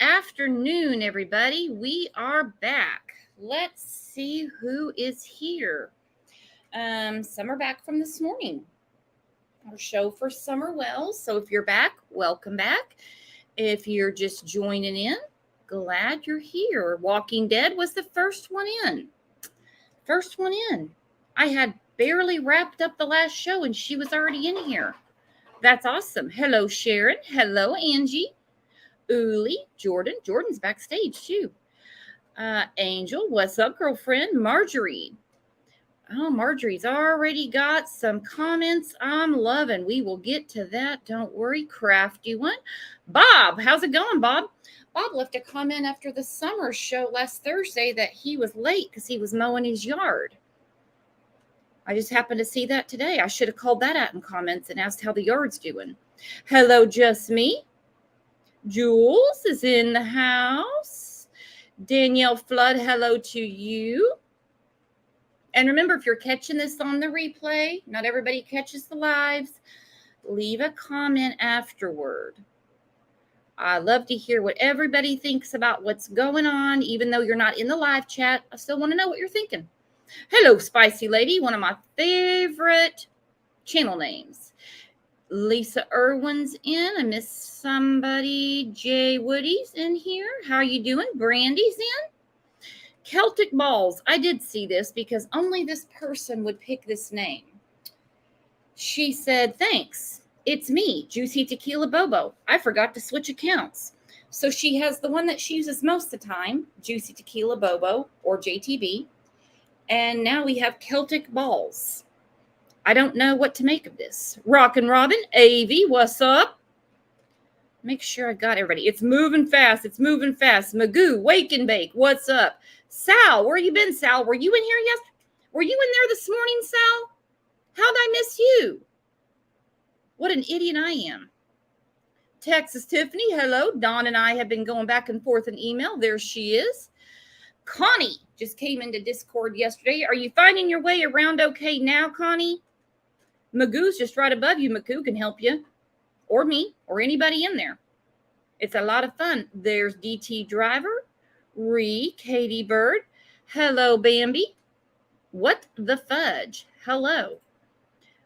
afternoon, everybody. We are back. Let's see who is here. Some are back from this morning. Our show for Summer Wells. So if you're back, welcome back. If you're just joining in, glad you're here. Walking Dead was the first one in. I had barely wrapped up the last show and she was already in here. That's awesome. Hello, Sharon. Hello, Angie. Uli, Jordan's backstage too. Angel, what's up, girlfriend? Marjorie. Oh, Marjorie's already got some comments I'm loving. We will get to that. Don't worry, crafty one. Bob, how's it going, Bob? Bob left a comment after the summer show last Thursday that he was late because he was mowing his yard. I just happened to see that today. I should have called that out in comments and asked how the yard's doing. Hello, just me. Jules is in the house. Danielle Flood, hello to you. And remember, if you're catching this on the replay, not everybody catches the lives, leave a comment afterward. I love to hear what everybody thinks about what's going on. Even though you're not in the live chat, I still want to know what you're thinking. Hello, Spicy Lady, one of my favorite channel names. Lisa Irwin's in. I missed somebody. Jay Woody's in here. How are you doing? Brandy's in. Celtic Balls. I did see this because only this person would pick this name. She said, thanks. It's me, Juicy Tequila Bobo. I forgot to switch accounts. So she has the one that she uses most of the time, Juicy Tequila Bobo or JTB. And now we have Celtic Balls. I don't know what to make of this. Rockin' Robin, AV, what's up? Make sure I got everybody. It's moving fast. Magoo, Wake and Bake, what's up? Sal, where you been, Sal? Were you in here yesterday? Were you in there this morning, Sal? How'd I miss you? What an idiot I am. Texas Tiffany, hello. Dawn and I have been going back and forth in email. There she is. Connie just came into Discord yesterday. Are you finding your way around okay now, Connie? Magoo's just right above you. Magoo can help you. Or me. Or anybody in there. It's a lot of fun. There's DT Driver. Katie Bird. Hello, Bambi. What the fudge? Hello.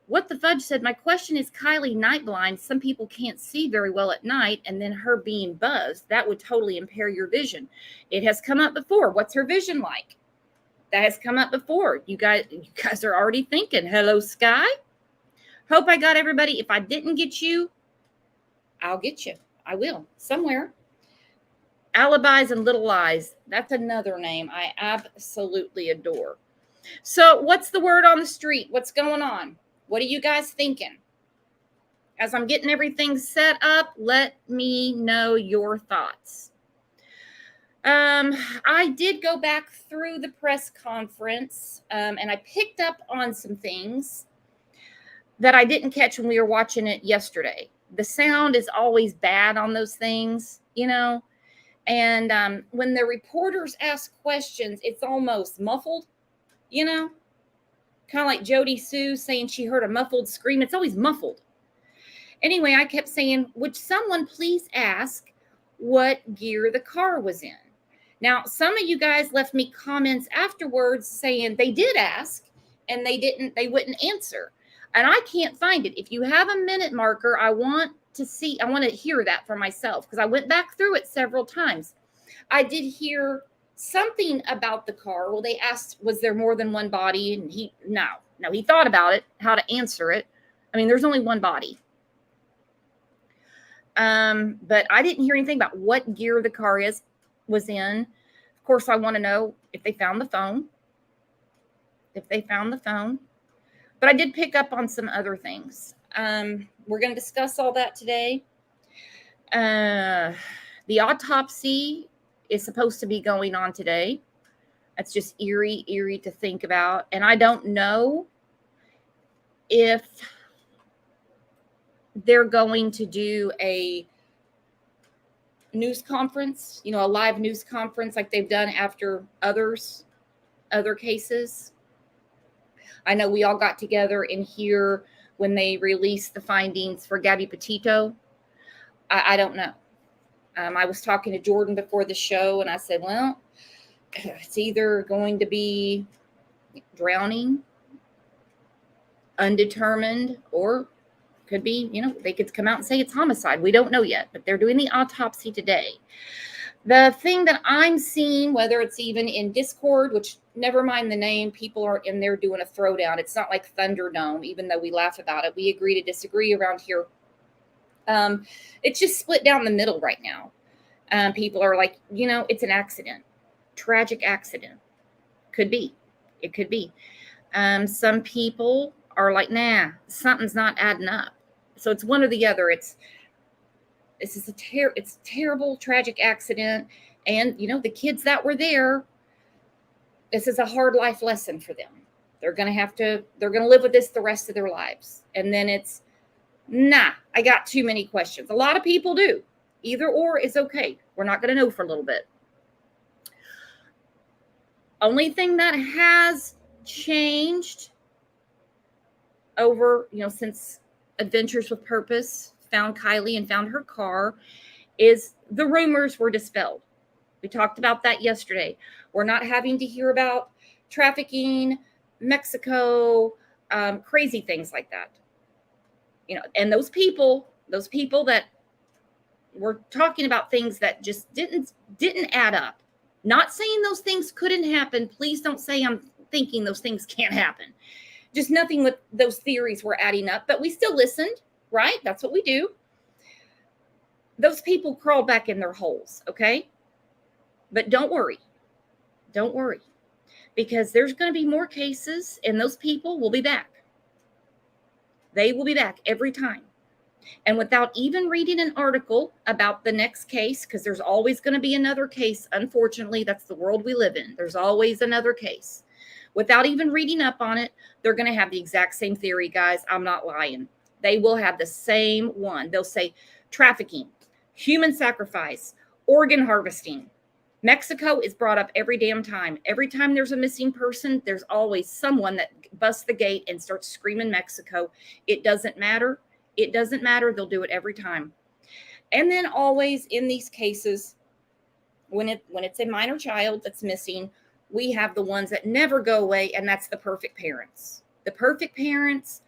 What the fudge said, my question is Kiely night blind. Some people can't see very well at night, and then her being buzzed, that would totally impair your vision. It has come up before. What's her vision like? That has come up before. You guys are already thinking. Hello, Sky. Hope I got everybody. If I didn't get you, I'll get you. I will. Somewhere. Alibis and Little Lies. That's another name I absolutely adore. So what's the word on the street? What's going on? What are you guys thinking? As I'm getting everything set up, let me know your thoughts. I did go back through the press conference, and I picked up on some things that I didn't catch when we were watching it yesterday. The sound is always bad on those things, you know. And when the reporters ask questions, it's almost muffled, you know. Kind of like Jody Sue saying she heard a muffled scream. It's always muffled. Anyway, I kept saying, would someone please ask what gear the car was in? Now, some of you guys left me comments afterwards saying they did ask and they wouldn't answer. And I can't find it. If you have a minute marker, I want to hear that for myself because I went back through it several times. I did hear something about the car. Well, they asked, was there more than one body? And he thought about it, how to answer it. I mean, there's only one body. But I didn't hear anything about what gear the car was in. Of course, I want to know if they found the phone. But I did pick up on some other things. We're going to discuss all that today. The autopsy is supposed to be going on today. That's just eerie to think about. And I don't know if they're going to do a news conference, a live news conference like they've done after other cases. I know we all got together in here when they released the findings for Gabby Petito. I don't know. I was talking to Jordan before the show, and I said, well, it's either going to be drowning, undetermined, or could be, they could come out and say it's homicide. We don't know yet, but they're doing the autopsy today. The thing that I'm seeing, whether it's even in Discord, which never mind the name, people are in there doing a throwdown. It's not like Thunderdome, even though we laugh about it. We agree to disagree around here. It's just split down the middle right now. People are like, it's an accident, tragic accident. Could be. It could be. Some people are like, nah, something's not adding up. So it's one or the other. It's a terrible, tragic accident. And, the kids that were there, this is a hard life lesson for them. They're going to live with this the rest of their lives. And then it's, nah, I got too many questions. A lot of people do. Either or is okay. We're not going to know for a little bit. Only thing that has changed over, since Adventures with Purpose found Kiely and found her car, is the rumors were dispelled. We talked about that yesterday. We're not having to hear about trafficking, Mexico, crazy things like that. And those people that were talking about things that just didn't add up. Not saying those things couldn't happen. Please don't say I'm thinking those things can't happen. Just nothing with those theories were adding up, but we still listened, right? That's what we do. Those people crawled back in their holes, okay? But don't worry. Don't worry. Because there's going to be more cases, and those people will be back. They will be back every time. And without even reading an article about the next case, because there's always going to be another case. Unfortunately, that's the world we live in. There's always another case. Without even reading up on it, they're going to have the exact same theory, guys. I'm not lying. They will have the same one. They'll say trafficking, human sacrifice, organ harvesting. Mexico is brought up every damn time. Every time there's a missing person, there's always someone that busts the gate and starts screaming Mexico. It doesn't matter. It doesn't matter. They'll do it every time. And then always in these cases, when it's a minor child that's missing, we have the ones that never go away, and that's the perfect parents. The perfect parents,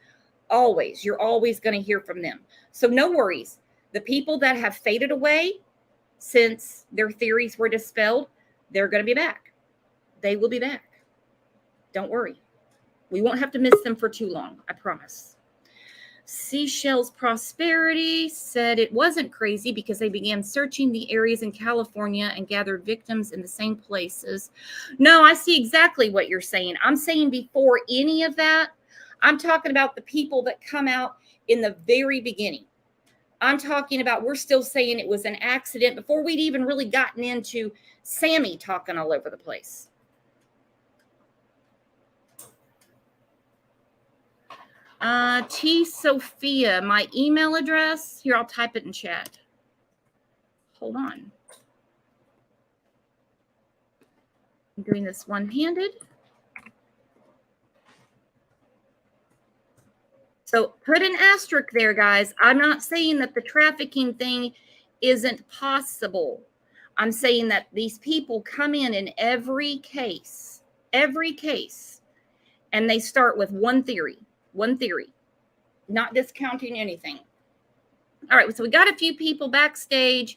always. You're always going to hear from them. So no worries. The people that have faded away since their theories were dispelled, they're going to be back. They will be back. Don't worry. We won't have to miss them for too long. I promise. Seashell's Prosperity said it wasn't crazy because they began searching the areas in California and gathered victims in the same places. No, I see exactly what you're saying. I'm saying before any of that, I'm talking about the people that come out in the very beginning. I'm talking about, we're still saying it was an accident before we'd even really gotten into Sammy talking all over the place. T. Sophia, my email address. Here, I'll type it in chat. Hold on. I'm doing this one-handed. So put an asterisk there, guys. I'm not saying that the trafficking thing isn't possible. I'm saying that these people come in every case, and they start with one theory, not discounting anything. All right, so we got a few people backstage.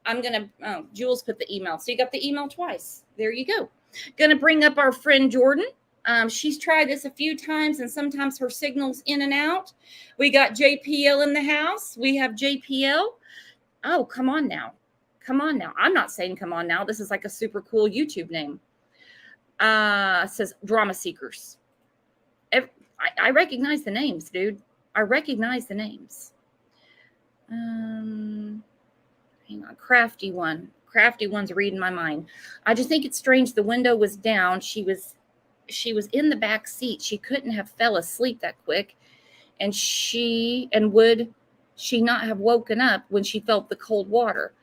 I'm going to, Jules put the email. So you got the email twice. There you go. Going to bring up our friend Jordan. She's tried this a few times, and sometimes her signal's in and out. We got JPL in the house. We have JPL. Oh, come on now. I'm not saying come on now. This is like a super cool YouTube name. It says Drama Seekers. I recognize the names, dude. I recognize the names. Hang on. Crafty one's reading my mind. I just think it's strange. The window was down. She was in the back seat. She couldn't have fell asleep that quick. And would she not have woken up when she felt the cold water?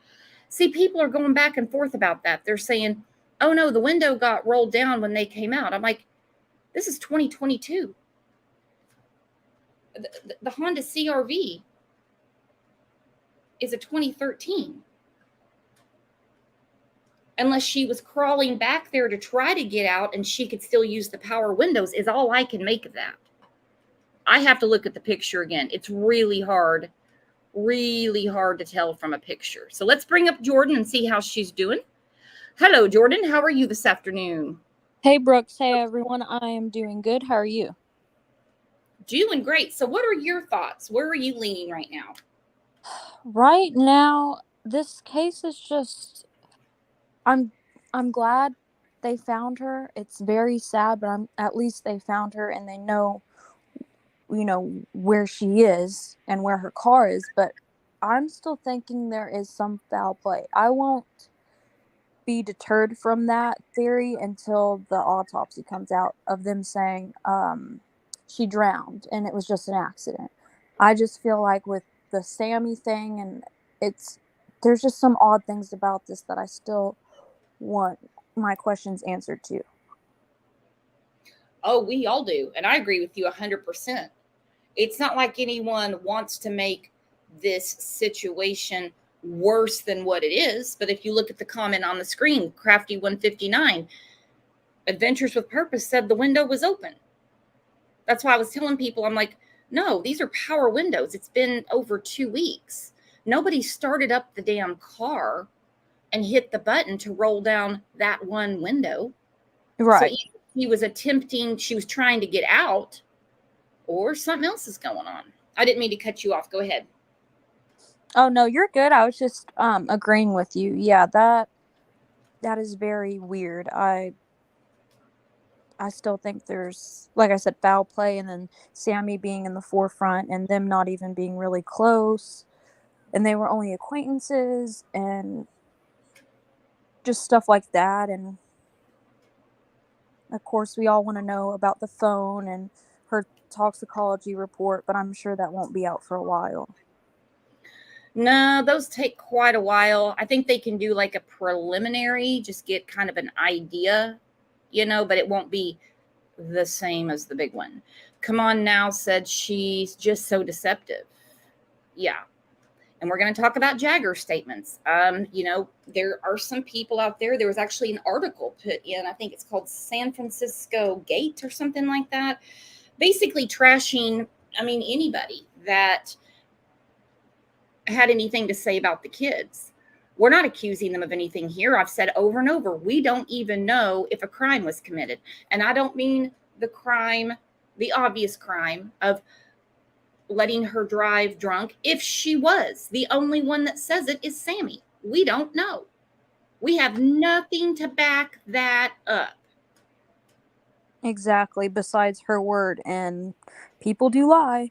See, people are going back and forth about that. They're saying, oh no, the window got rolled down when they came out. I'm like, this is 2022. The Honda CRV is a 2013. unless she was crawling back there to try to get out and she could still use the power windows, is all I can make of that. I have to look at the picture again. It's really hard to tell from a picture. So let's bring up Jordan and see how she's doing. Hello, Jordan. How are you this afternoon? Hey, Brooks. Hey, everyone. I am doing good. How are you? Doing great. So what are your thoughts? Where are you leaning right now? Right now, this case is just I'm glad they found her. It's very sad, but at least they found her and they know where she is and where her car is, but I'm still thinking there is some foul play. I won't be deterred from that theory until the autopsy comes out of them saying she drowned and it was just an accident. I just feel like with the Sammy thing, and there's just some odd things about this that I still want my questions answered to. Oh, we all do. And I agree with you 100%. It's not like anyone wants to make this situation worse than what it is. But if you look at the comment on the screen, Crafty 159, Adventures with Purpose said the window was open. That's why I was telling people, I'm like, no, these are power windows. It's been over 2 weeks. Nobody started up the damn car and hit the button to roll down that one window. Right. So she was trying to get out, or something else is going on. I didn't mean to cut you off. Go ahead. Oh, no, you're good. I was just agreeing with you. Yeah, that is very weird. I still think there's, like I said, foul play, and then Sammy being in the forefront and them not even being really close, and they were only acquaintances and just stuff like that. And of course, we all want to know about the phone and her toxicology report, but I'm sure that won't be out for a while. No, those take quite a while. I think they can do like a preliminary, just get kind of an idea, but it won't be the same as the big one. Come On Now said she's just so deceptive. Yeah. And we're going to talk about Jagger statements. There are some people out there. There was actually an article put in, I think it's called San Francisco Gate or something like that, basically trashing, anybody that had anything to say about the kids. We're not accusing them of anything here. I've said over and over, we don't even know if a crime was committed. And I don't mean the obvious crime of letting her drive drunk. If she was, the only one that says it is Sammy. We don't know. We have nothing to back that up. Exactly, besides her word, and people do lie.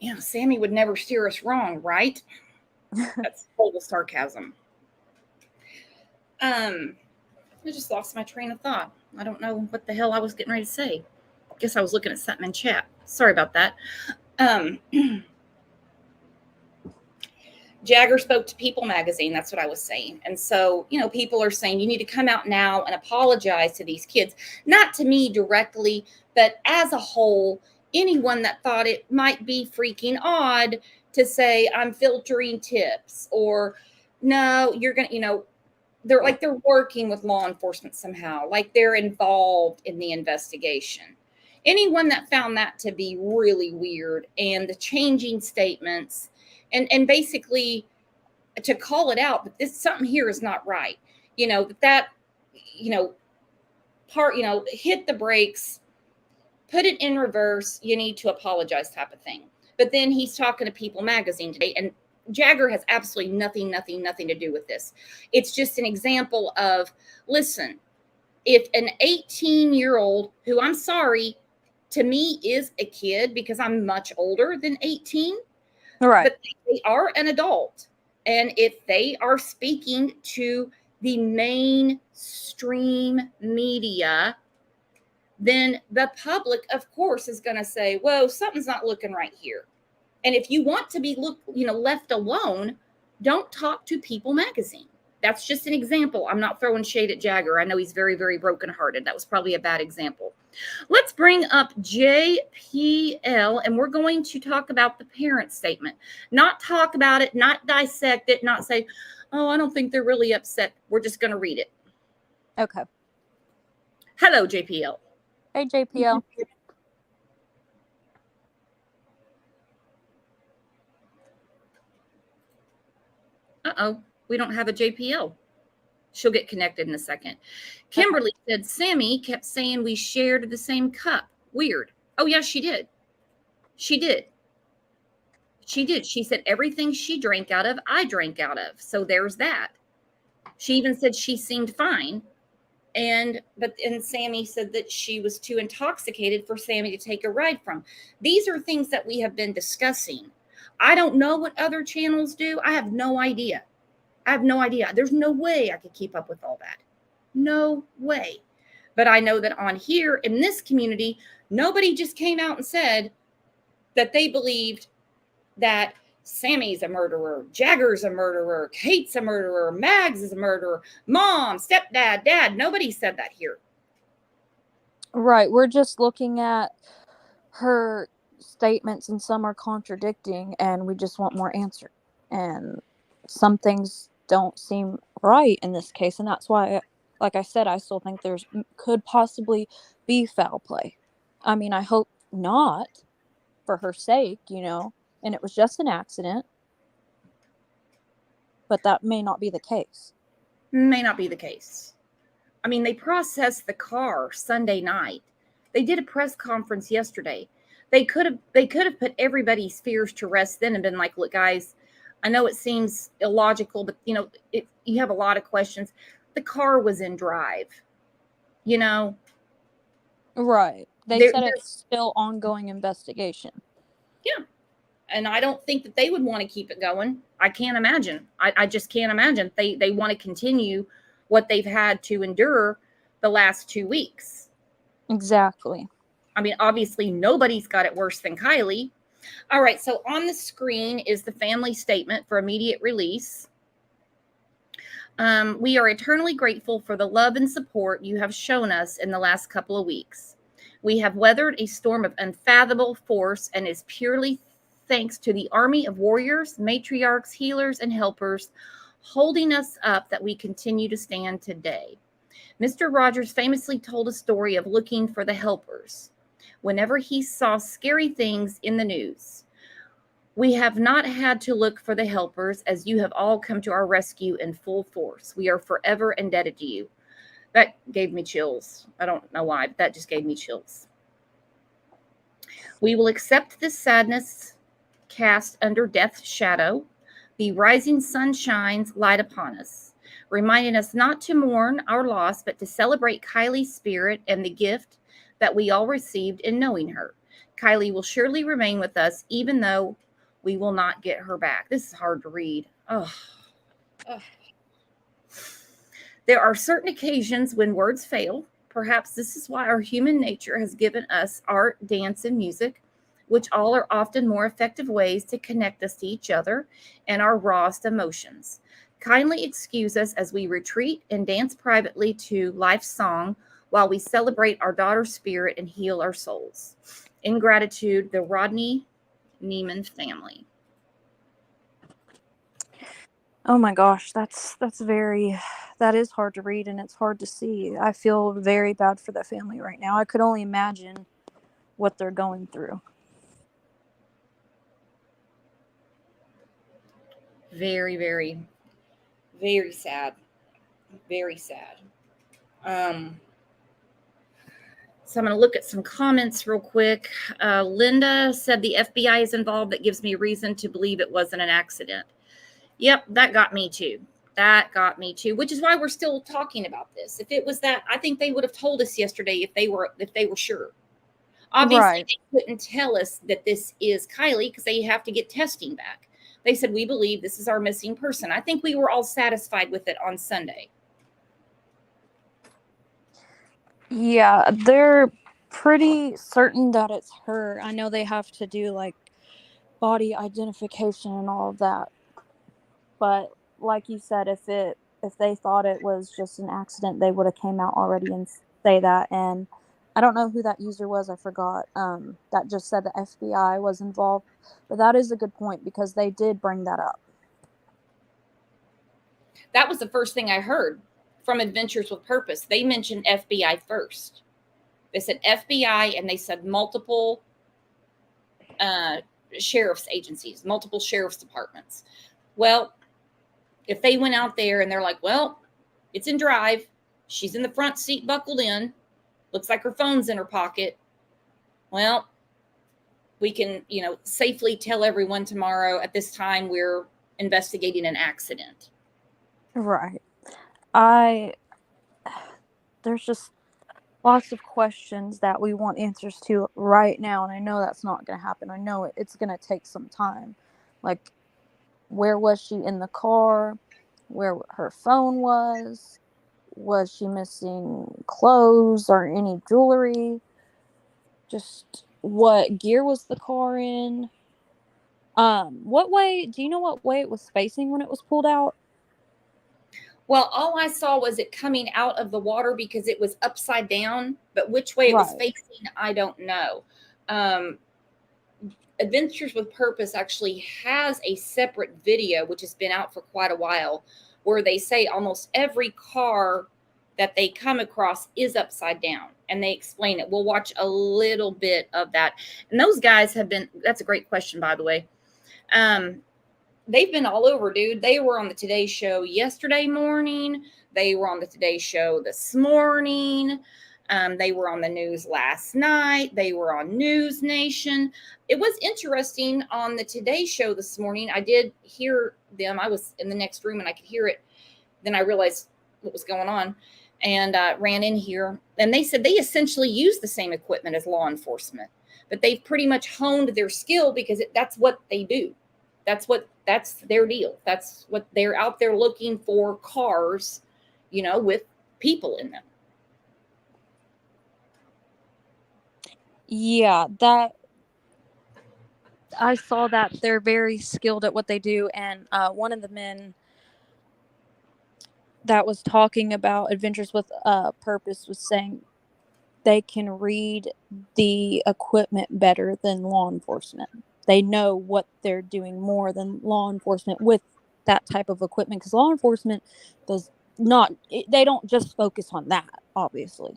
Yeah, Sammy would never steer us wrong, right? That's total sarcasm. I just lost my train of thought. I don't know what the hell I was getting ready to say. Guess I was looking at something in chat. Sorry about that. Jagger spoke to People magazine. That's what I was saying. And so, people are saying you need to come out now and apologize to these kids. Not to me directly, but as a whole, anyone that thought it might be freaking odd to say, I'm filtering tips, or no, you're going to, they're working with law enforcement somehow, like they're involved in the investigation. Anyone that found that to be really weird, and the changing statements, and basically to call it out, but something here is not right. Part, hit the brakes, put it in reverse, you need to apologize type of thing. But then he's talking to People magazine today, and Jagger has absolutely nothing to do with this. It's just an example of, listen, if an 18-year-old, who I'm sorry, to me is a kid because I'm much older than 18, right? But they are an adult. And if they are speaking to the mainstream media, then the public, of course, is going to say, whoa, something's not looking right here. And if you want to be left alone, don't talk to People magazine. That's just an example. I'm not throwing shade at Jagger. I know he's very, very brokenhearted. That was probably a bad example. Let's bring up JPL, and we're going to talk about the parent statement. Not talk about it, not dissect it, not say, Oh, I don't think they're really upset. We're just going to read it. Okay. Hello, JPL. Hey, JPL. Uh-oh, we don't have a JPL. She'll get connected in a second. Kimberly said Sammy kept saying we shared the same cup. Weird. Oh, yes, she did. She did. She did. She said everything she drank out of, I drank out of. So there's that. She even said she seemed fine. And Sammy said that she was too intoxicated for Sammy to take a ride from. These are things that we have been discussing. I don't know what other channels do. I have no idea. There's no way I could keep up with all that. No way. But I know that on here in this community, nobody just came out and said that they believed that Sammy's a murderer, Jagger's a murderer, Kate's a murderer, Mags is a murderer, mom, stepdad, dad. Nobody said that here. Right. We're just looking at her statements, and some are contradicting, and we just want more answers. And some things don't seem right in this case, and that's why, like I said, I still think there's could possibly be foul play. I mean, I hope not, for her sake, and it was just an accident, but that may not be the case. May not be the case. I mean, they processed the car Sunday night. They did a press conference yesterday. They could have put everybody's fears to rest then and been like, look, guys, I know it seems illogical, but you have a lot of questions. The car was in drive. Right. They said it's still ongoing investigation. Yeah. And I don't think that they would want to keep it going. I can't imagine. I just can't imagine. They want to continue what they've had to endure the last 2 weeks. Exactly. I mean, obviously, nobody's got it worse than Kiely. All right, so on the screen is the family statement for immediate release. We are eternally grateful for the love and support you have shown us in the last couple of weeks. We have weathered a storm of unfathomable force, and is purely thanks to the army of warriors, matriarchs, healers, and helpers holding us up that we continue to stand today. Mr. Rogers famously told a story of looking for the helpers whenever he saw scary things in the news. We have not had to look for the helpers, as you have all come to our rescue in full force. We are forever indebted to you. That gave me chills. I don't know why, but that just gave me chills. We will accept this sadness cast under death's shadow. The rising sun shines light upon us, reminding us not to mourn our loss, but to celebrate Kiely's spirit and the gift that we all received in knowing her. Kiely will surely remain with us, even though we will not get her back. This is hard to read. Oh. There are certain occasions when words fail. Perhaps this is why our human nature has given us art, dance, and music, which all are often more effective ways to connect us to each other and our rawest emotions. Kindly excuse us as we retreat and dance privately to life's song while we celebrate our daughter's spirit and heal our souls. In gratitude, the Rodney Neiman family. Oh my gosh, that is hard to read, and it's hard to see. I feel very bad for the family right now. I could only imagine what they're going through. Very, very, very sad. Very sad. So I'm going to look at some comments real quick. Linda said the FBI is involved. That gives me reason to believe it wasn't an accident. Yep, that got me too. Which is why we're still talking about this. If it was that, I think they would have told us yesterday if they were sure. Obviously, Right. They couldn't tell us that this is Kiely because they have to get testing back. They said, we believe this is our missing person. I think we were all satisfied with it on Sunday. Yeah, they're pretty certain that it's her. I know they have to do like body identification and all of that. But like you said, if they thought it was just an accident, they would have came out already and say that. And I don't know who that user was. I forgot. That just said the FBI was involved. But that is a good point because they did bring that up. That was the first thing I heard from Adventures with Purpose. They mentioned FBI first. They said FBI, and they said multiple sheriff's agencies, multiple sheriff's departments. Well, if they went out there and they're like, well, it's in drive, she's in the front seat buckled in, looks like her phone's in her pocket, well, we can, safely tell everyone tomorrow at this time we're investigating an accident. Right. There's just lots of questions that we want answers to right now, and I know that's not going to happen. I know it's going to take some time. Like, where was she in the car? Where her phone was? Was she missing clothes or any jewelry? Just what gear was the car in? What way, do you know what way it was facing when it was pulled out? Well, all I saw was it coming out of the water because it was upside down, but which way it was facing, I don't know. Adventures with Purpose actually has a separate video, which has been out for quite a while, where they say almost every car that they come across is upside down, and they explain it. We'll watch a little bit of that. And those guys have been, that's a great question, by the way. They've been all over, dude. They were on the Today Show yesterday morning. They were on the Today Show this morning. They were on the news last night. They were on News Nation. It was interesting on the Today Show this morning. I did hear them. I was in the next room and I could hear it. Then I realized what was going on and ran in here. And they said they essentially use the same equipment as law enforcement, but they've pretty much honed their skill because that's what they do. That's their deal. That's what they're out there looking for, cars, with people in them. Yeah, that I saw that they're very skilled at what they do, and one of the men that was talking about Adventures with Purpose was saying they can read the equipment better than law enforcement. They know what they're doing more than law enforcement with that type of equipment, because law enforcement does not, they don't just focus on that, obviously.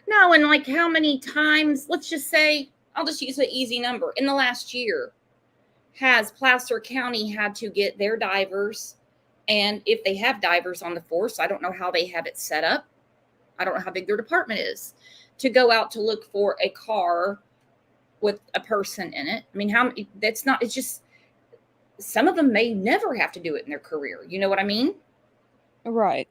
No, and like how many times, let's just say, I'll just use an easy number. In the last year, has Placer County had to get their divers, and if they have divers on the force, I don't know how they have it set up. I don't know how big their department is, to go out to look for a car with a person in it. I mean, it's just, some of them may never have to do it in their career. You know what I mean? Right.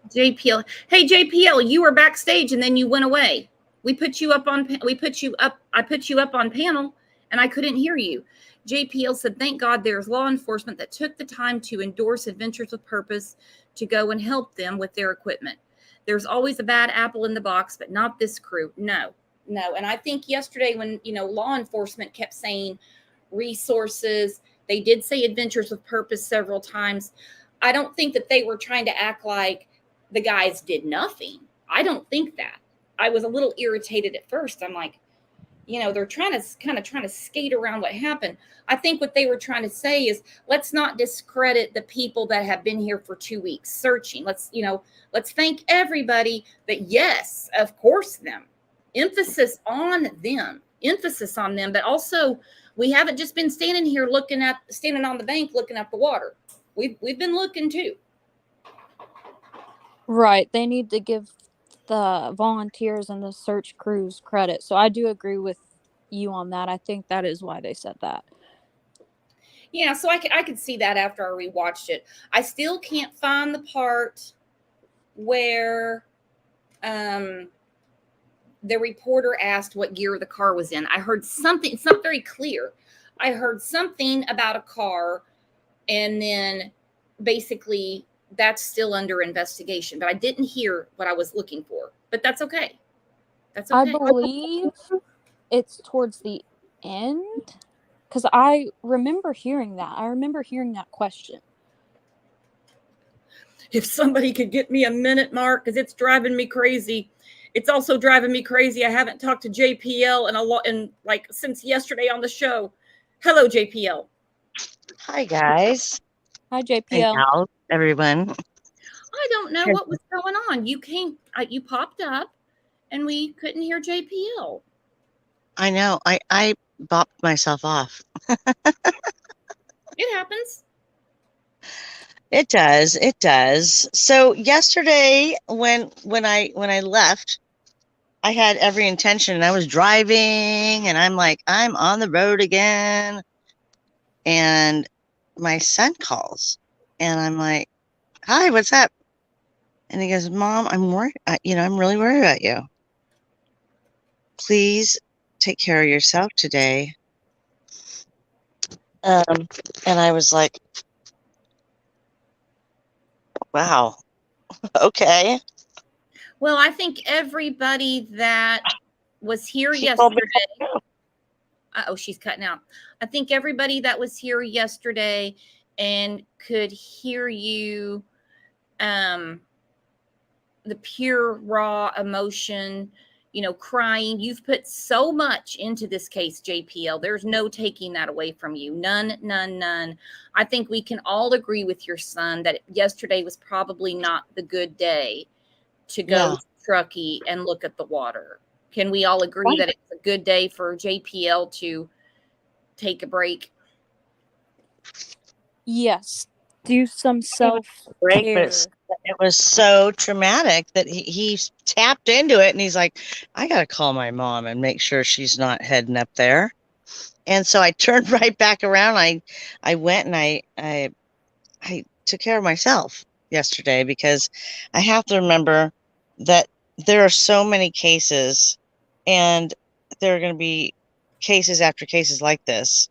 JPL. Hey, JPL, you were backstage and then you went away. I put you up on panel and I couldn't hear you. JPL said, thank God there's law enforcement that took the time to endorse Adventures with Purpose to go and help them with their equipment. There's always a bad apple in the box, but not this crew. No. And I think yesterday when, law enforcement kept saying resources, they did say Adventures with Purpose several times. I don't think that they were trying to act like the guys did nothing. I don't think that. I was a little irritated at first. I'm like, they're trying to skate around what happened. I think what they were trying to say is, let's not discredit the people that have been here for 2 weeks searching. Let's thank everybody that, yes, of course, them. Emphasis on them. But also, we haven't just been standing on the bank looking at the water. We've been looking too. Right. They need to give the volunteers and the search crews credit. So I do agree with you on that. I think that is why they said that. Yeah, so I could see that after I rewatched it. I still can't find the part where the reporter asked what gear the car was in. I heard something. It's not very clear. I heard something about a car, and then basically that's still under investigation. But I didn't hear what I was looking for. But that's okay. That's okay. I believe it's towards the end, because I remember hearing that. I remember hearing that question. If somebody could get me a minute, Mark, because it's driving me crazy. It's also driving me crazy. I haven't talked to JPL in a lot, in like since yesterday on the show. Hello, JPL. Hi, guys. Hi, And JPL. now, everyone. I don't know what was going on. You came, you popped up, and we couldn't hear JPL. I know. I bopped myself off. It happens. It does. It does. So yesterday, when I left, I had every intention. And I was driving, and I'm like, I'm on the road again. And my son calls, and I'm like, "Hi, what's up?" And he goes, "Mom, I'm worried. I'm really worried about you. Please take care of yourself today." And I was like, "Wow, okay." Well, I think everybody that was here She told me yesterday. Oh, she's cutting out. I think everybody that was here yesterday and could hear you, the pure raw emotion, crying. You've put so much into this case, JPL. There's no taking that away from you. None, none, none. I think we can all agree with your son that yesterday was probably not the good day to go Yeah. to Truckee and look at the water. Can we all agree Right. that it's a good day for JPL to take a break? Yes. Do some Break, self-care. but it was so traumatic that he tapped into it, and he's like, I gotta call my mom and make sure she's not heading up there. And so I turned right back around. I went and I took care of myself yesterday, because I have to remember that there are so many cases, and there are going to be cases after cases like this.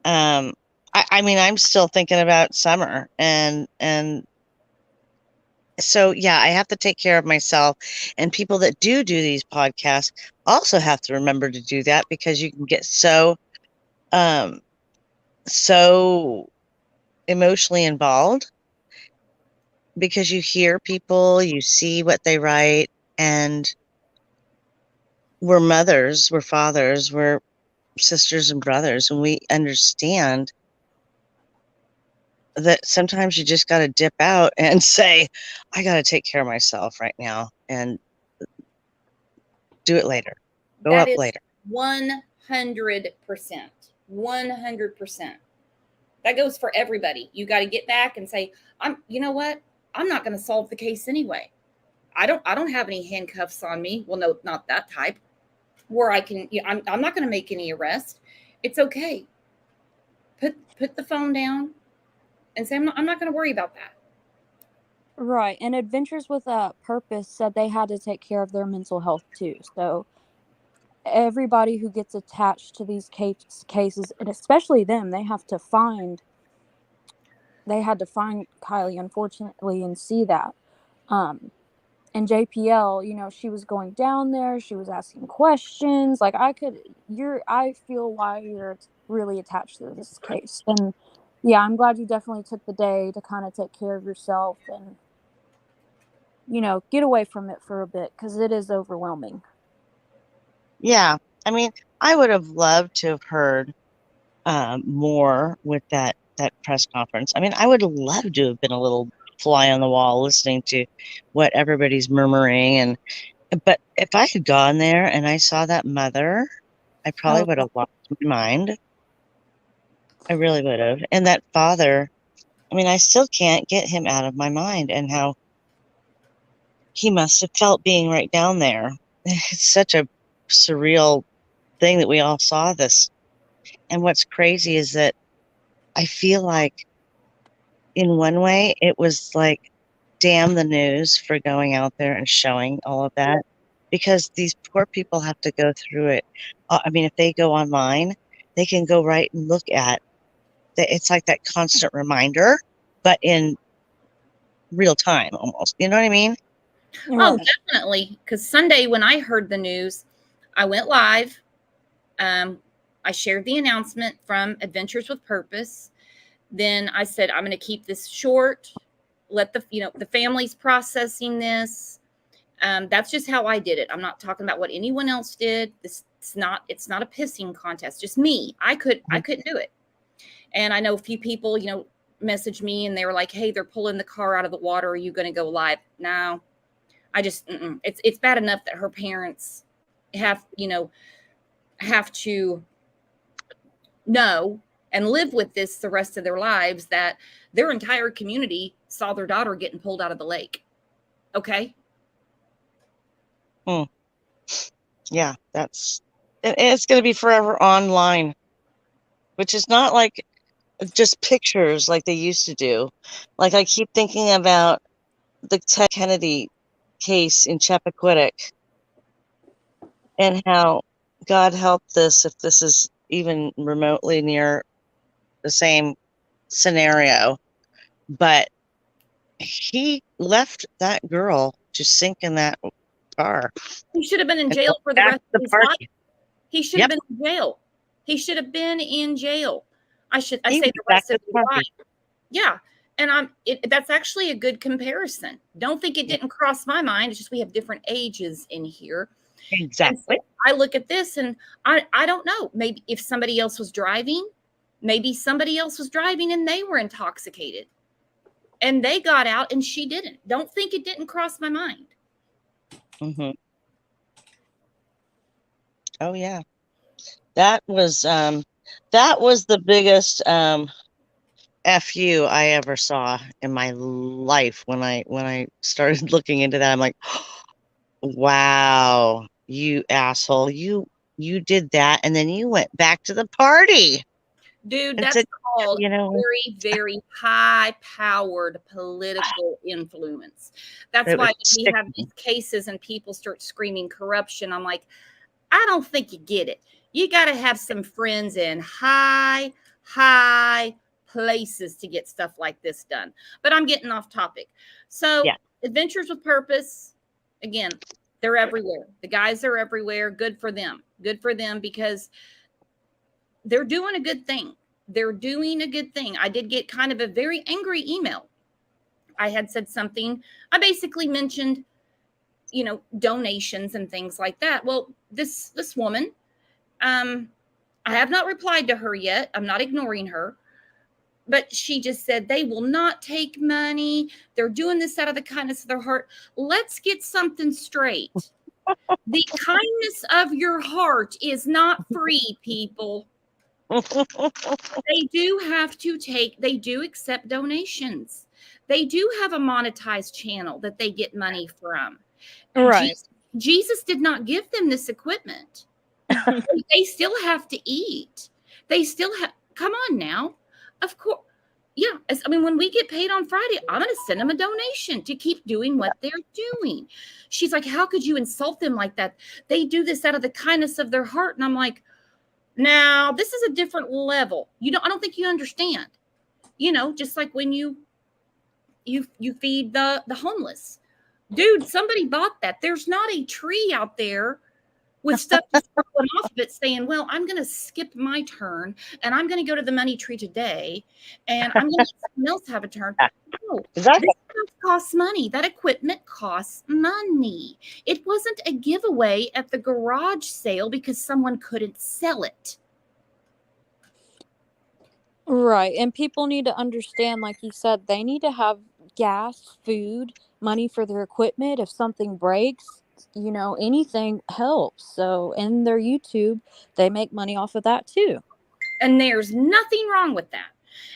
I mean, I'm still thinking about summer, and so yeah, I have to take care of myself. And people that do these podcasts also have to remember to do that, because you can get so so emotionally involved, because you hear people, you see what they write, and we're mothers, we're fathers, we're sisters and brothers, and we understand that sometimes you just got to dip out and say, I got to take care of myself right now, and do it later. Go That up is later. 100%. 100%. That goes for everybody. You got to get back and say, you know what? I'm not going to solve the case anyway. I don't have any handcuffs on me. Well, no, not that type where I can, I'm not going to make any arrest. It's okay. Put the phone down and say, I'm not going to worry about that. Right. And Adventures with a Purpose said they had to take care of their mental health too. So everybody who gets attached to these cases, and especially them, they had to find Kiely, unfortunately, and see that. And JPL, she was going down there, she was asking questions. Like, I feel why you're really attached to this case. And yeah, I'm glad you definitely took the day to kind of take care of yourself and, get away from it for a bit, because it is overwhelming. Yeah. I mean, I would have loved to have heard more with that press conference. I mean, I would love to have been a little fly on the wall listening to what everybody's murmuring. But if I had gone there and I saw that mother, I probably would have lost my mind. I really would have. And that father, I mean, I still can't get him out of my mind, and how he must have felt being right down there. It's such a surreal thing that we all saw this. And what's crazy is that I feel like, in one way, it was like, damn the news for going out there and showing all of that, because these poor people have to go through it. I mean, if they go online, they can go right and look at it's like that constant reminder, but in real time almost. You know what I mean? Oh, definitely. Because Sunday, when I heard the news, I went live. I shared the announcement from Adventures with Purpose. Then I said, I'm going to keep this short. let the family's processing this. That's just how I did it. I'm not talking about what anyone else did. It's not a pissing contest. Just me. I couldn't do it. And I know a few people, messaged me and they were like, hey, they're pulling the car out of the water. Are you going to go live? No, I just, it's bad enough that her parents have to know and live with this the rest of their lives, that their entire community saw their daughter getting pulled out of the lake. Okay. Yeah, it's going to be forever online, which is not like just pictures like they used to do. Like, I keep thinking about the Ted Kennedy case in Chappaquiddick and how, God help this if this is even remotely near the same scenario, but he left that girl to sink in that car. He should have been in jail for the rest of his party. life. He should have been in jail. He should have been in jail. I say the rest of his life. Yeah. And that's actually a good comparison. Don't think it didn't cross my mind. It's just we have different ages in here. Exactly. So I look at this and I don't know. Maybe if somebody else was driving, and they were intoxicated and they got out and she didn't. Don't think it didn't cross my mind. Mm-hmm. Oh yeah, that was the biggest FU I ever saw in my life. When I started looking into that, I'm like, wow, you asshole, you did that, and then you went back to the party. Dude, that's called very, very high-powered political influence. That's why we have these cases and people start screaming corruption. I'm like, I don't think you get it. You got to have some friends in high places to get stuff like this done. But I'm getting off topic. So Adventures with Purpose, again, they're everywhere. The guys are everywhere. Good for them. Good for them, because they're doing a good thing. They're doing a good thing. I did get kind of a very angry email. I had said something. I basically mentioned, donations and things like that. Well, this woman, I have not replied to her yet. I'm not ignoring her, but she just said they will not take money. They're doing this out of the kindness of their heart. Let's get something straight. The kindness of your heart is not free, people. They do accept donations. They do have a monetized channel that they get money from. Right. Jesus did not give them this equipment. They still have to eat. They still have, come on now. Of course. Yeah. When we get paid on Friday, I'm going to send them a donation to keep doing what they're doing. She's like, how could you insult them like that? They do this out of the kindness of their heart. And I'm like, now this is a different level. I don't think you understand. Just like when you feed the homeless. Dude, somebody bought that. There's not a tree out there with stuff just falling off of it saying, well, I'm going to skip my turn and I'm going to go to the money tree today and I'm going to let someone else have a turn. No, exactly. This stuff costs money. That equipment costs money. It wasn't a giveaway at the garage sale because someone couldn't sell it. Right. And people need to understand, like you said, they need to have gas, food, money for their equipment. If something breaks, anything helps. So in their YouTube, they make money off of that too. And there's nothing wrong with that.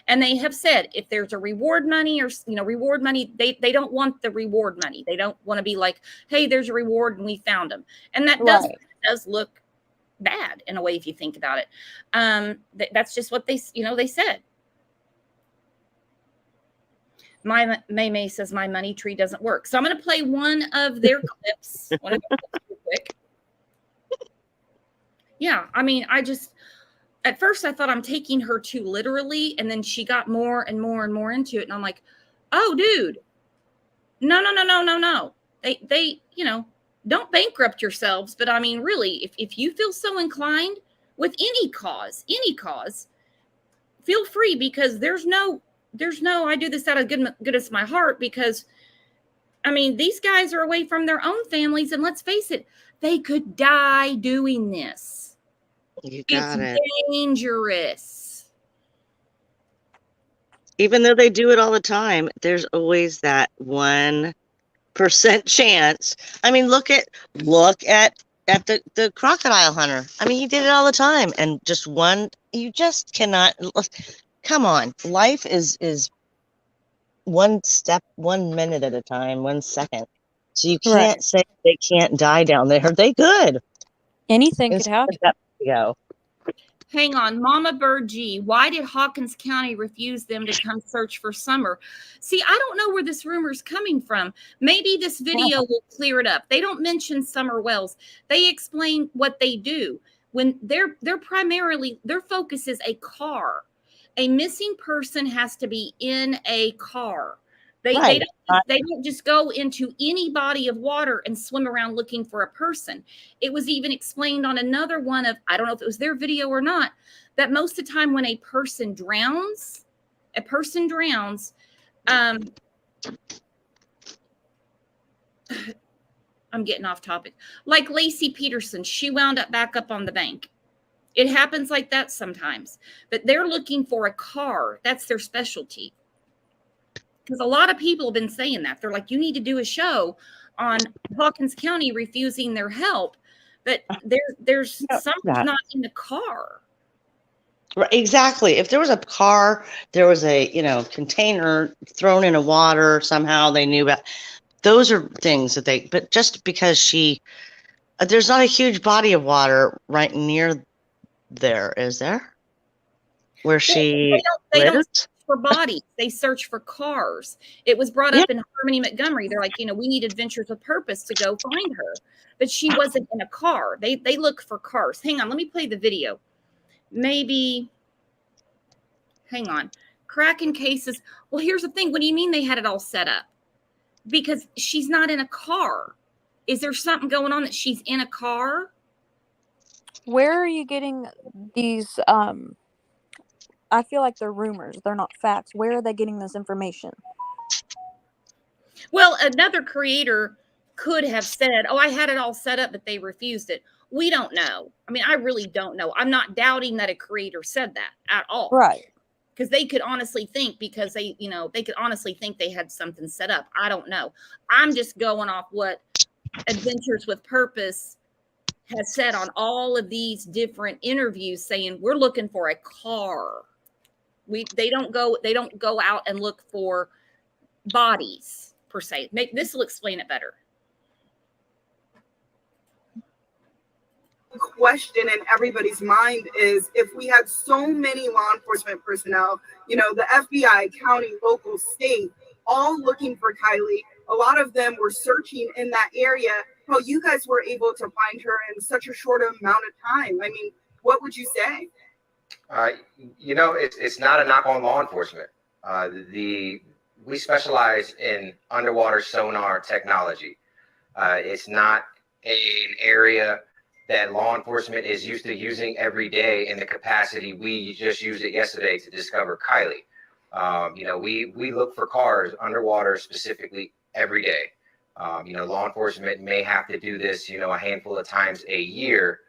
And they have said if there's a reward money or, reward money, they don't want the reward money. They don't want to be like, hey, there's a reward and we found them. And that does look bad in a way if you think about it. That's just what they said. My May says my money tree doesn't work. So I'm going to play one of their clips. Real quick. Yeah, at first I thought I'm taking her too literally, and then she got more and more and more into it, and I'm like, oh, dude, no. They don't bankrupt yourselves, but really, if you feel so inclined with any cause, feel free, because there's no there's no, I do this out of goodness of my heart because, I mean, these guys are away from their own families, and let's face it, they could die doing this. You got it. Dangerous. Even though they do it all the time, there's always that 1% chance. I mean, look at the crocodile hunter. I mean, he did it all the time, and just one. You just cannot. Come on, life is one step, 1 minute at a time, 1 second. So you can't say they can't die down there. They could. Anything could happen. Go. Hang on, Mama Bird G. Why did Hawkins County refuse them to come search for Summer? See, I don't know where this rumor is coming from. Maybe this video will clear it up. They don't mention Summer Wells. They explain what they do. When they're primarily, their focus is a car. A missing person has to be in a car. They don't just go into any body of water and swim around looking for a person. It was even explained on another one of, I don't know if it was their video or not, that most of the time when a person drowns, I'm getting off topic. Like Lacey Peterson, she wound up back up on the bank. It happens like that sometimes, but they're looking for a car. That's their specialty. Because a lot of people have been saying that. They're like, you need to do a show on Hawkins County refusing their help. But there's something not in the car. Right, exactly. If there was a car, there was a, container thrown in a water, somehow they knew about. Those are things that but just because there's not a huge body of water right near there, is there? Where she they don't search for bodies, they search for cars. It was brought up in Harmony Montgomery. They're like, we need Adventures with Purpose to go find her, but she wasn't in a car. They look for cars. Hang on, let me play the video. Maybe, hang on. Kraken cases. Well, here's the thing. What do you mean they had it all set up? Because she's not in a car. Is there something going on that she's in a car? Where are you getting these? I feel like they're rumors. They're not facts. Where are they getting this information? Well, another creator could have said, oh, I had it all set up, but they refused it. We don't know. I mean, I really don't know. I'm not doubting that a creator said that at all. Right. Because they could honestly think, because they could honestly think they had something set up. I don't know. I'm just going off what Adventures with Purpose has said on all of these different interviews, saying we're looking for a car. They don't go out and look for bodies per se. This will explain it better. Question in everybody's mind is, if we had so many law enforcement personnel, the FBI, county, local, state, all looking for Kiely, a lot of them were searching in that area, how you guys were able to find her in such a short amount of time. I mean, what would you say? It's not a knock on law enforcement. We specialize in underwater sonar technology. It's not an area that law enforcement is used to using every day in the capacity we just used it yesterday to discover Kiely. We look for cars underwater specifically every day. Law enforcement may have to do this, a handful of times a year,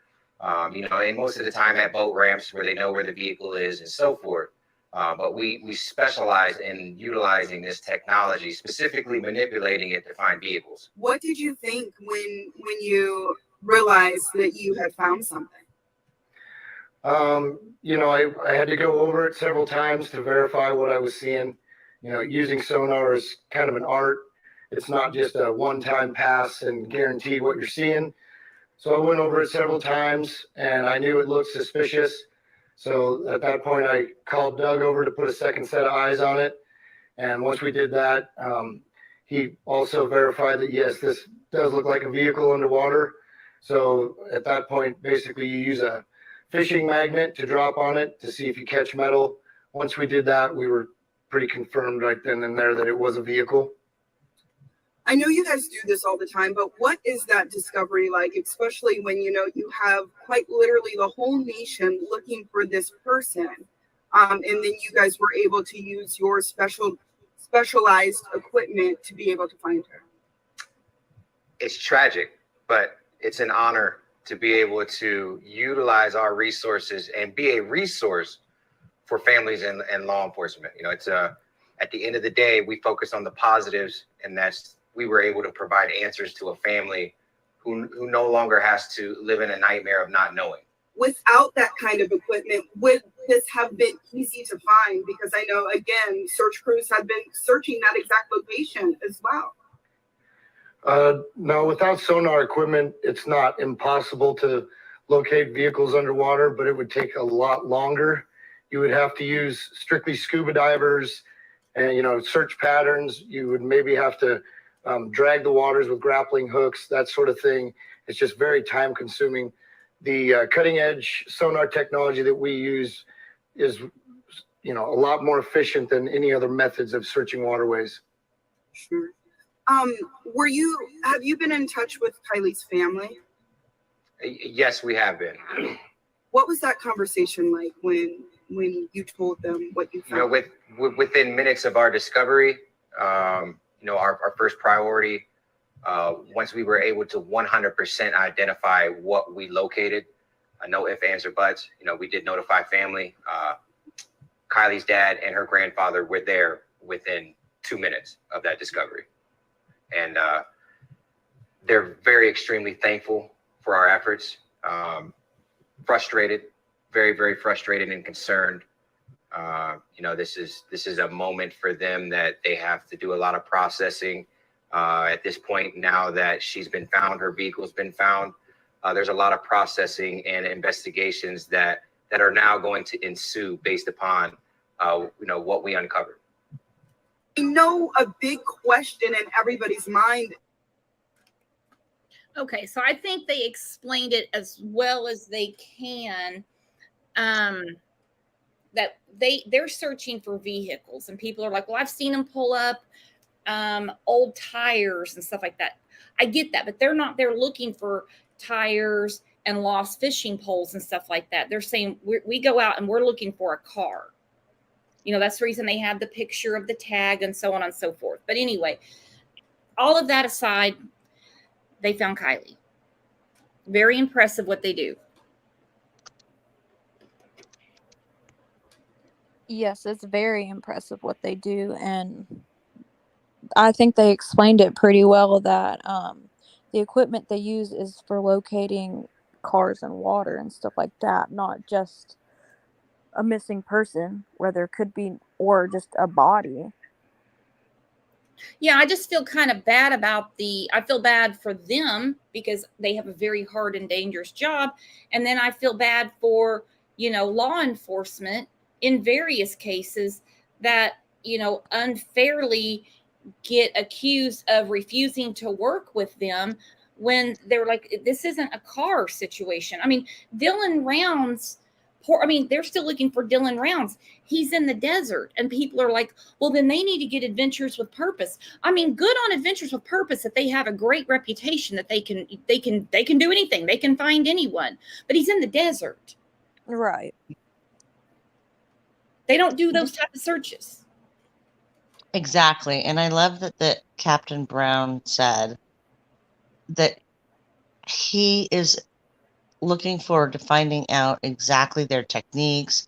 and most of the time at boat ramps where they know where the vehicle is and so forth. But we specialize in utilizing this technology, specifically manipulating it to find vehicles. What did you think when you realized that you had found something? I had to go over it several times to verify what I was seeing. Using sonar is kind of an art. It's not just a one-time pass and guaranteed what you're seeing. So I went over it several times and I knew it looked suspicious. So at that point, I called Doug over to put a second set of eyes on it. And once we did that, he also verified that, yes, this does look like a vehicle underwater. So at that point, basically you use a fishing magnet to drop on it to see if you catch metal. Once we did that, we were pretty confirmed right then and there that it was a vehicle. I know you guys do this all the time, but what is that discovery like, especially when you have quite literally the whole nation looking for this person? and then you guys were able to use your specialized equipment to be able to find her. It's tragic, but it's an honor to be able to utilize our resources and be a resource for families and law enforcement. You know, it's at the end of the day, we focus on the positives, and that's we were able to provide answers to a family who no longer has to live in a nightmare of not knowing. Without that kind of equipment, would this have been easy to find? Because I know, again, search crews have been searching that exact location as well. No, without sonar equipment, it's not impossible to locate vehicles underwater, but it would take a lot longer. You would have to use strictly scuba divers and, you know, search patterns. You would maybe have to drag the waters with grappling hooks, that sort of thing. It's just very time consuming. The cutting edge sonar technology that we use is, you know, a lot more efficient than any other methods of searching waterways. Sure. Have you been in touch with Kiely's family? Yes, we have been. What was that conversation like when you told them what you found? You know, within minutes of our discovery, you know, our first priority, once we were able to 100% identify what we located, no ifs, ands, or buts, you know, we did notify family. Kiely's dad and her grandfather were there within 2 minutes of that discovery. And they're very extremely thankful for our efforts. Frustrated, very, very frustrated and concerned. You know, this is a moment for them that they have to do a lot of processing. At this point, now that she's been found, her vehicle's been found, there's a lot of processing and investigations that are now going to ensue based upon you know, what we uncovered. I know a big question in everybody's mind. Okay, so I think they explained it as well as they can. That they're searching for vehicles, and people are like, well, I've seen them pull up old tires and stuff like that. I get that, but they're not there looking for tires and lost fishing poles and stuff like that. They're saying we go out and we're looking for a car. You know, that's the reason they have the picture of the tag and so on and so forth. But anyway, all of that aside, they found Kiely. Very impressive what they do. Yes, it's very impressive what they do, and I think they explained it pretty well that the equipment they use is for locating cars and water and stuff like that, not just a missing person where there could be, or just a body. Yeah, I just feel kind of bad about I feel bad for them because they have a very hard and dangerous job. And then I feel bad for, you know, law enforcement in various cases that, you know, unfairly get accused of refusing to work with them when they're like, this isn't a car situation. I mean, Dylan Rounds, they're still looking for Dylan Rounds. He's in the desert, and people are like, well, then they need to get Adventures with Purpose. I mean, good on Adventures with Purpose that they have a great reputation, that they can do anything. They can find anyone, but he's in the desert. Right. They don't do those type of searches. Exactly. And I love that Captain Brown said that he is looking forward to finding out exactly their techniques.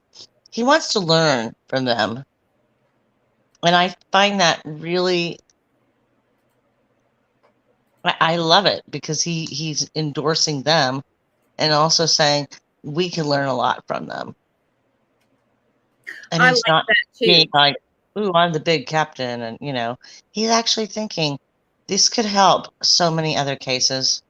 He wants to learn from them. And I find that really, I love it because he's endorsing them and also saying we can learn a lot from them. And I he's like not that too. being like, ooh, I'm the big captain. And, you know, he's actually thinking this could help so many other cases.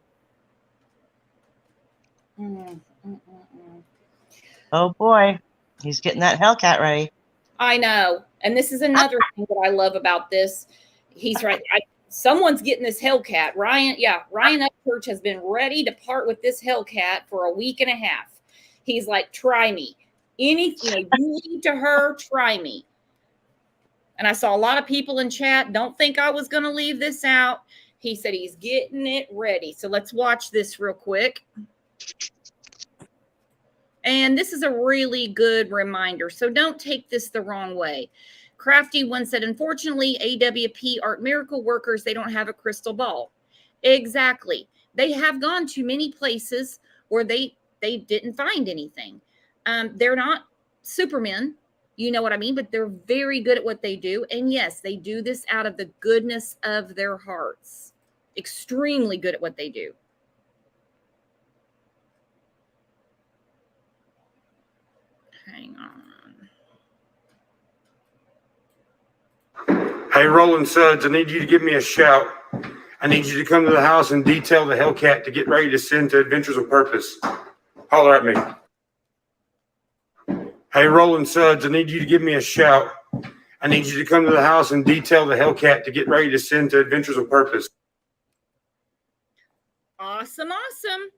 Oh boy, he's getting that Hellcat ready. I know. And this is another thing that I love about this. He's right. Someone's getting this Hellcat. Ryan Upchurch has been ready to part with this Hellcat for a week and a half. He's like, try me. You lead to her, try me. And I saw a lot of people in chat, don't think I was going to leave this out. He said he's getting it ready. So let's watch this real quick. And this is a really good reminder. So don't take this the wrong way. Crafty one said, unfortunately, AWP aren't miracle workers. They don't have a crystal ball. Exactly. They have gone to many places where they didn't find anything. They're not supermen, you know what I mean? But they're very good at what they do. And yes, they do this out of the goodness of their hearts. Extremely good at what they do. Hang on. Hey, Roland Suds, I need you to give me a shout. I need you to come to the house and detail the Hellcat to get ready to send to Adventures of Purpose. Holler at me. Hey, Roland Suds, I need you to give me a shout. I need you to come to the house and detail the Hellcat to get ready to send to Adventures of Purpose. Awesome, awesome.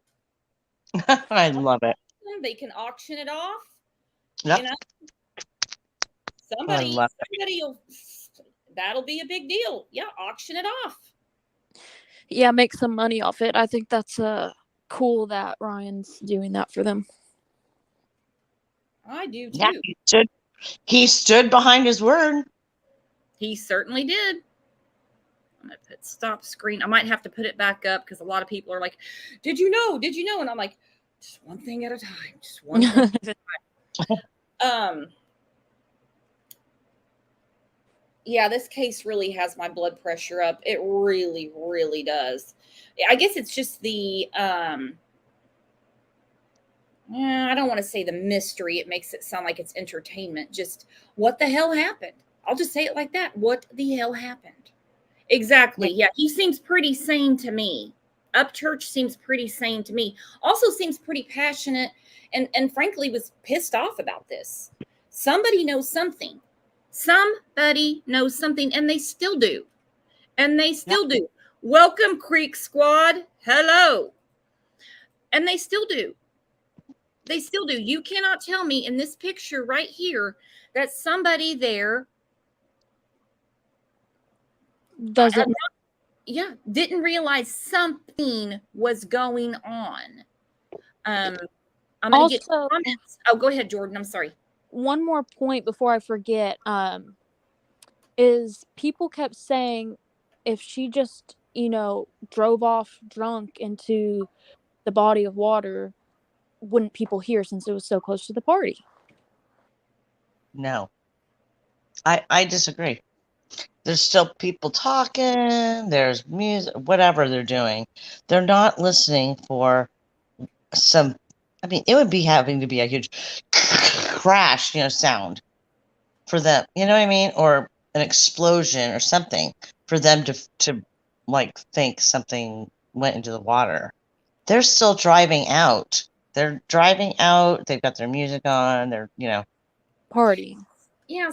I love it. They can auction it off. Yep. You know, I love somebody will, that'll be a big deal. Yeah, auction it off. Yeah, make some money off it. I think that's cool that Ryan's doing that for them. I do too. Yeah, he stood behind his word. He certainly did. I'm going to put stop screen. I might have to put it back up because a lot of people are like, did you know? Did you know? And I'm like, just one thing at a time. Just one thing at a time. Yeah, this case really has my blood pressure up. It really, really does. I guess it's just the, I don't want to say the mystery. It makes it sound like it's entertainment. Just what the hell happened? I'll just say it like that. What the hell happened? Exactly. Yeah, he seems pretty sane to me. Upchurch seems pretty sane to me. Also seems pretty passionate and frankly was pissed off about this. Somebody knows something. Somebody knows something, and they still do. And they still do. Welcome, Creek Squad. Hello. And they still do. They still do. You cannot tell me in this picture right here that somebody there didn't realize something was going on. I'm going to get comments. Oh, go ahead, Jordan. I'm sorry. One more point before I forget, is people kept saying if she just, drove off drunk into the body of water, wouldn't people hear since it was so close to the party? No. I disagree. There's still people talking, there's music, whatever they're doing. They're not listening for it would be having to be a huge crash, sound for them, you know what I mean? Or an explosion or something for them to like think something went into the water. They're still driving out. They're driving out. They've got their music on. They're, partying. Yeah.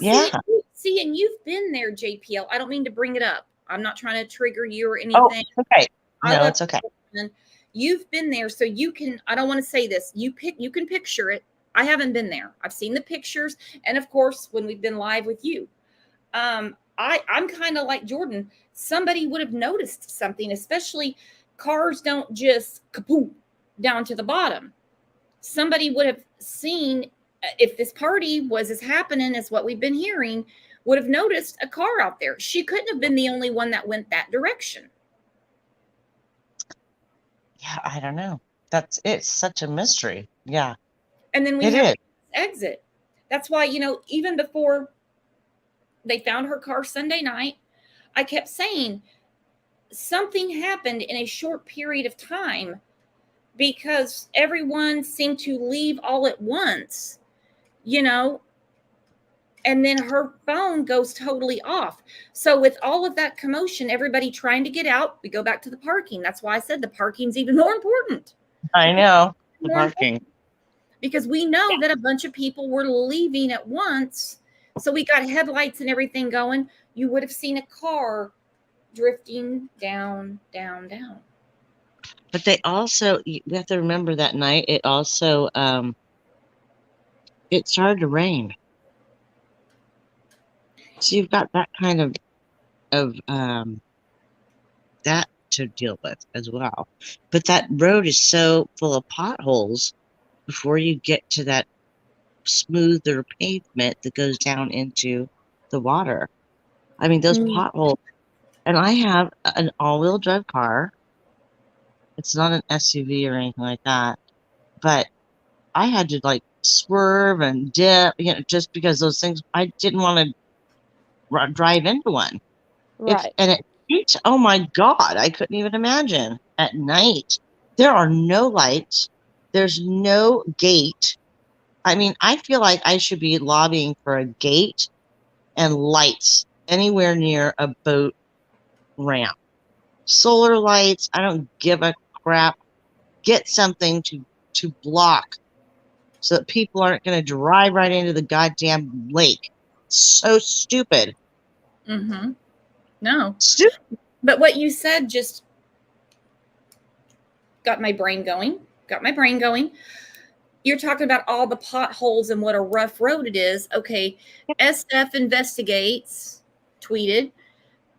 See, and you've been there, JPL. I don't mean to bring it up. I'm not trying to trigger you or anything. Oh, okay. No, it's okay. You've been there, so you can. I don't want to say this. You can picture it. I haven't been there. I've seen the pictures, and of course, when we've been live with you, I'm kind of like Jordan. Somebody would have noticed something, especially cars don't just kapoom down to the bottom. Somebody would have seen if this party was as happening as what we've been hearing, would have noticed a car out there. She couldn't have been the only one that went that direction. Yeah, I don't know. It's such a mystery. Yeah. And then we have this exit. That's why, even before they found her car Sunday night, I kept saying something happened in a short period of time because everyone seemed to leave all at once, and then her phone goes totally off. So with all of that commotion, everybody trying to get out, we go back to the parking. That's why I said the parking's even more important. I know, the parking. Because we know that a bunch of people were leaving at once. So we got headlights and everything going. You would have seen a car drifting down, down, down. But they also, you have to remember that night, it also, it started to rain. So you've got that kind of that to deal with as well. But that road is so full of potholes before you get to that smoother pavement that goes down into the water. I mean, those Mm. potholes. And I have an all-wheel drive car. It's not an SUV or anything like that, but I had to like swerve and dip, just because those things, I didn't want to drive into one. Right. And at night, oh my God, I couldn't even imagine. At night, there are no lights. There's no gate. I mean, I feel like I should be lobbying for a gate and lights anywhere near a boat ramp. Solar lights, I don't give a crap. Get something to block so that people aren't going to drive right into the goddamn lake. So stupid. Mm-hmm. No. Stupid. But what you said just got my brain going. You're talking about all the potholes and what a rough road it is. Okay, SF Investigates tweeted,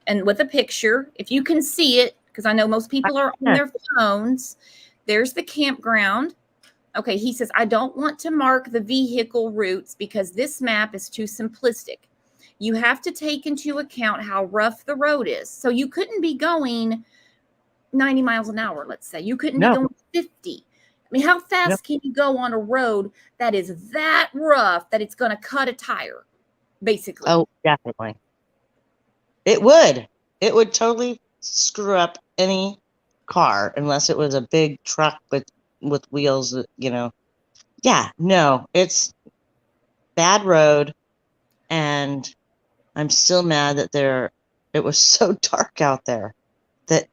and with a picture, if you can see it, because I know most people are on their phones, there's the campground. Okay, he says, I don't want to mark the vehicle routes because this map is too simplistic. You have to take into account how rough the road is. So you couldn't be going 90 miles an hour, let's say. You couldn't be going 50. I mean, how fast can you go on a road that is that rough that it's going to cut a tire, basically? Oh, definitely. It would. It would totally screw up any car unless it was a big truck with wheels, Yeah, no, it's bad road, and I'm still mad that it was so dark out there that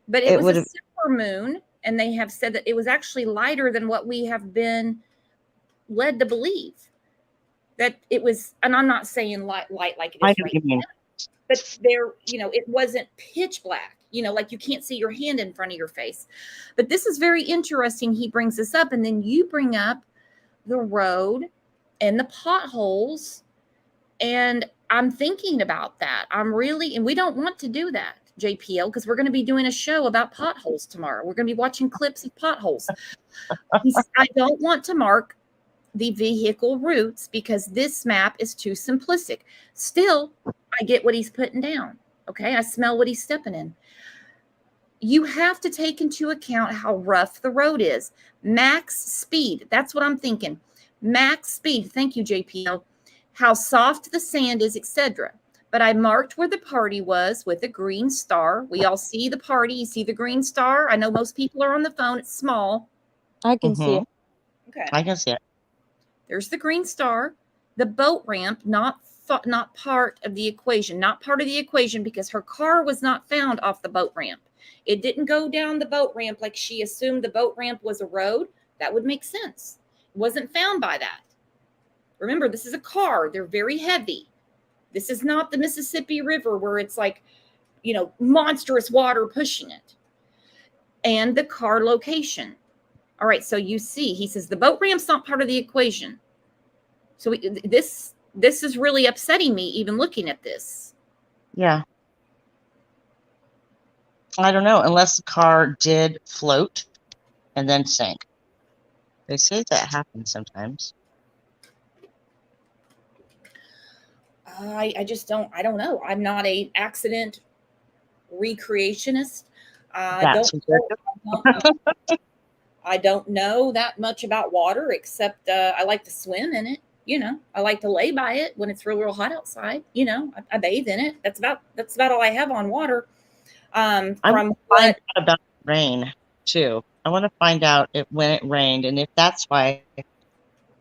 but it was a silver moon, and they have said that it was actually lighter than what we have been led to believe. That it was, and I'm not saying light like it is right now, but there, it wasn't pitch black, like you can't see your hand in front of your face. But this is very interesting. He brings this up, and then you bring up the road and the potholes, and I'm thinking about that. And we don't want to do that, JPL, because we're going to be doing a show about potholes tomorrow. We're going to be watching clips of potholes. He says, I don't want to mark the vehicle routes because this map is too simplistic. Still, I get what he's putting down. Okay, I smell what he's stepping in. You have to take into account how rough the road is. Max speed, that's what I'm thinking. Max speed, thank you, JPL. How soft the sand is, etc. But I marked where the party was with a green star. We all see the party. You see the green star? I know most people are on the phone. It's small. I can see it. Okay. I can see it. There's the green star. The boat ramp, not part of the equation. Not part of the equation because her car was not found off the boat ramp. It didn't go down the boat ramp like she assumed the boat ramp was a road. That would make sense. It wasn't found by that. Remember, this is a car. They're very heavy. This is not the Mississippi River where it's like, monstrous water pushing it. And the car location. All right, so you see, he says the boat ramp's not part of the equation. So this is really upsetting me even looking at this. Yeah. I don't know, unless the car did float and then sink. They say that happens sometimes. I don't know. I'm not a accident recreationist. I don't know that much about water except I like to swim in it. I like to lay by it when it's real, real hot outside. I bathe in it. That's about all I have on water. I want to find out about rain too. I want to find out when it rained and if that's why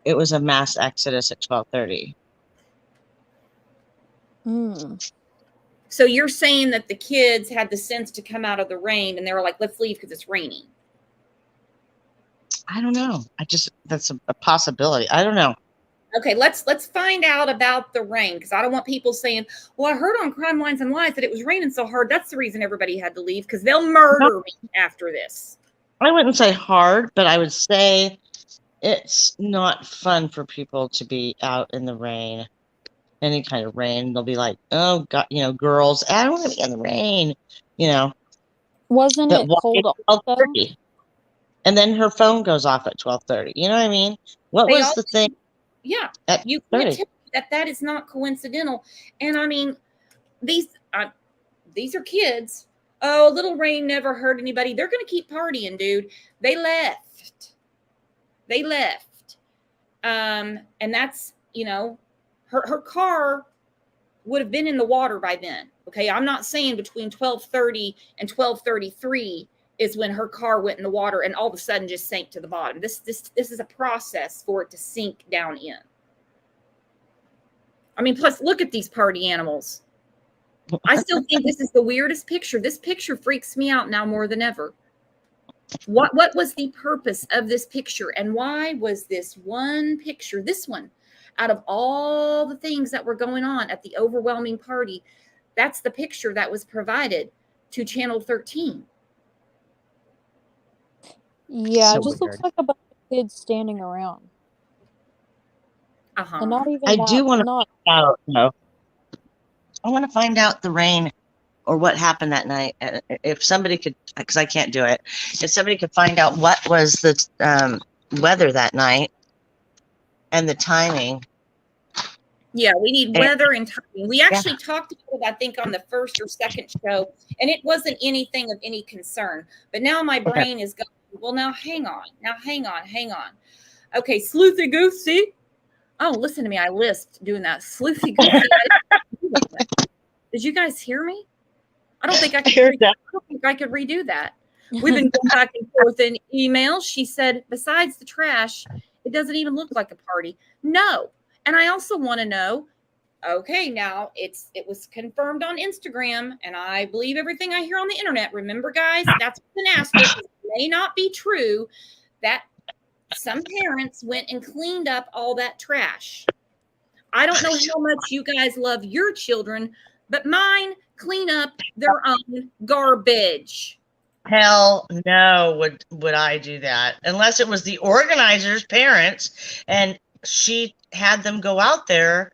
it was a mass exodus at 12:30. So you're saying that the kids had the sense to come out of the rain and they were like, let's leave because it's raining. I don't know. That's a possibility. I don't know. Okay, let's find out about the rain because I don't want people saying, well, I heard on Crime Lines and Lies that it was raining so hard. That's the reason everybody had to leave because they'll murder me after this. I wouldn't say hard, but I would say it's not fun for people to be out in the rain. Any kind of rain, they'll be like, oh God, girls, I don't want to be in the rain, Wasn't it cold also? And then her phone goes off at 12:30. You know what I mean? What They was all, the thing yeah, at you can't 30? tell me that that is not coincidental. And I mean, these are kids. Oh, a little rain never hurt anybody. They're going to keep partying, dude. They left. They left. And that's, you know, her car would have been in the water by then. Okay, I'm not saying between 12:30 and 12:33 is when her car went in the water and all of a sudden just sank to the bottom. This is a process for it to sink down in. I mean, plus look at these party animals. I still think this is the weirdest picture. This picture freaks me out now more than ever. What was the purpose of this picture, and why was this one picture, this one, out of all the things that were going on at the overwhelming party, that's the picture that was provided to Channel 13? Yeah, So it just looks weird. like a bunch of kids standing around. And not even I that, do want to not find out, though. I want to find out the rain or what happened that night. If somebody could, because I can't do it, if somebody could find out what was the weather that night and the timing. Yeah, we need And- weather and timing. We actually talked about it, I think, on the first or second show, and it wasn't anything of any concern. But now my brain is going, well, now hang on. Okay, sleuthy goosey. Oh, listen to me. I lisped doing that. Sleuthy goosey. Did you guys hear me? I don't think I could redo that. We've been going back and forth in emails. She said, besides the trash, it doesn't even look like a party. No. And I also want to know, okay, now it was confirmed on Instagram, and I believe everything I hear on the internet. Remember, guys, that's an asterisk. It may not be true that some parents went and cleaned up all that trash. I don't know how much you guys love your children, but mine clean up their own garbage. Hell no, would I do that unless it was the organizer's parents and she had them go out there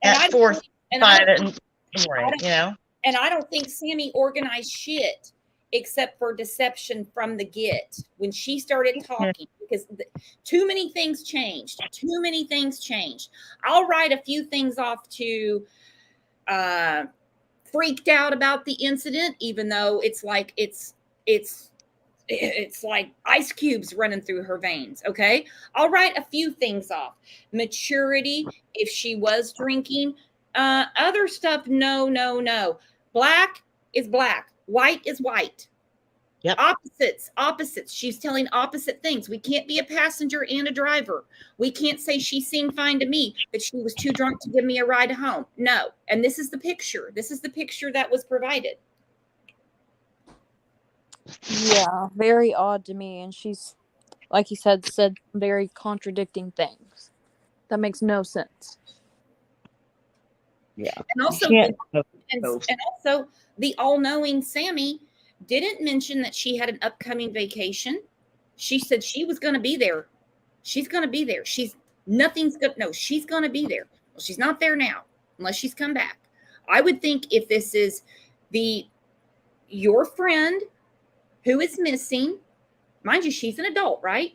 at 4:05 in the morning, you know. And I don't think Sammy organized shit except for deception from the get when she started talking, because too many things changed. I'll write a few things off to freaked out about the incident, even though it's like ice cubes running through her veins. Okay, I'll write a few things off. Maturity, if she was drinking. Other stuff, no. Black is black, white is white. Yep. Opposites. She's telling opposite things. We can't be a passenger and a driver. We can't say she seemed fine to me, but she was too drunk to give me a ride home. No. And this is the picture. That was provided. Yeah, very odd to me. And she's, like you said very contradicting things. That makes no sense. Yeah. And also, the all-knowing Sammy didn't mention that she had an upcoming vacation. She said she was going to be there. She's going to be there. She's going to be there. Well, she's not there now, unless she's come back. I would think if this is your friend who is missing, mind you, she's an adult, right?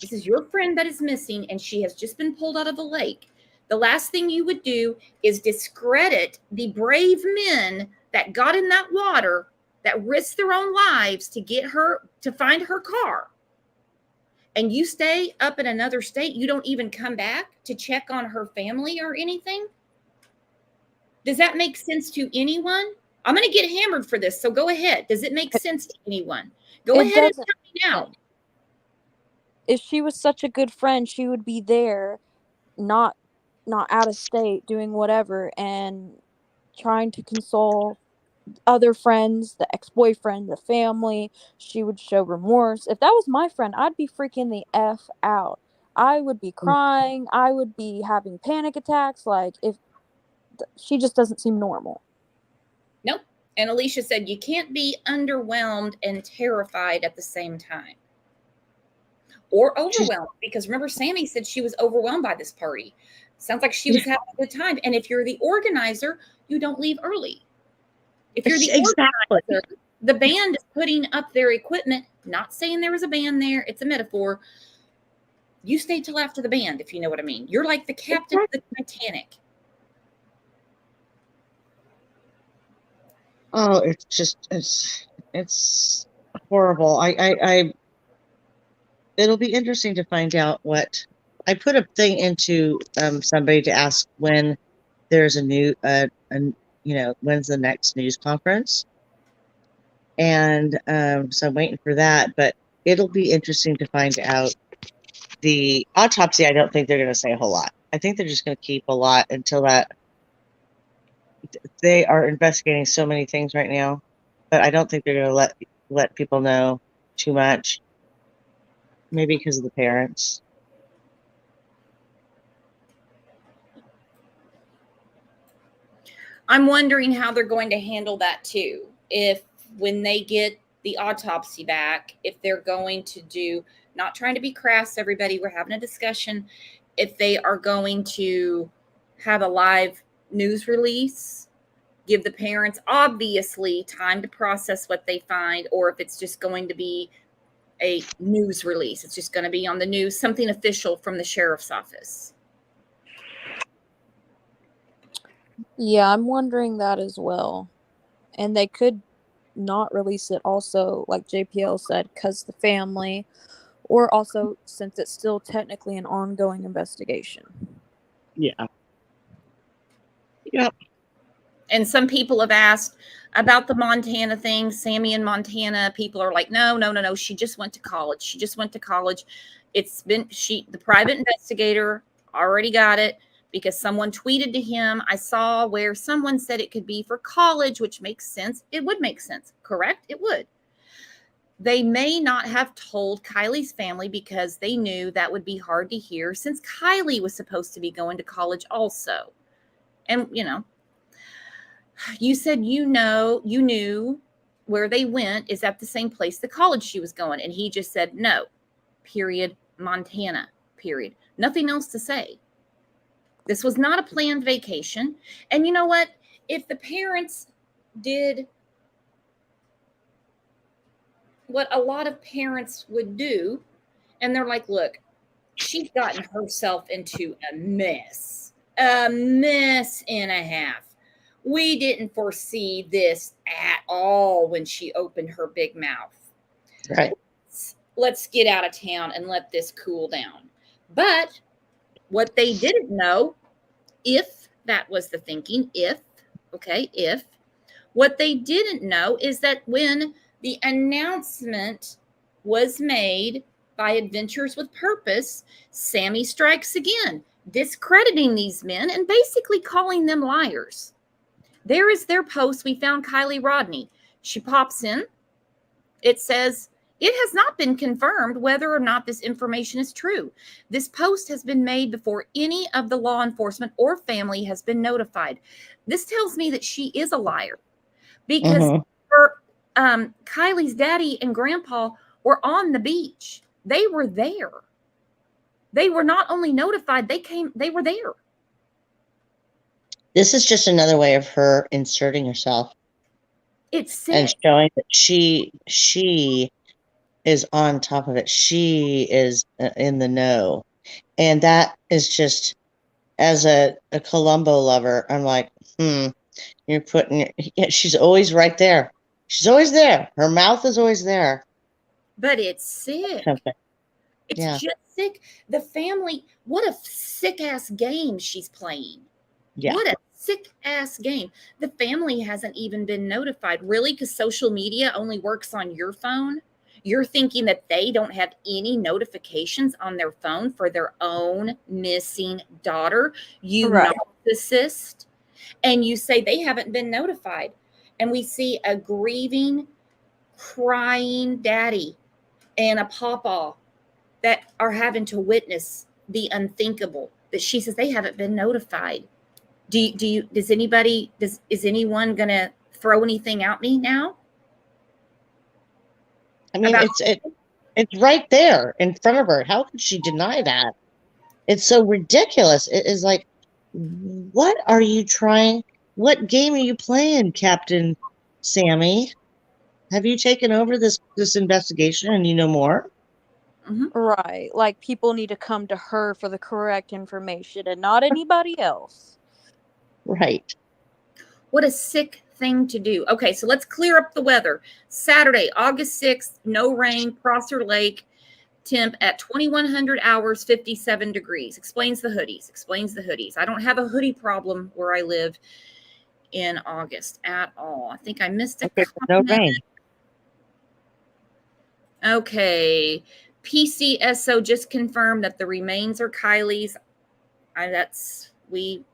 This is your friend that is missing, and she has just been pulled out of the lake. The last thing you would do is discredit the brave men that got in that water, that risked their own lives to get her, to find her car. And you stay up in another state. You don't even come back to check on her family or anything. Does that make sense to anyone? I'm going to get hammered for this, so go ahead. Does it make sense to anyone? Go ahead and tell me now. If she was such a good friend, she would be there, not out of state, doing whatever and trying to console other friends, the ex-boyfriend, the family. She would show remorse. If that was my friend, I'd be freaking the F out. I would be crying. I would be having panic attacks. Like, if she just doesn't seem normal. Nope. And Alicia said you can't be underwhelmed and terrified at the same time. Or overwhelmed, because remember, Sammy said she was overwhelmed by this party. Sounds like she was having a good time. And if you're the organizer, you don't leave early. If you're the organizer, the band is putting up their equipment, Not saying there was a band there. It's a metaphor. You stay till after the band, if you know what I mean. You're like the captain of the Titanic. Oh, it's horrible. It'll be interesting to find out what. I put a thing into somebody to ask when there's a new, when's the next news conference, and so I'm waiting for that. But it'll be interesting to find out the autopsy. I don't think they're going to say a whole lot. I think they're just going to keep a lot until that. They are investigating so many things right now, but I don't think they're going to let people know too much. Maybe because of the parents. I'm wondering how they're going to handle that too. If when they get the autopsy back, if they're going to do, not trying to be crass, everybody, we're having a discussion, if they are going to have a live news release, give the parents obviously time to process what they find, or if it's just going to be a news release. It's just going to be on the news, something official from the sheriff's office. Yeah, I'm wondering that as well. And they could not release it also, like JPL said, because the family, or also since it's still technically an ongoing investigation. Yeah. Yep. And some people have asked about the Montana thing, Sammy in Montana. People are like, no. She just went to college. The private investigator already got it because someone tweeted to him. I saw where someone said it could be for college, which makes sense. It would make sense. Correct? It would. They may not have told Kiely's family because they knew that would be hard to hear since Kiely was supposed to be going to college also. And, you said you knew where they went is at the same place the college she was going. And he just said, no, period, Montana, period. Nothing else to say. This was not a planned vacation. And you know what? If the parents did what a lot of parents would do, and they're like, look, she's gotten herself into a mess and a half. We didn't foresee this at all when she opened her big mouth. Right. Let's get out of town and let this cool down. But what they didn't know, if that was the thinking, what they didn't know is that when the announcement was made by Adventures with Purpose, Sammy strikes again, discrediting these men and basically calling them liars. There is their post. We found Kiely Rodney. She pops in. It says, it has not been confirmed whether or not this information is true. This post has been made before any of the law enforcement or family has been notified. This tells me that she is a liar because Kiely's daddy and grandpa were on the beach. They were there. They were not only notified, they were there. This is just another way of her inserting herself. It's sick. And showing that she is on top of it. She is in the know. And that is just, as a Columbo lover, I'm like, you're putting, she's always right there. She's always there. Her mouth is always there. But it's sick. Something. It's just sick. The family, what a sick ass game she's playing. Yeah. What a sick ass game. The family hasn't even been notified. Really? Because social media only works on your phone? You're thinking that they don't have any notifications on their phone for their own missing daughter? You narcissist. And you say they haven't been notified. And we see a grieving, crying daddy and a pawpaw that are having to witness the unthinkable. That she says they haven't been notified. Is anyone gonna throw anything at me now? I mean, it's right there in front of her. How could she deny that? It's so ridiculous. It is like, what are you trying? What game are you playing, Captain Sammy? have you taken over this investigation and you know more? Right. Like, people need to come to her for the correct information and not anybody else. Right. What a sick thing to do. Okay, so let's clear up the weather. Saturday, August 6th, no rain, Prosser Lake, temp at 2100 hours, 57 degrees. Explains the hoodies. I don't have a hoodie problem where I live in August at all. I think I missed a No comment. rain. Okay. PCSO just confirmed that the remains are Kiely's. We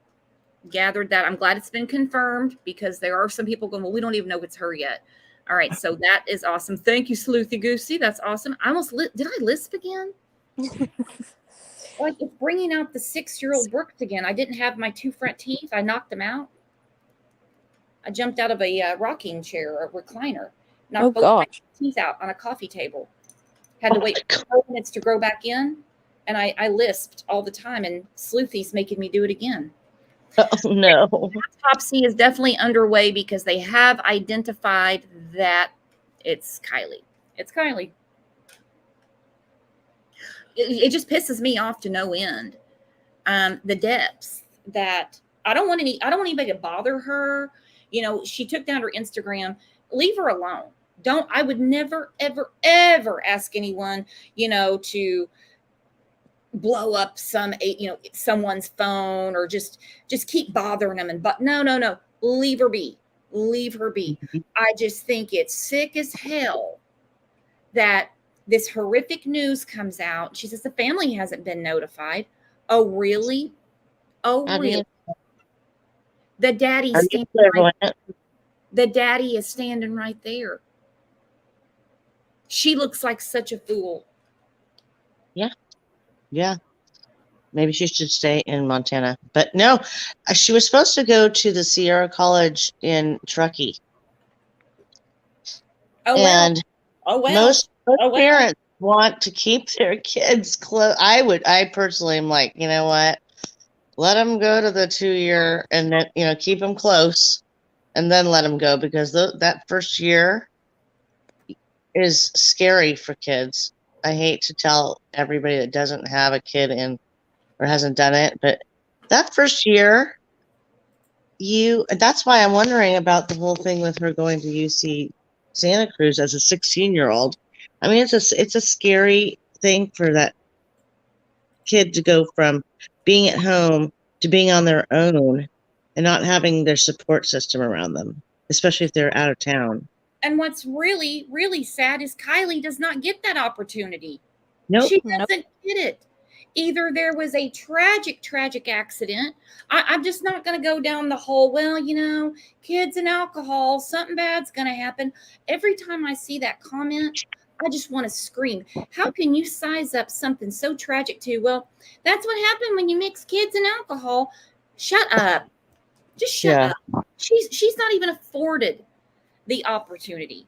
gathered that. I'm glad it's been confirmed, because there are some people going, well, we don't even know if it's her yet. All right, so that is awesome. Thank you, Sleuthy Goosey. That's awesome. I almost did I lisp again? Like, it's bringing out the 6-year-old Brooks again. I didn't have my 2 front teeth. I knocked them out. I jumped out of a rocking chair, a recliner, knocked both my teeth out on a coffee table. Had to wait 4 minutes to grow back in, and I lisped all the time, and Sleuthy's making me do it again. Oh, no. Autopsy is definitely underway because they have identified that it's Kiely. It's Kiely. It just pisses me off to no end. The depths that I don't want anybody to bother her. You know, she took down her Instagram. Leave her alone. I would never, ever, ever ask anyone, to blow up someone's phone, or just keep bothering them. But no, leave her be. I just think it's sick as hell that this horrific news comes out. She says the family hasn't been notified. Oh, really? The daddy is standing right there. She looks like such a fool. Yeah. Maybe she should stay in Montana. But no, she was supposed to go to the Sierra College in Truckee. And most parents want to keep their kids close. I personally am like, you know what? Let them go to the 2-year and then, keep them close and then let them go, because that first year is scary for kids. I hate to tell everybody that doesn't have a kid in or hasn't done it, but that first year, that's why I'm wondering about the whole thing with her going to UC Santa Cruz as a 16-year-old. I mean, it's a scary thing for that kid to go from being at home to being on their own and not having their support system around them, especially if they're out of town. And what's really, really sad is Kiely does not get that opportunity. Nope. She doesn't get it. Either there was a tragic accident. I'm just not going to go down the whole, kids and alcohol, something bad's going to happen. Every time I see that comment, I just want to scream. How can you size up something so tragic to, well, that's what happened when you mix kids and alcohol? Shut up. Just shut up. She's not even afforded the opportunity.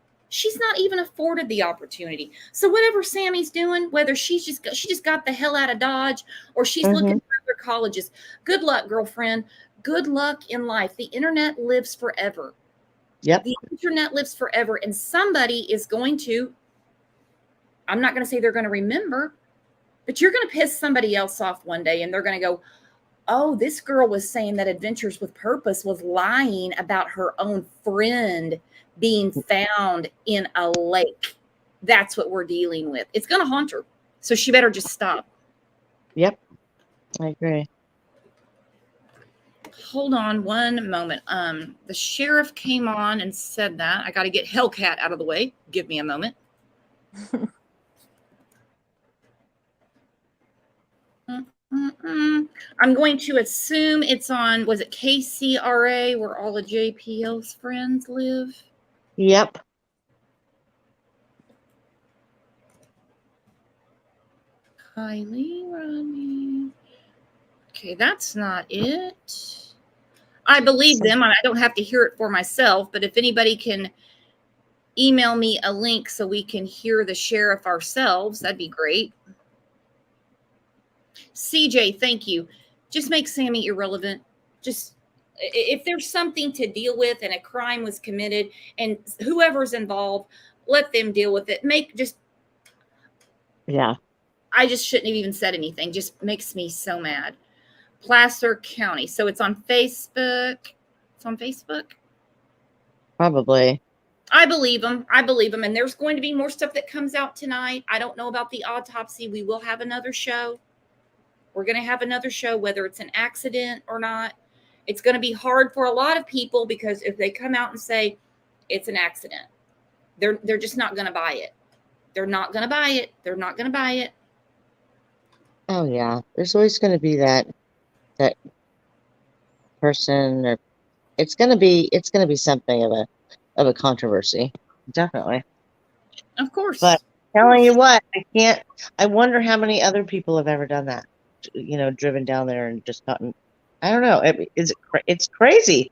So whatever Sammy's doing, whether she just got the hell out of Dodge, or she's looking for other colleges, good luck, girlfriend. Good luck in life. The internet lives forever. Yep. The internet lives forever, and somebody is going to, I'm not going to say they're going to remember, but you're going to piss somebody else off one day, and they're going to go, oh, this girl was saying that Adventures with Purpose was lying about her own friend being found in a lake. That's what we're dealing with. It's going to haunt her. So she better just stop. Yep. I agree. Hold on one moment. The sheriff came on and said that. I got to get Hellcat out of the way. Give me a moment. I'm going to assume it's on, was it KCRA, where all of JPL's friends live? Yep. Kiely, Rodney. Okay, that's not it. I believe them. I don't have to hear it for myself, but if anybody can email me a link so we can hear the sheriff ourselves, that'd be great. CJ, thank you. Just make Sammy irrelevant. Just if there's something to deal with and a crime was committed and whoever's involved, let them deal with it. Yeah. I just shouldn't have even said anything. Just makes me so mad. Placer County. So it's on Facebook. It's on Facebook. Probably. I believe them. And there's going to be more stuff that comes out tonight. I don't know about the autopsy. We will have another show. We're going to have another show, whether it's an accident or not. It's going to be hard for a lot of people because if they come out and say it's an accident, they're just not going to buy it. They're not going to buy it. They're not going to buy it. Oh yeah. There's always going to be that person, or it's going to be something of a controversy. Definitely. Of course. But telling you what, I wonder how many other people have ever done that. Driven down there and just gotten. I don't know. It's crazy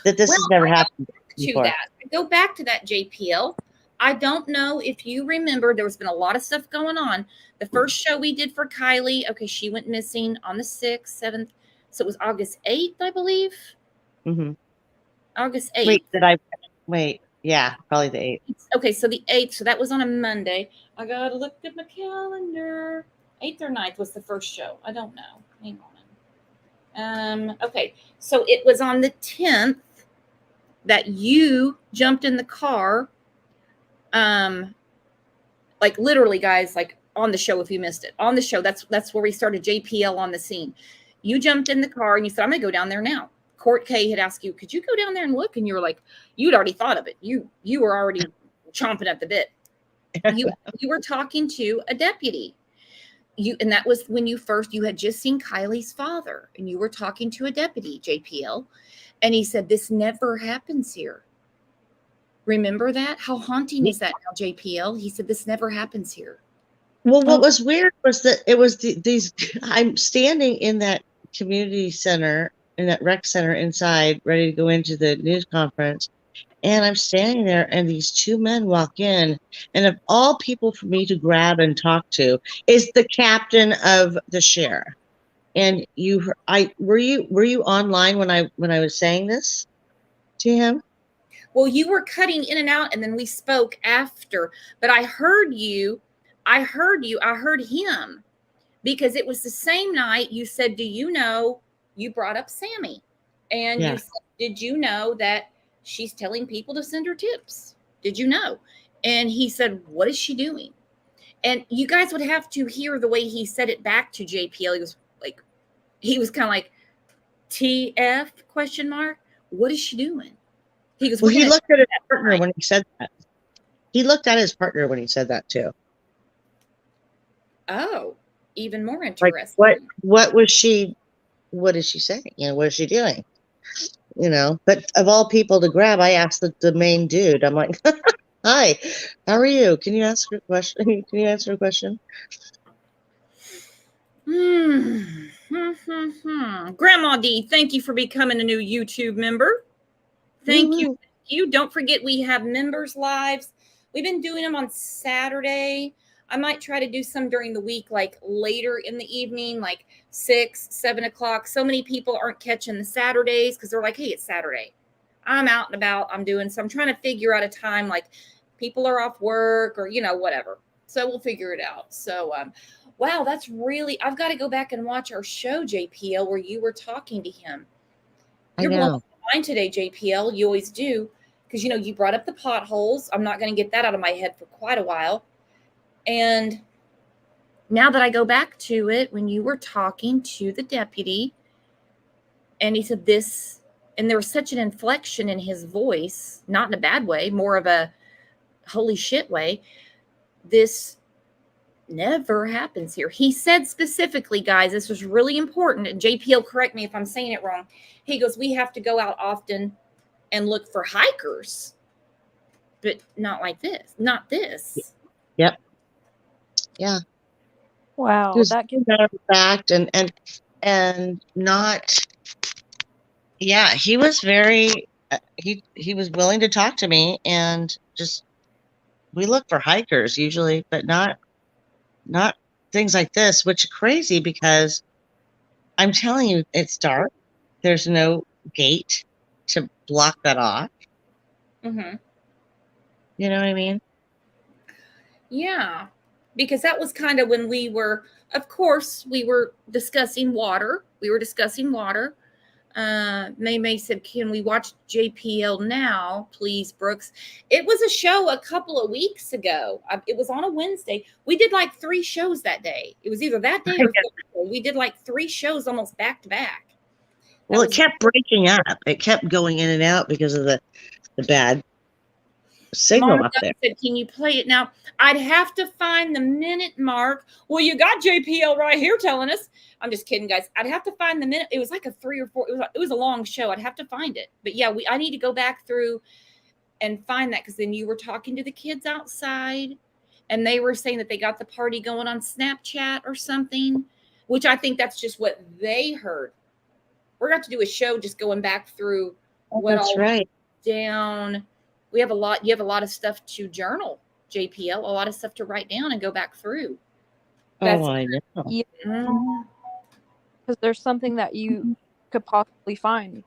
that this has never happened before. Go back to that, JPL. I don't know if you remember, there's been a lot of stuff going on. The first show we did for Kiely, okay, she went missing on the 6th, 7th. So it was August 8th, I believe. Mm-hmm. August 8th. Wait. Yeah, probably the 8th. Okay, so the 8th. So that was on a Monday. I got to look at my calendar. 8th or 9th was the first show. I don't know. Hang on. Okay, so it was on the 10th that you jumped in the car. Like literally, guys, like on the show, if you missed it. On the show, that's where we started JPL on the scene. You jumped in the car and you said, I'm going to go down there now. Court K had asked you, could you go down there and look? And you were like, you'd already thought of it. You were already chomping at the bit. You were talking to a deputy. And that was when you had just seen Kiely's father, and you were talking to a deputy, JPL, and he said, this never happens here. Remember that? How haunting is that now, JPL? He said, this never happens here. Well, what was weird was that it was these. I'm standing in that community center, in that rec center inside, ready to go into the news conference. And I'm standing there, and these two men walk in, and of all people for me to grab and talk to is the captain of the sheriff. And were you online when I was saying this to him? Well, you were cutting in and out, and then we spoke after. But I heard you. I heard him, because it was the same night you said, do you know, you brought up Sammy, and you said, did you know that she's telling people to send her tips? Did you know? And he said, what is she doing? And you guys would have to hear the way he said it back to JPL. He was kind of like, TF question mark. What is she doing? He goes, well, he looked at his partner when he said that. He looked at his partner when he said that too. Oh, even more interesting. Like, what is she saying? What is she doing? But of all people to grab, I asked the main dude. I'm like, hi, how are you? Can you ask a question? Can you answer a question? Grandma D, thank you for becoming a new YouTube member. Thank you. Don't forget, we have members lives. We've been doing them on Saturday. I might try to do some during the week, like later in the evening, like 6, 7 o'clock. So many people aren't catching the Saturdays because they're like, hey, it's Saturday. I'm out and about. I'm trying to figure out a time, like people are off work or, whatever. So we'll figure it out. So, wow, that's really, I've got to go back and watch our show, JPL, where you were talking to him. You're blowing my mind today, JPL. You always do. Because, you brought up the potholes. I'm not going to get that out of my head for quite a while. And now that I go back to it, when you were talking to the deputy, and he said this, and there was such an inflection in his voice, not in a bad way, more of a holy shit way, this never happens here. He said specifically, guys, this was really important, and JPL, correct me if I'm saying it wrong. He goes, we have to go out often and look for hikers, but not like this, not this. Yep. Yeah. Wow. That gives matter of fact and not. Yeah, he was very. He was willing to talk to me, and just we look for hikers usually, but not things like this, which is crazy because I'm telling you, it's dark. There's no gate to block that off. Mm-hmm. You know what I mean? Yeah, because that was kind of when we were, of course, we were discussing water. May said, "Can we watch JPL now, please, Brooks?" It was a show a couple of weeks ago. It was on a Wednesday. We did like 3 shows that day. It was either that day or Thursday. We did like 3 shows almost back to back. Well, it kept breaking up. It kept going in and out because of the bad signal Mark up there. said, "Can you play it now?" I'd have to find the minute, Mark. Well, you got JPL right here telling us. I'm just kidding, guys. I'd have to find the minute. It was like a 3 or 4. It was a long show. I'd have to find it. But yeah, I need to go back through and find that, because then you were talking to the kids outside, and they were saying that they got the party going on Snapchat or something, which I think that's just what they heard. We're going to have to do a show just going back through what That's all right. down. We have a lot. You have a lot of stuff to journal, JPL. A lot of stuff to write down and go back through. That's, I know. Yeah, mm, because there's something that you could possibly find.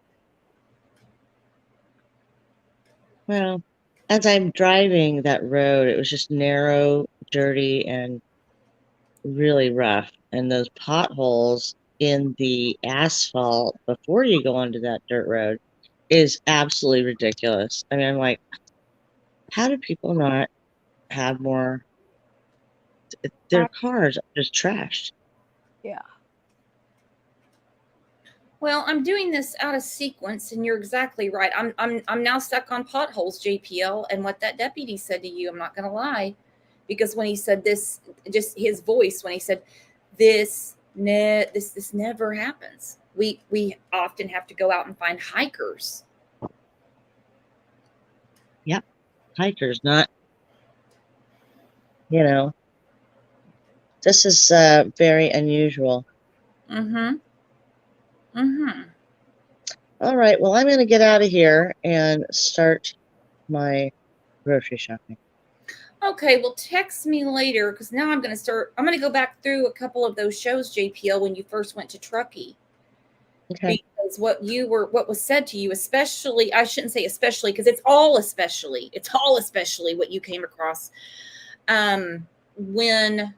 Well, as I'm driving that road, it was just narrow, dirty, and really rough. And those potholes in the asphalt before you go onto that dirt road is absolutely ridiculous. I mean, I'm like, how do people not have more? Their cars are just trashed. Yeah. well, I'm doing this out of sequence, and you're exactly right. I'm now stuck on potholes, JPL, and what that deputy said to you. I'm not going to lie, because when he said this, just his voice when he said this never happens. We often have to go out and find hikers. Yep, hikers, not, you know, this is very unusual. Mm-hmm. Mm-hmm. All right, well, I'm going to get out of here and start my grocery shopping. Okay, well, text me later, because now I'm going to go back through a couple of those shows, JPL, when you first went to Truckee. Okay. Because what was said to you, especially, I shouldn't say especially, because it's all especially what you came across when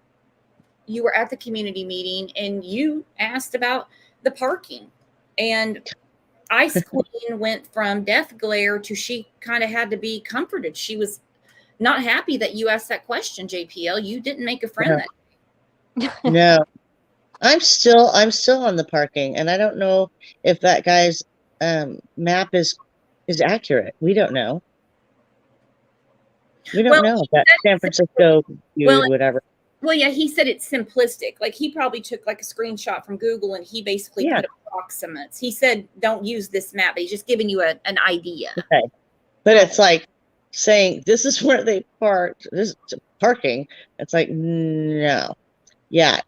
you were at the community meeting and you asked about the parking. And Ice Queen went from death glare to she kind of had to be comforted. She was not happy that you asked that question, JPL. You didn't make a friend that day. No, I'm still on the parking, and I don't know if that guy's map is accurate. We don't know. We don't know that San Francisco, whatever. Well, yeah, he said it's simplistic. Like, he probably took like a screenshot from Google and he basically put approximates. He said, don't use this map, but he's just giving you an idea. Okay. But it's like saying, this is where they parked. This is parking. It's like, no. Yeah,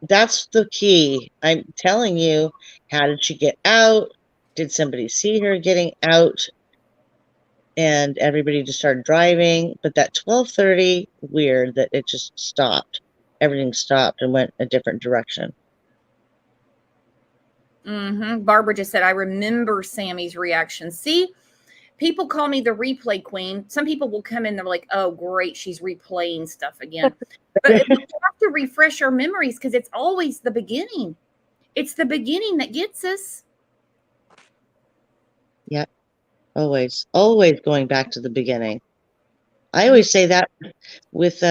that's the key. I'm telling you, how did she get out? Did somebody see her getting out? And everybody just started driving. But that 12:30, weird that it just stopped. Everything stopped and went a different direction. Mm-hmm. Barbara just said, I remember Sammy's reaction. See, people call me the replay queen. Some people will come in, they're like, oh, great, she's replaying stuff again. But we have to refresh our memories, because it's always the beginning. It's the beginning that gets us. Yep. Always going back to the beginning. I always say that with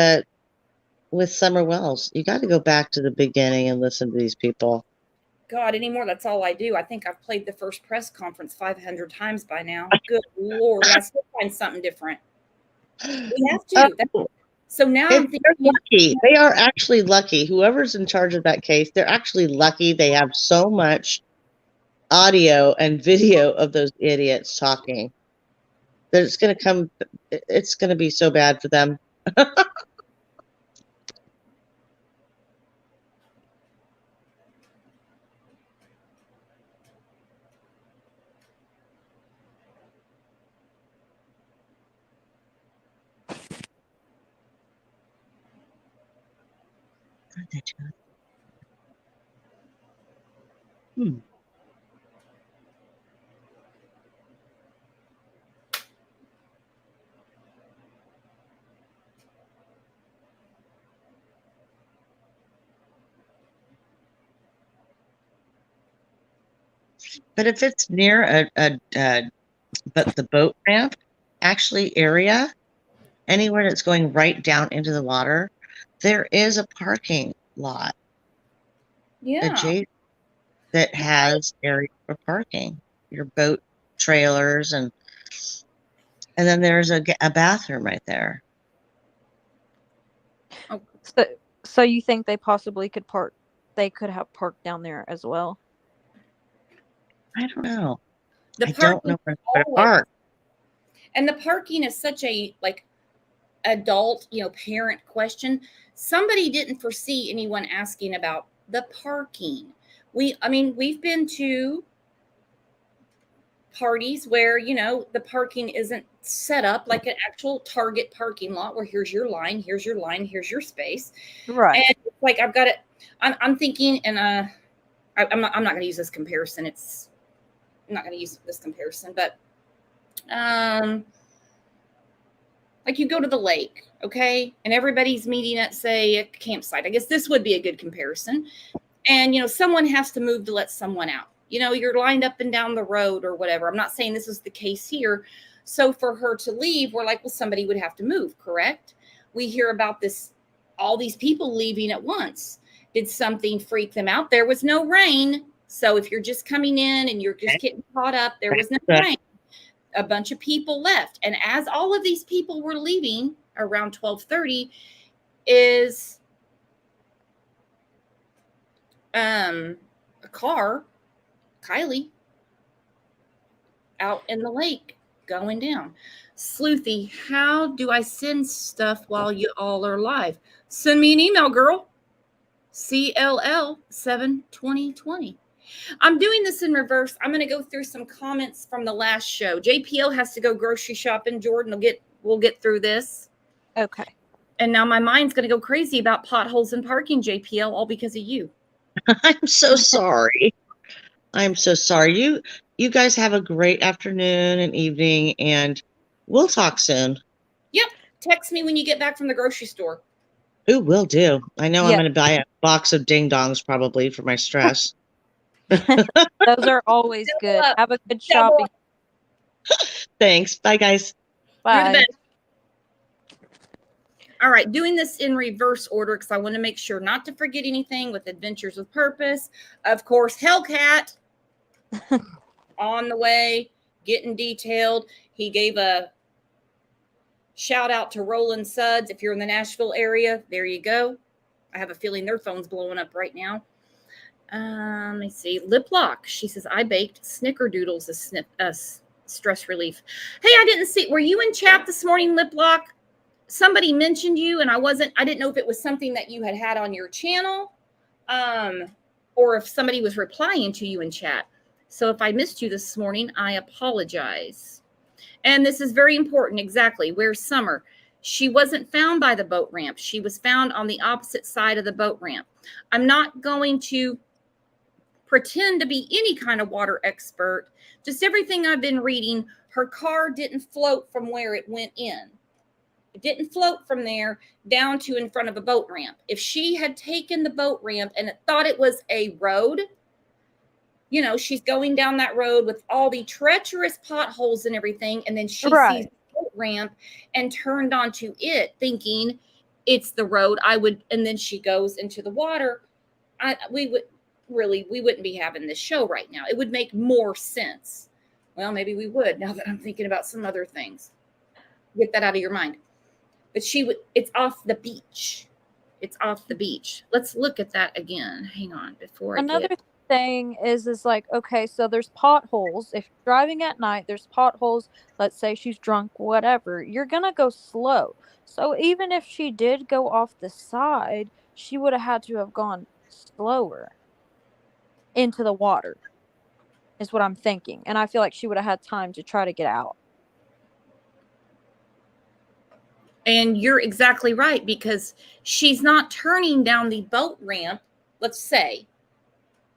Summer Wells. You got to go back to the beginning and listen to these people. God, anymore, that's all I do. I think I've played the first press conference 500 times by now. Good Lord, I still find something different. We have to. So now I'm thinking, they're lucky. They are actually lucky. Whoever's in charge of that case, they're actually lucky. They have so much audio and video of those idiots talking. It's going to be so bad for them. But if it's near but the boat ramp actually area, anywhere that's going right down into the water, there is a parking lot Yeah. adjacent that has area for parking, your boat trailers, and then there's a bathroom right there. Oh, So you think they possibly could park? They could have parked down there as well. I don't know. the I don't parking know where to always- park. And the parking is such a like adult, parent question. Somebody didn't foresee anyone asking about the parking. We've been to parties where, the parking isn't set up like an actual Target parking lot where here's your line, here's your line, here's your space. Right. And it's like I've got it. I'm thinking, and I'm not going to use this comparison. I'm not going to use this comparison, but like you go to the lake, okay, and everybody's meeting at, say, a campsite. I guess this would be a good comparison. And someone has to move to let someone out. You're lined up and down the road or whatever. I'm not saying this is the case here. So for her to leave, we're like, well, somebody would have to move, correct? We hear about this, all these people leaving at once. Did something freak them out? There was no rain. So if you're just coming in and you're just getting caught up, there was no rain. A bunch of people left. And as all of these people were leaving around 12:30 is a car, Kiely, out in the lake going down. Sleuthy, how do I send stuff while you all are live? Send me an email, girl. CLL72020. I'm doing this in reverse. I'm going to go through some comments from the last show. JPL has to go grocery shopping. Jordan we'll get through this. Okay. And now my mind's going to go crazy about potholes and parking, JPL, all because of you. I'm so sorry. I'm so sorry. You guys have a great afternoon and evening, and we'll talk soon. Yep. Text me when you get back from the grocery store. Ooh, will do. I know I'm Yeah. going to buy a box of ding dongs probably for my stress. Those are always Double good. up. Have a good Double shopping. Thanks. Bye, guys. You're the Bye. best. All right, doing this in reverse order because I want to make sure not to forget anything with Adventures with Purpose. Of course, Hellcat on the way, getting detailed. He gave a shout out to Roland Suds. If you're in the Nashville area, there you go. I have a feeling their phone's blowing up right now. Let me see. Lip Lock. She says, I baked snickerdoodles as stress relief. Hey, I didn't see. Were you in chat this morning, Lip Lock? Somebody mentioned you, and I didn't know if it was something that you had on your channel, or if somebody was replying to you in chat. So if I missed you this morning, I apologize. And this is very important. Exactly. Where's Summer? She wasn't found by the boat ramp. She was found on the opposite side of the boat ramp. I'm not going to pretend to be any kind of water expert. Just everything I've been reading, her car didn't float from where it went in. It didn't float from there down to in front of a boat ramp. If she had taken the boat ramp and thought it was a road, she's going down that road with all the treacherous potholes and everything, and then she sees the boat ramp and turned onto it thinking it's the road. And then she goes into the water. We wouldn't be having this show right now. It would make more sense. Well, maybe we would now that I'm thinking about some other things. Get that out of your mind. But it's off the beach. It's off the beach. Let's look at that again. Hang on before Another thing is like, okay, so there's potholes. If you're driving at night, there's potholes. Let's say she's drunk, whatever. You're going to go slow. So even if she did go off the side, she would have had to have gone slower into the water, is what I'm thinking. And I feel like she would have had time to try to get out. And you're exactly right, because she's not turning down the boat ramp. Let's say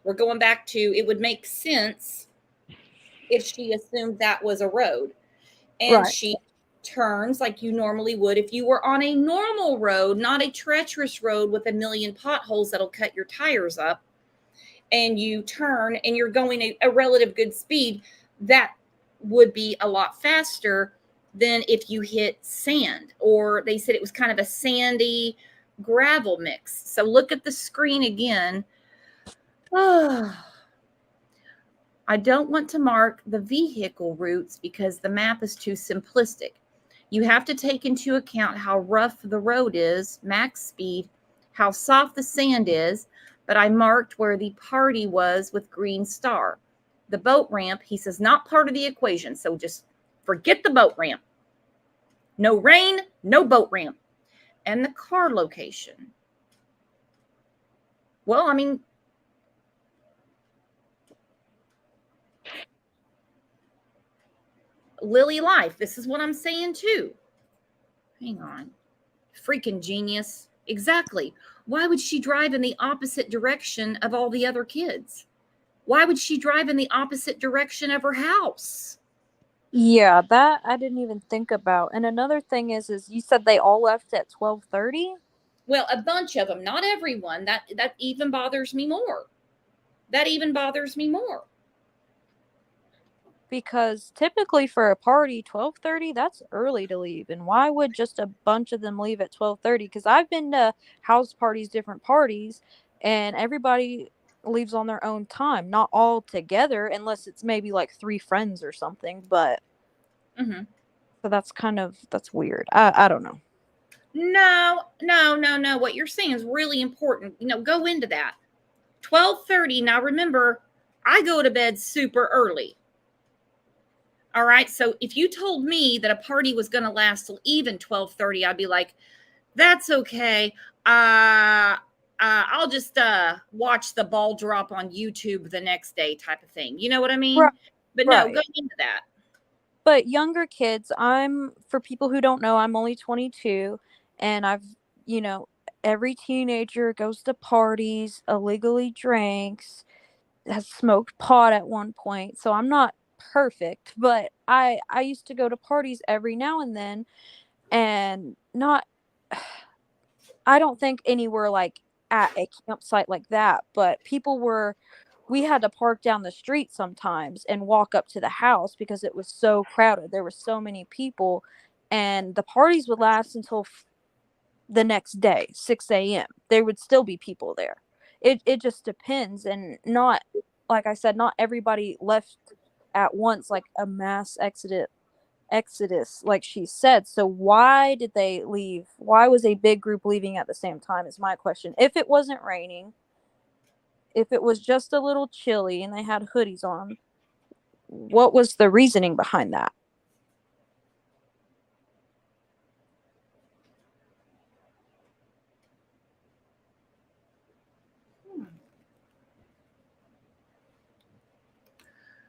we're going back to, it would make sense if she assumed that was a road, and she turns like you normally would if you were on a normal road, not a treacherous road with a million potholes that'll cut your tires up. and you turn and you're going a relative good speed, that would be a lot faster than if you hit sand, or they said it was kind of a sandy gravel mix. So look at the screen again. Oh, I don't want to mark the vehicle routes because the map is too simplistic. You have to take into account how rough the road is, max speed, how soft the sand is, but I marked where the party was with green star. The boat ramp, he says, not part of the equation, so just forget the boat ramp. No rain, no boat ramp. And the car location. Well, I mean, Lily Life, this is what I'm saying too. Hang on. Freaking genius. Exactly. Why would she drive in the opposite direction of all the other kids? Why would she drive in the opposite direction of her house? Yeah, that I didn't even think about. And another thing is you said they all left at 12:30? Well, a bunch of them, not everyone. That even bothers me more. That even bothers me more. Because typically for a party, 12:30, that's early to leave. And why would just a bunch of them leave at 12:30? Because I've been to house parties, different parties, and everybody leaves on their own time, not all together, unless it's maybe like 3 friends or something. But so that's weird. I don't know. No. What you're saying is really important. Go into that. 12:30. Now remember, I go to bed super early. All right. So if you told me that a party was going to last till even 12:30, I'd be like, that's okay. I'll just watch the ball drop on YouTube the next day type of thing. You know what I mean? Right. But no, Right. go into that. But younger kids, for people who don't know, I'm only 22, and every teenager goes to parties, illegally drinks, has smoked pot at one point. So I'm not perfect, but I used to go to parties every now and then, and not I don't think anywhere like at a campsite like that, but we had to park down the street sometimes and walk up to the house because it was so crowded. There were so many people, and the parties would last until the next day, 6 a.m. There would still be people there. It just depends, and not, like I said, not everybody left at once, like a mass exodus, like she said. So why did they leave? Why was a big group leaving at the same time is my question. If it wasn't raining, if it was just a little chilly and they had hoodies on, what was the reasoning behind that?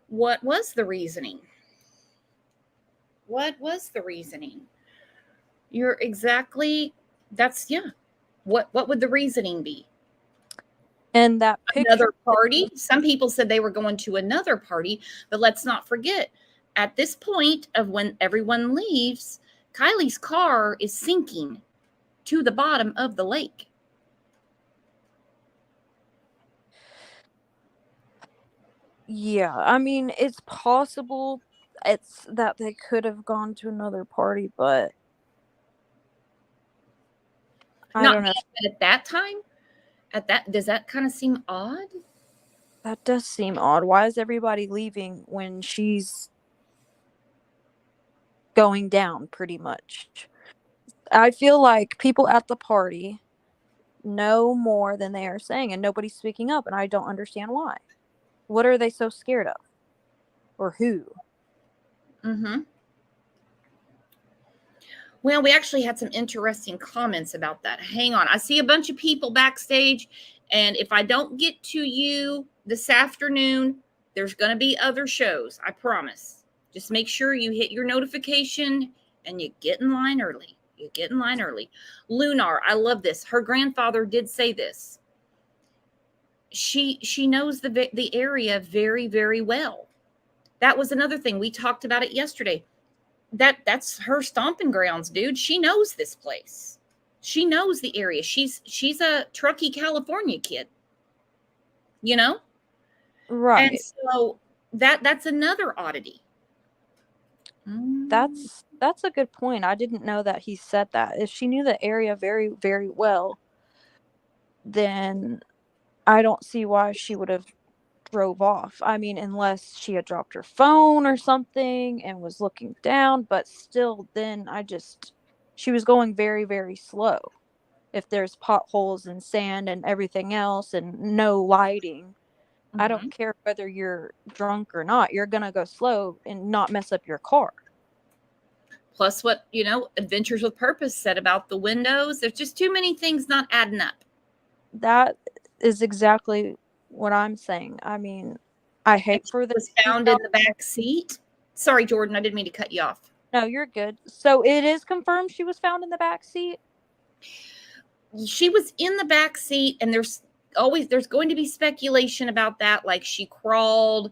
What was the reasoning? What was the reasoning? You're exactly, What would the reasoning be? And that picture, Another party? Some people said they were going to another party, but let's not forget, at this point of when everyone leaves, Kiely's car is sinking to the bottom of the lake. yeah, I mean, it's possible it's that they could have gone to another party, but I Not don't know. at that time. Does that kind of seem odd? That does seem odd. Why is everybody leaving when she's going down pretty much? I feel like people at the party know more than they are saying, and nobody's speaking up, and I don't understand why. What are they so scared of? Or who? Well, we actually had some interesting comments about that. Hang on. I see a bunch of people backstage, and if I don't get to you this afternoon, there's going to be other shows. I promise. Just make sure you hit your notification and you get in line early. You get in line early. Lunar, I love this. Her grandfather did say this. She knows the area very, very well. That was another thing. We talked about it yesterday. That's her stomping grounds, dude. She knows this place. She knows the area. She's a Truckee, California kid. You know? Right. And so that's another oddity. That's a good point. I didn't know that he said that. If she knew the area very, very well, then I don't see why she would have drove off. I mean, unless she had dropped her phone or something and was looking down, but still, then she was going very, very slow. If there's potholes and sand and everything else and no lighting, I don't care whether you're drunk or not, you're gonna go slow and not mess up your car. Plus what, Adventures with Purpose said about the windows. There's just too many things not adding up. That is exactly what I'm saying. I mean, I hate for this. Was found in the back seat. Sorry, Jordan, I didn't mean to cut you off. No, you're good. So it is confirmed she was found in the back seat? She was in the back seat, and there's going to be speculation about that, like she crawled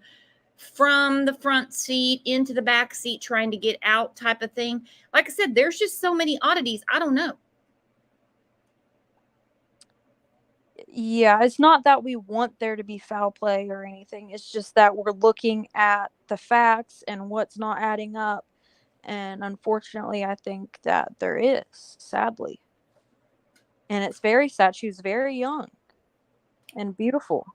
from the front seat into the back seat trying to get out type of thing. Like I said, there's just so many oddities. I don't know. Yeah, it's not that we want there to be foul play or anything. It's just that we're looking at the facts and what's not adding up. And unfortunately, I think that there is, sadly. And it's very sad. She was very young and beautiful.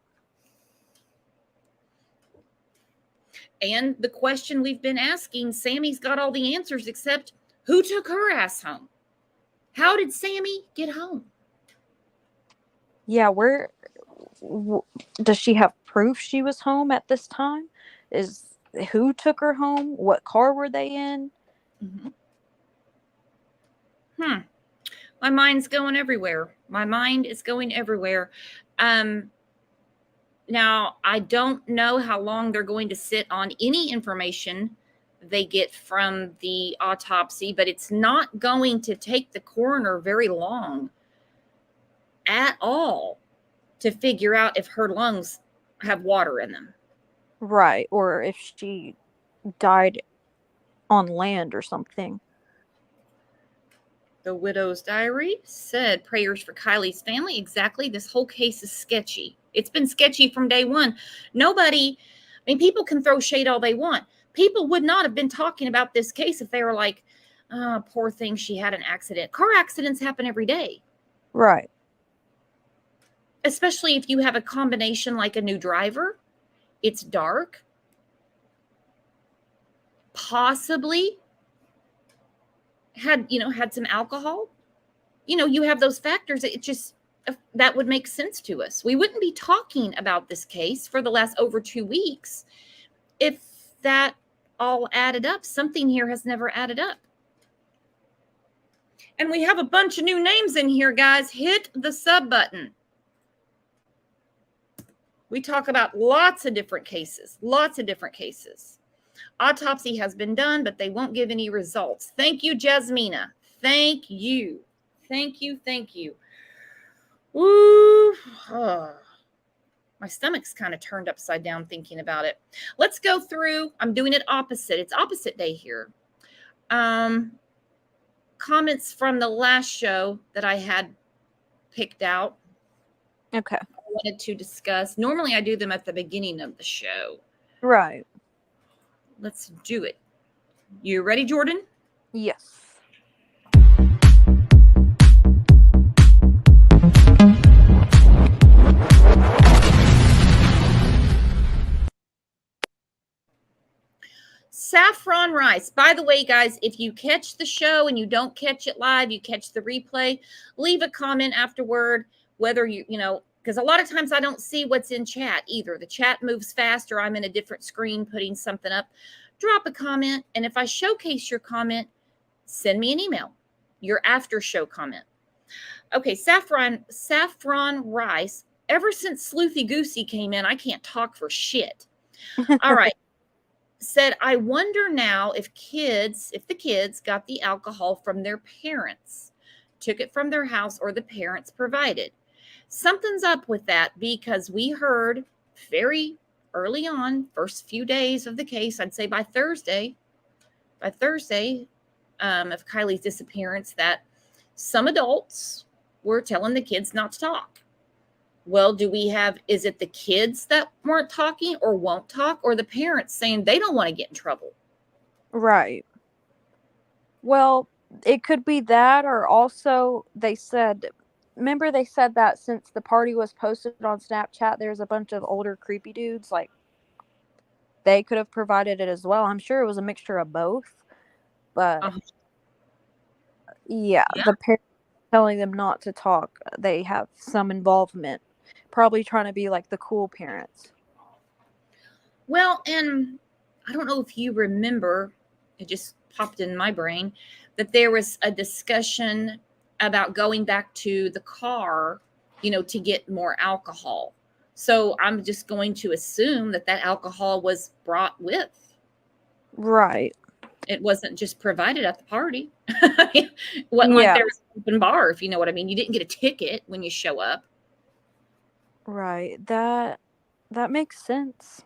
And the question we've been asking, Sammy's got all the answers except who took her ass home? How did Sammy get home? Yeah, does she have proof she was home at this time? Who took her home? What car were they in? My mind's going everywhere. My mind is going everywhere. Now, I don't know how long they're going to sit on any information they get from the autopsy, but it's not going to take the coroner very long at all to figure out if her lungs have water in them. Right, or if she died on land or something. The widow's diary said prayers for Kiely's family. Exactly. This whole case is sketchy. It's been sketchy from day one. People can throw shade all they want. People would not have been talking about this case if they were like, oh, poor thing, she had an accident. Car accidents happen every day. Right. Especially if you have a combination like a new driver. It's dark. Possibly had some alcohol. You have those factors. It just, that would make sense to us. We wouldn't be talking about this case for the last over 2 weeks if that all added up. Something here has never added up. And we have a bunch of new names in here, guys. Hit the sub button. We talk about lots of different cases. Autopsy has been done, but they won't give any results. Thank you, Jasmina. Thank you. Ooh. Oh. My stomach's kind of turned upside down thinking about it. Let's go through. I'm doing it opposite. It's opposite day here. Comments from the last show that I had picked out. Okay. I wanted to discuss. Normally I do them at the beginning of the show. Right. Let's do it. You ready, Jordan? Yes. Saffron rice. By the way, guys, if you catch the show and you don't catch it live, you catch the replay, leave a comment afterward, whether because a lot of times I don't see what's in chat either. The chat moves fast or I'm in a different screen putting something up. Drop a comment. And if I showcase your comment, send me an email, your after show comment. Okay, saffron rice. Ever since Sleuthy Goosey came in, I can't talk for shit. All right. Said, I wonder now if the kids got the alcohol from their parents, took it from their house, or the parents provided. Something's up with that because we heard very early on, first few days of the case, I'd say by Thursday of Kiely's disappearance, that some adults were telling the kids not to talk. Well, is it the kids that weren't talking or won't talk, or the parents saying they don't want to get in trouble? Right. Well, it could be that, or also they said, remember they said that since the party was posted on Snapchat, there's a bunch of older creepy dudes, like they could have provided it as well. I'm sure it was a mixture of both, but Uh-huh. yeah, Yeah. the parents telling them not to talk, they have some involvement, probably trying to be like the cool parents. Well, and I don't know if you remember, it just popped in my brain, that there was a discussion about going back to the car, to get more alcohol. So I'm just going to assume that alcohol was brought with. Right. It wasn't just provided at the party. It wasn't like there was an open bar, if you know what I mean. You didn't get a ticket when you show up. Right. That makes sense.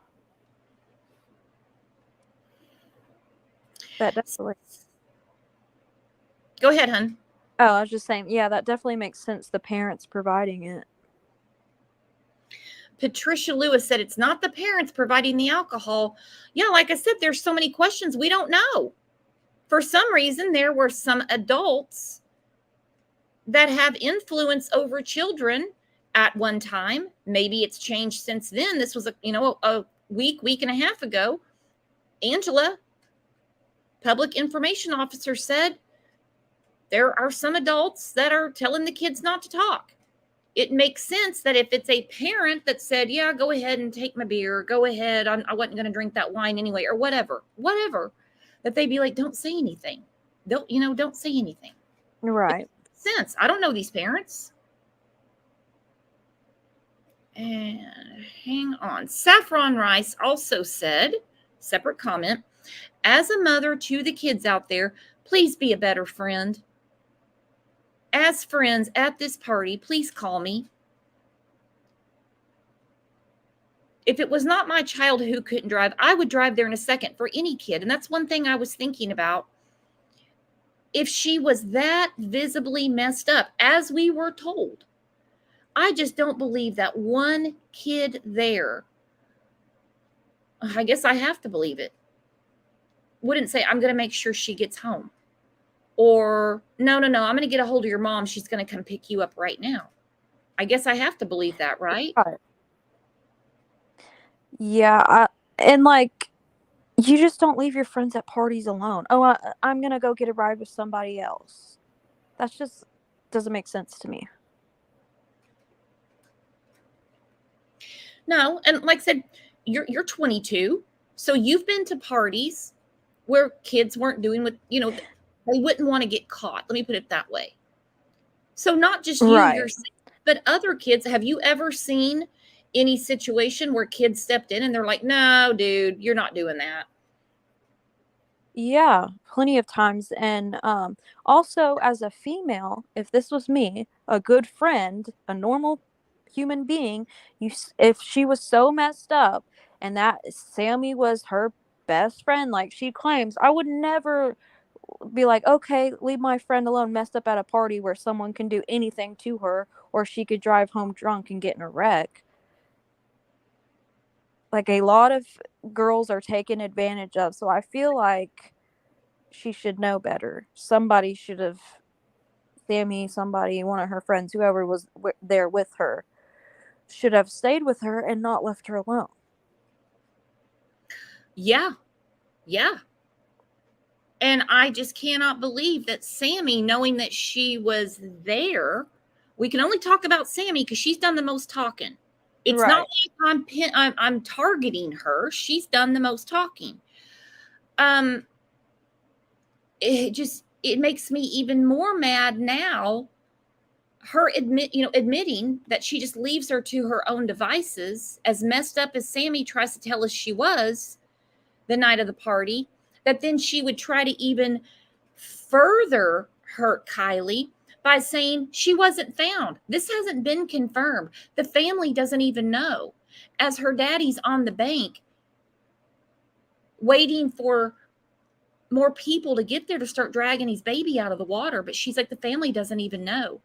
That definitely. Go ahead, hun. Oh, I was just saying, yeah, that definitely makes sense, the parents providing it. Patricia Lewis said it's not the parents providing the alcohol. Yeah, like I said, there's so many questions we don't know. For some reason, there were some adults that have influence over children at one time. Maybe it's changed since then. This was a week and a half ago. Angela, public information officer, said there are some adults that are telling the kids not to talk. It makes sense that if it's a parent that said, yeah, go ahead and take my beer, go ahead, I wasn't going to drink that wine anyway, or whatever, that they'd be like, don't say anything. Don't say anything. Right. Sense. I don't know these parents. And hang on. Saffron Rice also said, separate comment, as a mother to the kids out there, please be a better friend. As friends at this party, please call me. If it was not my child who couldn't drive, I would drive there in a second for any kid. And that's one thing I was thinking about. If she was that visibly messed up, as we were told, I just don't believe that one kid there, I guess I have to believe it, wouldn't say, I'm going to make sure she gets home. Or, no, I'm going to get a hold of your mom. She's going to come pick you up right now. I guess I have to believe that, right? Yeah, and like, you just don't leave your friends at parties alone. Oh, I'm going to go get a ride with somebody else. That's just doesn't make sense to me. No, and like I said, you're 22, so you've been to parties where kids weren't doing what, they wouldn't want to get caught. Let me put it that way. So not just you, yourself, but other kids. Have you ever seen any situation where kids stepped in and they're like, no, dude, you're not doing that? Yeah, plenty of times. And also, as a female, if this was me, a good friend, a normal human being, if she was so messed up and that Sammy was her best friend, like she claims, I would never be like, okay, leave my friend alone, messed up at a party where someone can do anything to her, or she could drive home drunk and get in a wreck. Like, a lot of girls are taken advantage of, so I feel like she should know better. Somebody should have, Sammy, somebody, one of her friends, whoever was there with her, should have stayed with her and not left her alone. Yeah. And I just cannot believe that Sammy, knowing that she was there, we can only talk about Sammy because she's done the most talking. It's not like I'm targeting her. She's done the most talking. It makes me even more mad now. Her admitting that she just leaves her to her own devices, as messed up as Sammy tries to tell us she was the night of the party, that then she would try to even further hurt Kiely by saying she wasn't found. This hasn't been confirmed. The family doesn't even know. As her daddy's on the bank waiting for more people to get there to start dragging his baby out of the water, but she's like, the family doesn't even know.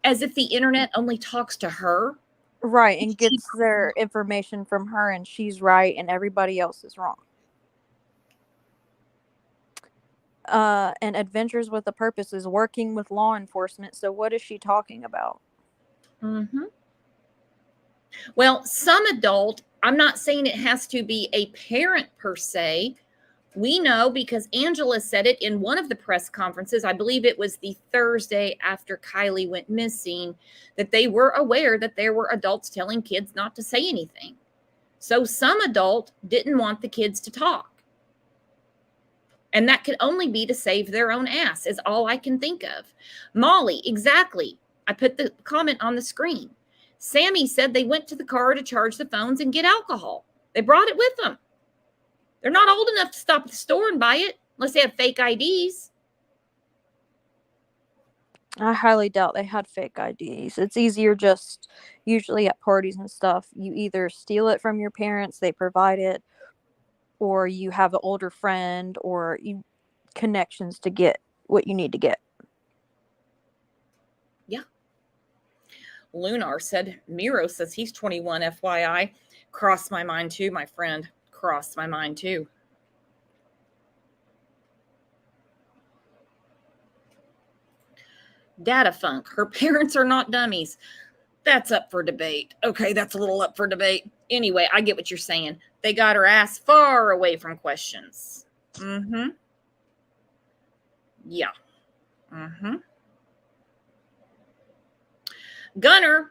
As if the internet only talks to her. Right, and gets their information from her, and she's right, and everybody else is wrong. And Adventures with a Purpose is working with law enforcement. So what is she talking about? Mm-hmm. Well, some adult, I'm not saying it has to be a parent per se. We know because Angela said it in one of the press conferences. I believe it was the Thursday after Kiely went missing, that they were aware that there were adults telling kids not to say anything. So some adult didn't want the kids to talk. And that could only be to save their own ass, is all I can think of. Molly, exactly. I put the comment on the screen. Sammy said they went to the car to charge the phones and get alcohol. They brought it with them. They're not old enough to stop at the store and buy it unless they have fake IDs. I highly doubt they had fake IDs. It's easier just, usually at parties and stuff, you either steal it from your parents, they provide it, or you have an older friend, or you connections to get what you need to get. Yeah. Lunar said, Miro says he's 21, FYI. Crossed my mind too, my friend. Crossed my mind too. Data Funk, her parents are not dummies. That's up for debate. Okay, that's a little up for debate. Anyway, I get what you're saying. They got her ass far away from questions. Mm-hmm. Yeah. Mm-hmm. Gunner,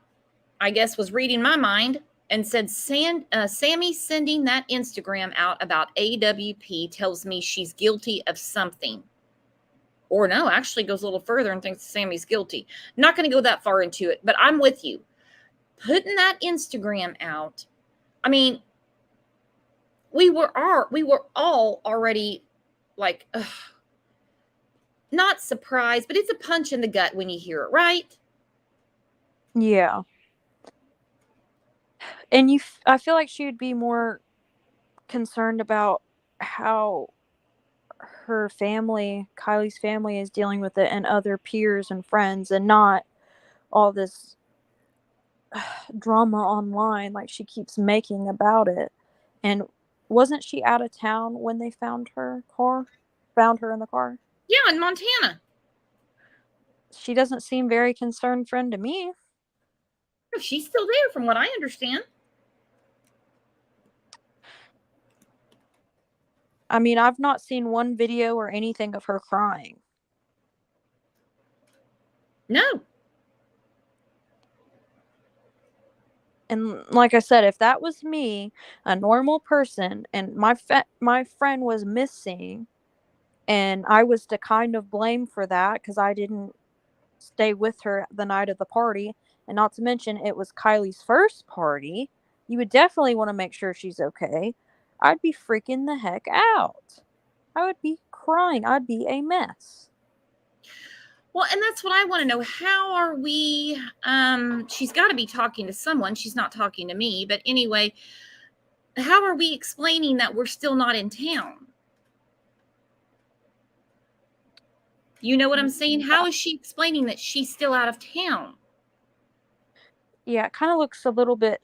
I guess, was reading my mind and said, Sammy sending that Instagram out about AWP tells me she's guilty of something. Or no, actually goes a little further and thinks Sammy's guilty. Not going to go that far into it, but I'm with you. Putting that Instagram out, I mean, we were all already like, not surprised, but it's a punch in the gut when you hear it, right? Yeah. And I feel like she would be more concerned about how her family, Kiely's family, is dealing with it, and other peers and friends, and not all this drama online like she keeps making about it. And wasn't she out of town when they found her in the car? Yeah, in Montana. She doesn't seem very concerned friend to me. She's still there from what I understand. I mean, I've not seen one video or anything of her crying. No. And like I said, if that was me, a normal person, and my friend was missing, and I was to kind of blame for that because I didn't stay with her the night of the party, and not to mention it was Kiely's first party, you would definitely want to make sure she's okay. I'd be freaking the heck out. I would be crying. I'd be a mess. Well, and that's what I want to know. How are we, she's got to be talking to someone. She's not talking to me. But anyway, how are we explaining that we're still not in town? You know what I'm saying? How is she explaining that she's still out of town? Yeah, it kind of looks a little bit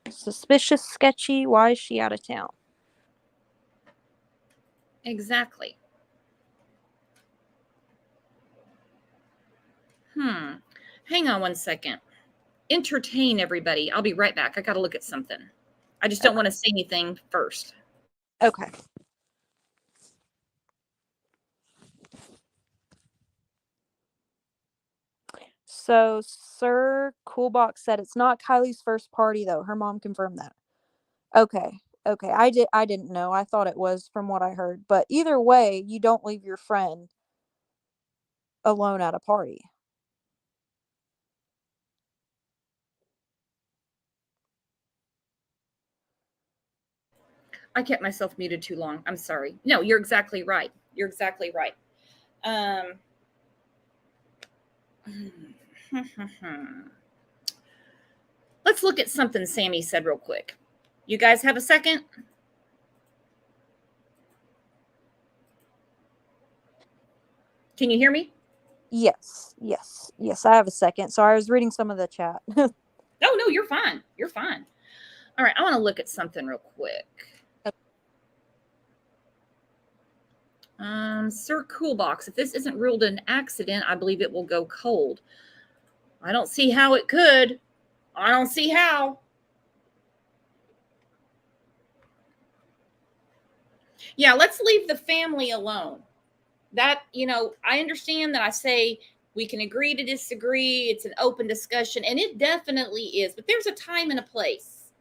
suspicious, sketchy. Why is she out of town? Exactly. Hang on one second. Entertain everybody. I'll be right back. I got to look at something. I just don't want to say anything first. Okay. So, Sir Coolbox said it's not Kiely's first party, though. Her mom confirmed that. Okay. I didn't know. I thought it was from what I heard. But either way, you don't leave your friend alone at a party. I kept myself muted too long. I'm sorry. No, you're exactly right. You're exactly right. Let's look at something Sammy said real quick. You guys have a second? Can you hear me? Yes. I have a second. Sorry, I was reading some of the chat. Oh, no, you're fine. You're fine. All right, I want to look at something real quick. Sir Coolbox, if this isn't ruled an accident, I believe it will go cold. I don't see how it could. I don't see how. Yeah, let's leave the family alone. That, I understand that I say we can agree to disagree. It's an open discussion, and it definitely is. But there's a time and a place.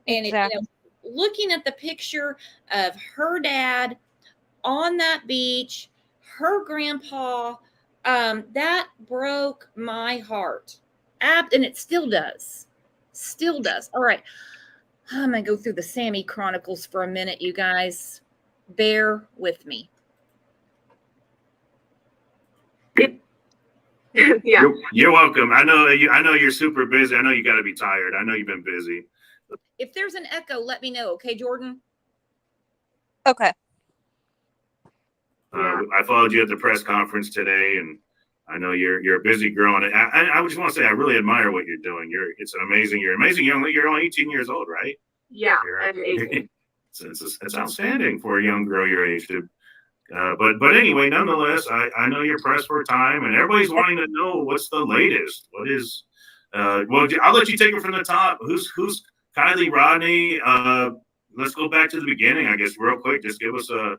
And Exactly. looking at the picture of her dad on that beach, her grandpa, that broke my heart. And it still does. Still does. All right. I'm going to go through the Sammy Chronicles for a minute, you guys. Bear with me. Yeah. You're welcome. I know you're super busy. I know you got to be tired. I know you've been busy. If there's an echo, let me know. Okay, Jordan? Okay. I followed you at the press conference today, and I know you're a busy girl. And I just want to say I really admire what you're doing. You're amazing young. You're only 18 years old, right? Yeah, I'm 18. It's outstanding for a young girl your age to. But anyway, nonetheless, I know you're pressed for time, and everybody's wanting to know what's the latest. What is? Well, I'll let you take it from the top. Who's Kiely, Rodney? Let's go back to the beginning, I guess, real quick. Just give us a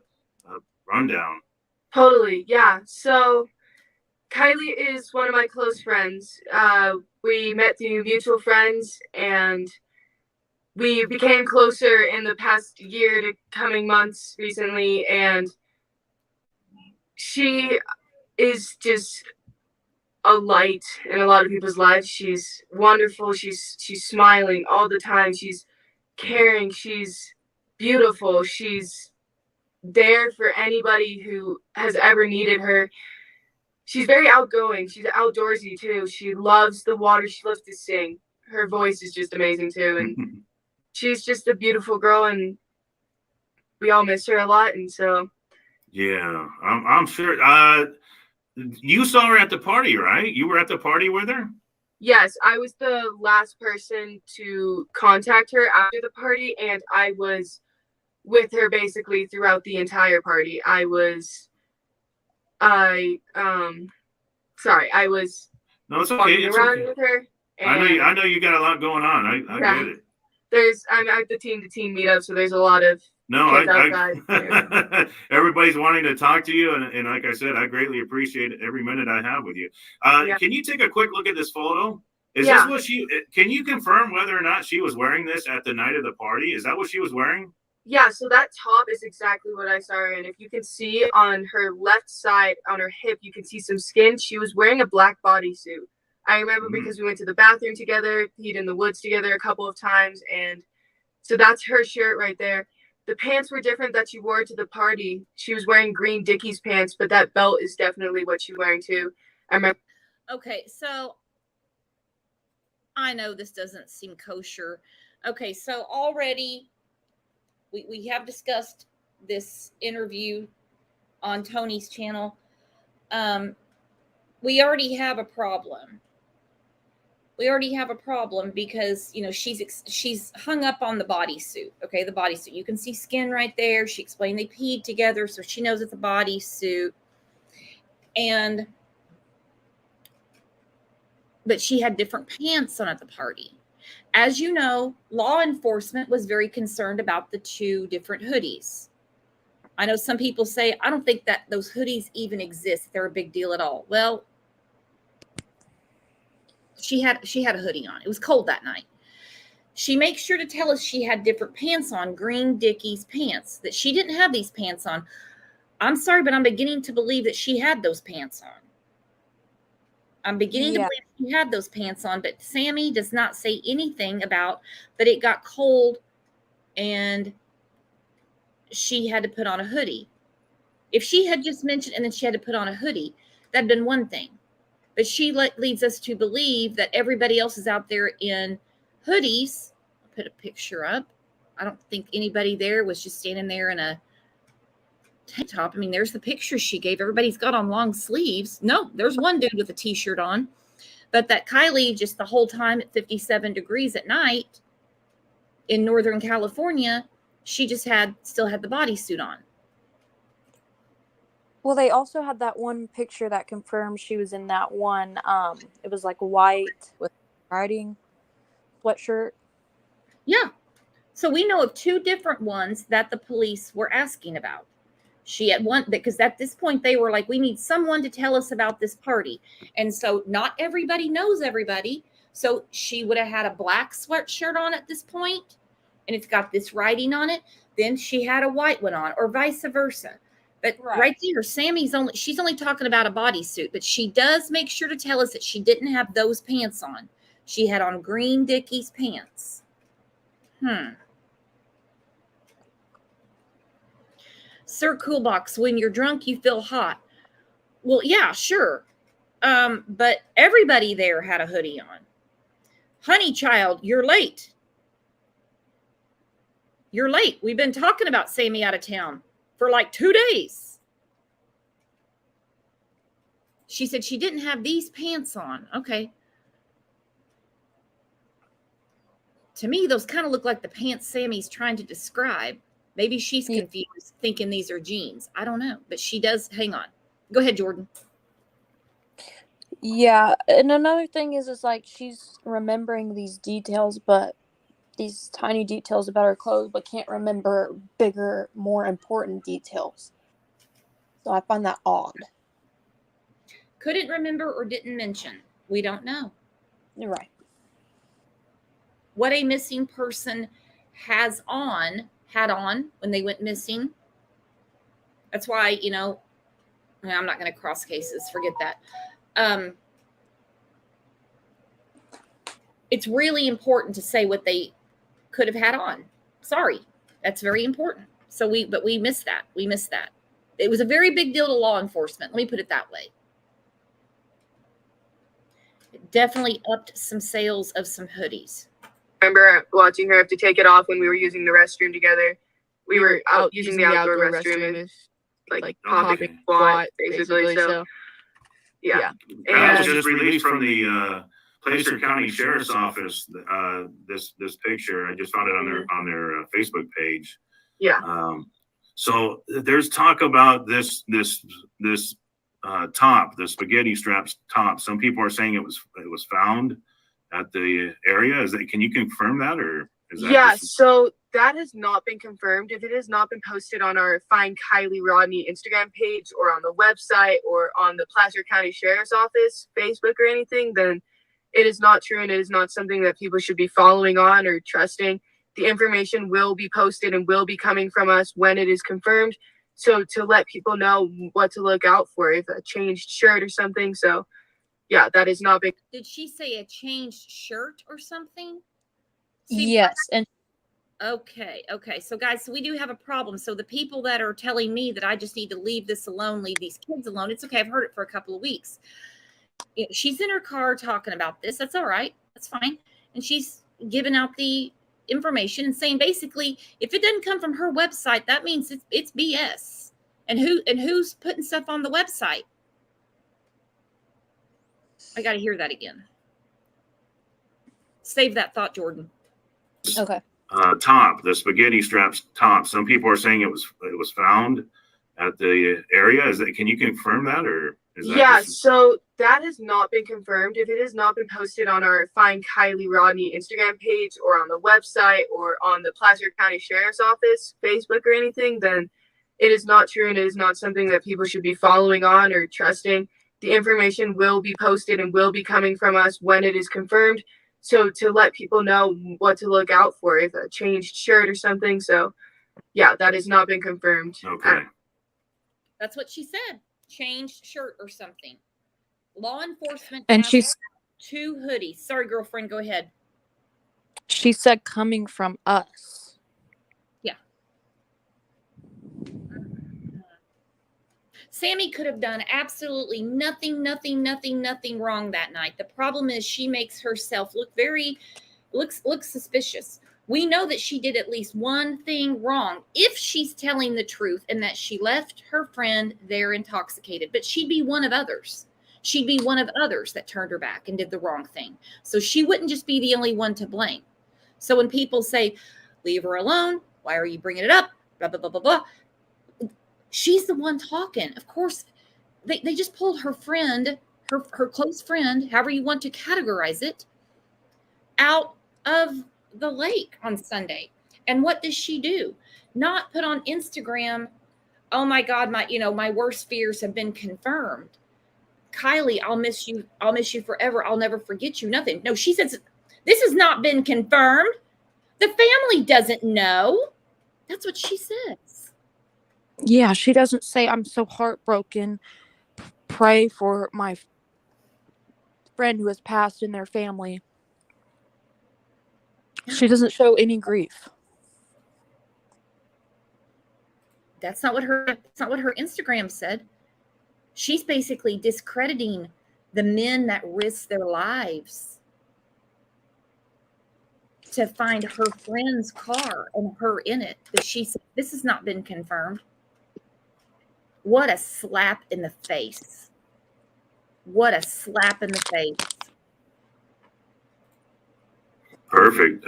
rundown. Totally, yeah. So Kiely is one of my close friends. We met through mutual friends, and we became closer in the past year to coming months recently, and she is just a light in a lot of people's lives. She's wonderful. She's smiling all the time. She's caring. She's beautiful. She's there for anybody who has ever needed her. She's very outgoing. She's outdoorsy too. She loves the water. She loves to sing. Her voice is just amazing too. And she's just a beautiful girl, and we all miss her a lot. And so, yeah, I'm sure. You saw her at the party, right? You were at the party with her? yes, I was the last person to contact her after the party, and I was with her basically throughout the entire party. I was No, it's okay. walking It's around okay. with her. I know you got a lot going on. I Yeah. get it. I'm at the team-to-team meetup, so there's a lot of No, kids outside. everybody's wanting to talk to you, and like I said, I greatly appreciate every minute I have with you. Yeah. Can you take a quick look at this photo? Is Yeah. this what she? Can you confirm whether or not she was wearing this at the night of the party? Is that what she was wearing? Yeah, so that top is exactly what I saw her in. If you can see on her left side, on her hip, you can see some skin. She was wearing a black bodysuit. I remember because we went to the bathroom together, peed in the woods together a couple of times, and so that's her shirt right there. The pants were different that she wore to the party. She was wearing green Dickies pants, but that belt is definitely what she's wearing too. I remember. Okay, so I know this doesn't seem kosher. Okay, so already we have discussed this interview on Tony's channel. We already have a problem. We already have a problem because, she's hung up on the bodysuit. Okay, the bodysuit. You can see skin right there. She explained they peed together, so she knows it's a bodysuit. But she had different pants on at the party. As you know, law enforcement was very concerned about the two different hoodies. I know some people say, I don't think that those hoodies even exist. They're a big deal at all. Well, she had a hoodie on. It was cold that night. She makes sure to tell us she had different pants on, green Dickies pants, that she didn't have these pants on. I'm sorry, but I'm beginning to believe that she had those pants on. I'm beginning to believe she had those pants on, but Sammy does not say anything about that it got cold and she had to put on a hoodie. If she had just mentioned and then she had to put on a hoodie, that'd been one thing. But she leads us to believe that everybody else is out there in hoodies. I'll put a picture up. I don't think anybody there was just standing there in a tank top. I mean, there's the picture she gave. Everybody's got on long sleeves. No, there's one dude with a t-shirt on. But that Kiely, just the whole time at 57 degrees at night in Northern California, she just still had the bodysuit on. Well, they also had that one picture that confirmed she was in that one. It was like white with writing sweatshirt. Yeah. So we know of 2 different ones that the police were asking about. She had one, because at this point they were like, we need someone to tell us about this party. And so not everybody knows everybody. So she would have had a black sweatshirt on at this point, and it's got this writing on it. Then she had a white one on, or vice versa. But right there, she's only talking about a bodysuit, but she does make sure to tell us that she didn't have those pants on. She had on green Dickies pants. Sir Coolbox, when you're drunk, you feel hot. Well, yeah, sure. But everybody there had a hoodie on. Honey child, you're late. You're late. We've been talking about Sammy out of town for like 2 days. She said she didn't have these pants on. Okay. To me, those kind of look like the pants Sammy's trying to describe. Maybe she's confused, thinking these are jeans. I don't know. But she does. Hang on. Go ahead, Jordan. Yeah. And another thing is like she's remembering these details, but these tiny details about her clothes, but can't remember bigger, more important details. So I find that odd. Couldn't remember or didn't mention. We don't know. You're right. What a missing person had on when they went missing. That's why, I'm not going to cross cases. Forget that. It's really important to say what they could have had on. Sorry. That's very important. But we missed that. We missed that. It was a very big deal to law enforcement. Let me put it that way. It definitely upped some sales of some hoodies. I remember watching her have to take it off when we were using the restroom together. We were out using the outdoor restroom, like popping and squat, basically. So, yeah. That was just released from the Prosser County Sheriff's Office. This picture, I just found it on their Facebook page. Yeah. So there's talk about this top, the spaghetti straps top. Some people are saying it was found at the area. Can you confirm that, or is that so that has not been confirmed. If it has not been posted on our Find Kiely Rodney Instagram page, or on the website, or on the Prosser County Sheriff's Office Facebook or anything, then it is not true, and it is not something that people should be following on or trusting. The information will be posted and will be coming from us when it is confirmed. So to let people know what to look out for, if a changed shirt or something. So yeah, that is not big. Did she say a changed shirt or something? Yes. And okay. So guys, we do have a problem. So the people that are telling me that I just need to leave this alone, leave these kids alone, it's okay. I've heard it for a couple of weeks. She's in her car talking about this. That's all right. That's fine. And she's giving out the information and saying basically, if it doesn't come from her website, that means it's BS. And who's putting stuff on the website? I got to hear that again. Save that thought, Jordan. Okay. Top, the spaghetti straps top. Some people are saying it was found at the area. Can you confirm that, or is that so that has not been confirmed. If it has not been posted on our Find Kiely Rodney Instagram page, or on the website, or on the Prosser County Sheriff's Office Facebook or anything, then it is not true, and it is not something that people should be following on or trusting. The information will be posted and will be coming from us when it is confirmed. So to let people know what to look out for, if a changed shirt or something. So yeah, that has not been confirmed. Okay. That's what she said. Changed shirt or something. Law enforcement. And she's 2 hoodies. Sorry, girlfriend, go ahead. She said coming from us. Yeah. Sammy could have done absolutely nothing wrong that night. The problem is she makes herself look suspicious. We know that she did at least one thing wrong if she's telling the truth, and that she left her friend there intoxicated. But she'd be one of others. she'd be one of others that turned her back and did the wrong thing. So she wouldn't just be the only one to blame. So when people say, leave her alone, why are you bringing it up? Blah, blah, blah, blah, blah. She's the one talking. Of course, they just pulled her friend, her close friend, however you want to categorize it, out of the lake on Sunday. And what does she do? Not put on Instagram, oh my God, my worst fears have been confirmed. Kiely, I'll miss you forever. I'll never forget you. Nothing. No, she says, this has not been confirmed. The family doesn't know. That's what she says. Yeah, she doesn't say, I'm so heartbroken. Pray for my friend who has passed in their family. She doesn't show any grief. That's not what her Instagram said. She's basically discrediting the men that risk their lives to find her friend's car and her in it. But she said, this has not been confirmed. What a slap in the face. What a slap in the face. Perfect.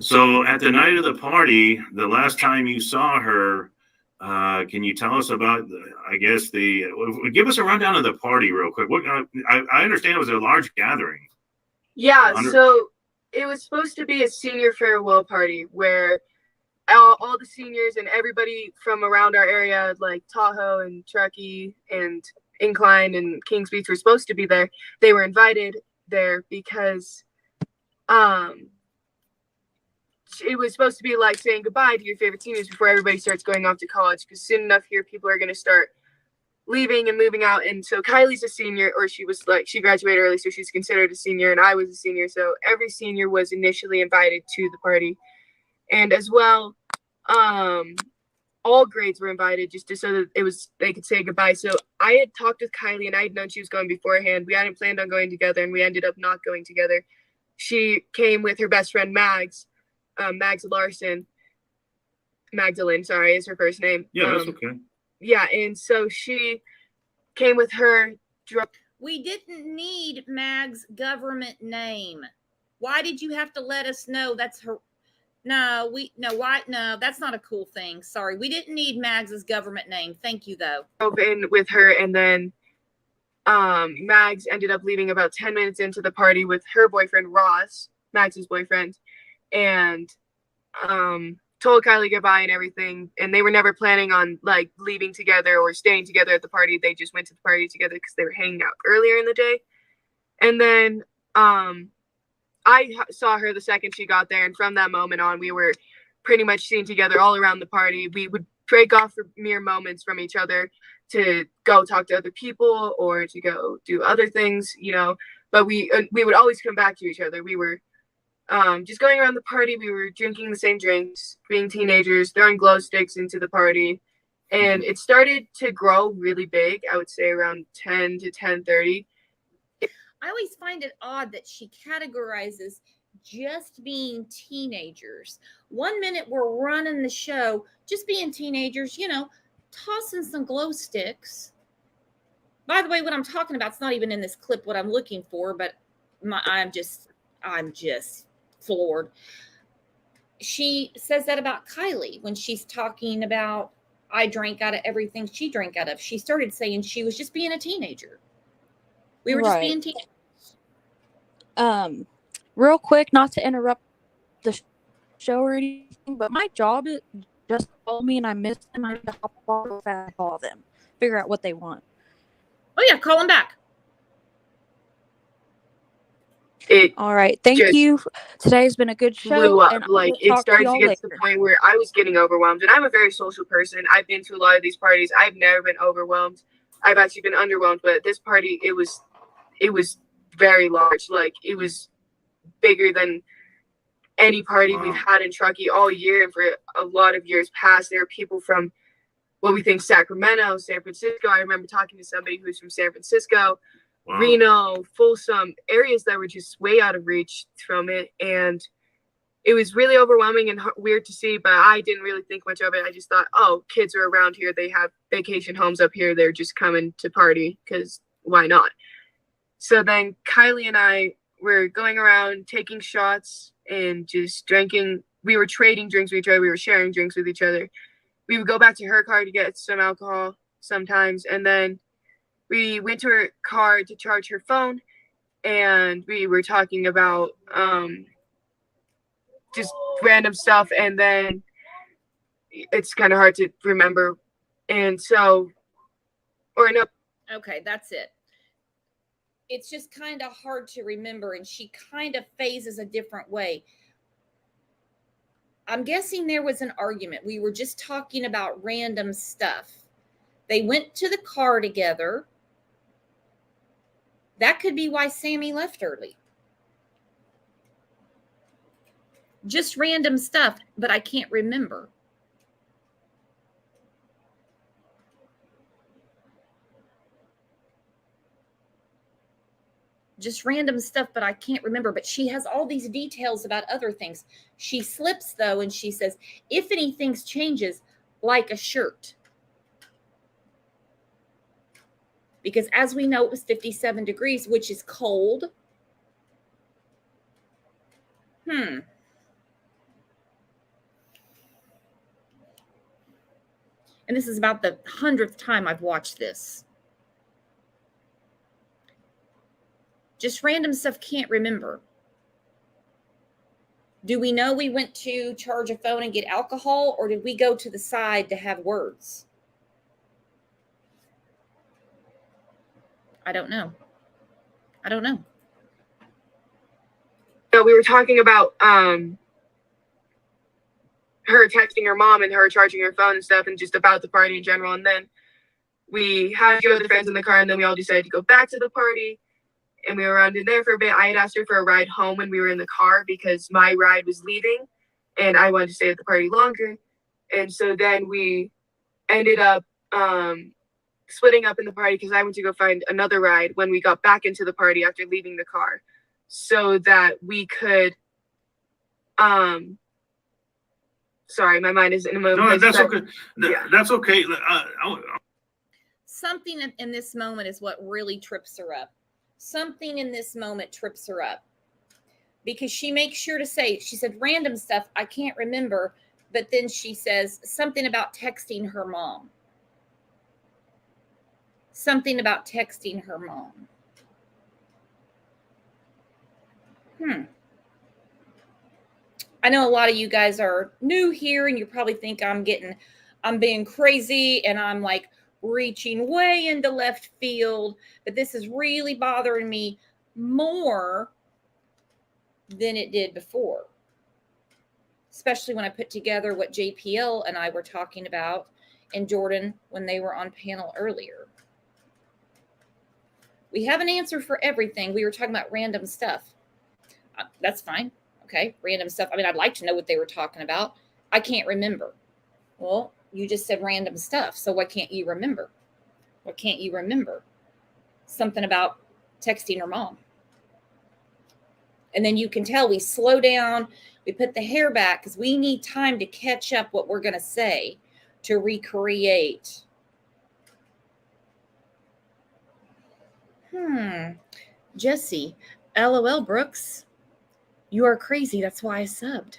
So at the night of the party, the last time you saw her, can you tell us about, give us a rundown of the party real quick. I understand it was a large gathering. Yeah, so it was supposed to be a senior farewell party where all the seniors and everybody from around our area, like Tahoe and Truckee and Incline and Kings Beach, were supposed to be there. They were invited there because it was supposed to be like saying goodbye to your favorite seniors before everybody starts going off to college, because soon enough here people are going to start leaving and moving out. And so Kylie's a senior, or she graduated early, so she's considered a senior, and I was a senior, so every senior was initially invited to the party. And as well, all grades were invited just so that they could say goodbye. So I had talked with Kiely, and I had known she was going beforehand. We hadn't planned on going together, and we ended up not going together. She came with her best friend Mags Larson. Magdalene, sorry, is her first name. Yeah, that's okay. Yeah, and so she came with her. We didn't need Mag's government name. Why did you have to let us know that's her? No, that's not a cool thing. Sorry, we didn't need Mags's government name. Thank you, though. Drove in with her, and then Mags ended up leaving about 10 minutes into the party with her boyfriend Ross, Mags's boyfriend, and told Kiely goodbye and everything. And they were never planning on like leaving together or staying together at the party. They just went to the party together because they were hanging out earlier in the day. And then I saw her the second she got there, and from that moment on, we were pretty much seen together all around the party. We would break off for mere moments from each other to go talk to other people or to go do other things, but we would always come back to each other. We were just going around the party. We were drinking the same drinks, being teenagers, throwing glow sticks into the party. And it started to grow really big, I would say around 10 to 10:30. I always find it odd that she categorizes just being teenagers. 1 minute we're running the show, just being teenagers, tossing some glow sticks. By the way, what I'm talking about is not even in this clip what I'm looking for, but I'm just floored. She says that about Kiely when she's talking about, I drank out of everything she drank out of. She started saying she was just being a teenager. We were just being teenagers. Real quick, not to interrupt the show or anything, but my job is just call me and I missed them. I have to hop off and call them, figure out what they want. Oh yeah, call them back. All right, thank you. Today's been a good show. Blew up. And it started to get to the point where I was getting overwhelmed, and I'm a very social person. I've been to a lot of these parties. I've never been overwhelmed. I've actually been underwhelmed, but at this party, it was very large. Like, it was bigger than any party we've had in Truckee all year, and for a lot of years past. There are people from what we think Sacramento, San Francisco. I remember talking to somebody who's from San Francisco. Wow. Reno, Folsom, areas that were just way out of reach from it. And it was really overwhelming and weird to see, but I didn't really think much of it. I just thought, oh, kids are around here. They have vacation homes up here. They're just coming to party because why not? So then Kiely and I were going around taking shots and just drinking. We were trading drinks with each other. We were sharing drinks with each other. We would go back to her car to get some alcohol sometimes. And then we went to her car to charge her phone. And we were talking about just random stuff. And then it's kind of hard to remember. And so, or no. Okay, that's it. It's just kind of hard to remember, and she kind of phases a different way. I'm guessing there was an argument. We were just talking about random stuff. They went to the car together. That could be why Sammy left early. Just random stuff, but I can't remember. Just random stuff, but I can't remember. But she has all these details about other things. She slips, though, and she says, if anything changes, like a shirt. Because as we know, it was 57 degrees, which is cold. And this is about the 100th time I've watched this. Just random stuff, can't remember. Do we know we went to charge a phone and get alcohol, or did we go to the side to have words? I don't know. I don't know. So we were talking about her texting her mom and her charging her phone and stuff, and just about the party in general. And then we had a few other friends in the car, and then we all decided to go back to the party. And we were around in there for a bit. I had asked her for a ride home when we were in the car because my ride was leaving and I wanted to stay at the party longer. And so then we ended up splitting up in the party because I went to go find another ride when we got back into the party after leaving the car so that we could sorry, my mind is in a moment. No, that's okay. Yeah. That's okay. Something in this moment is what really trips her up. Something in this moment trips her up because she makes sure to say, she said random stuff, I can't remember, but then she says something about texting her mom. Something about texting her mom. I know a lot of you guys are new here and you probably think I'm being crazy and I'm like reaching way into left field, but this is really bothering me more than it did before, especially when I put together what JPL and I were talking about and Jordan when they were on panel earlier. We have an answer for everything. We were talking about random stuff. That's fine. Okay, random stuff. I mean, I'd like to know what they were talking about. I can't remember. Well, you just said random stuff. So what can't you remember? What can't you remember? Something about texting her mom. And then you can tell we slow down. We put the hair back because we need time to catch up what we're going to say to recreate. Jesse, LOL, Brooks. You are crazy. That's why I subbed.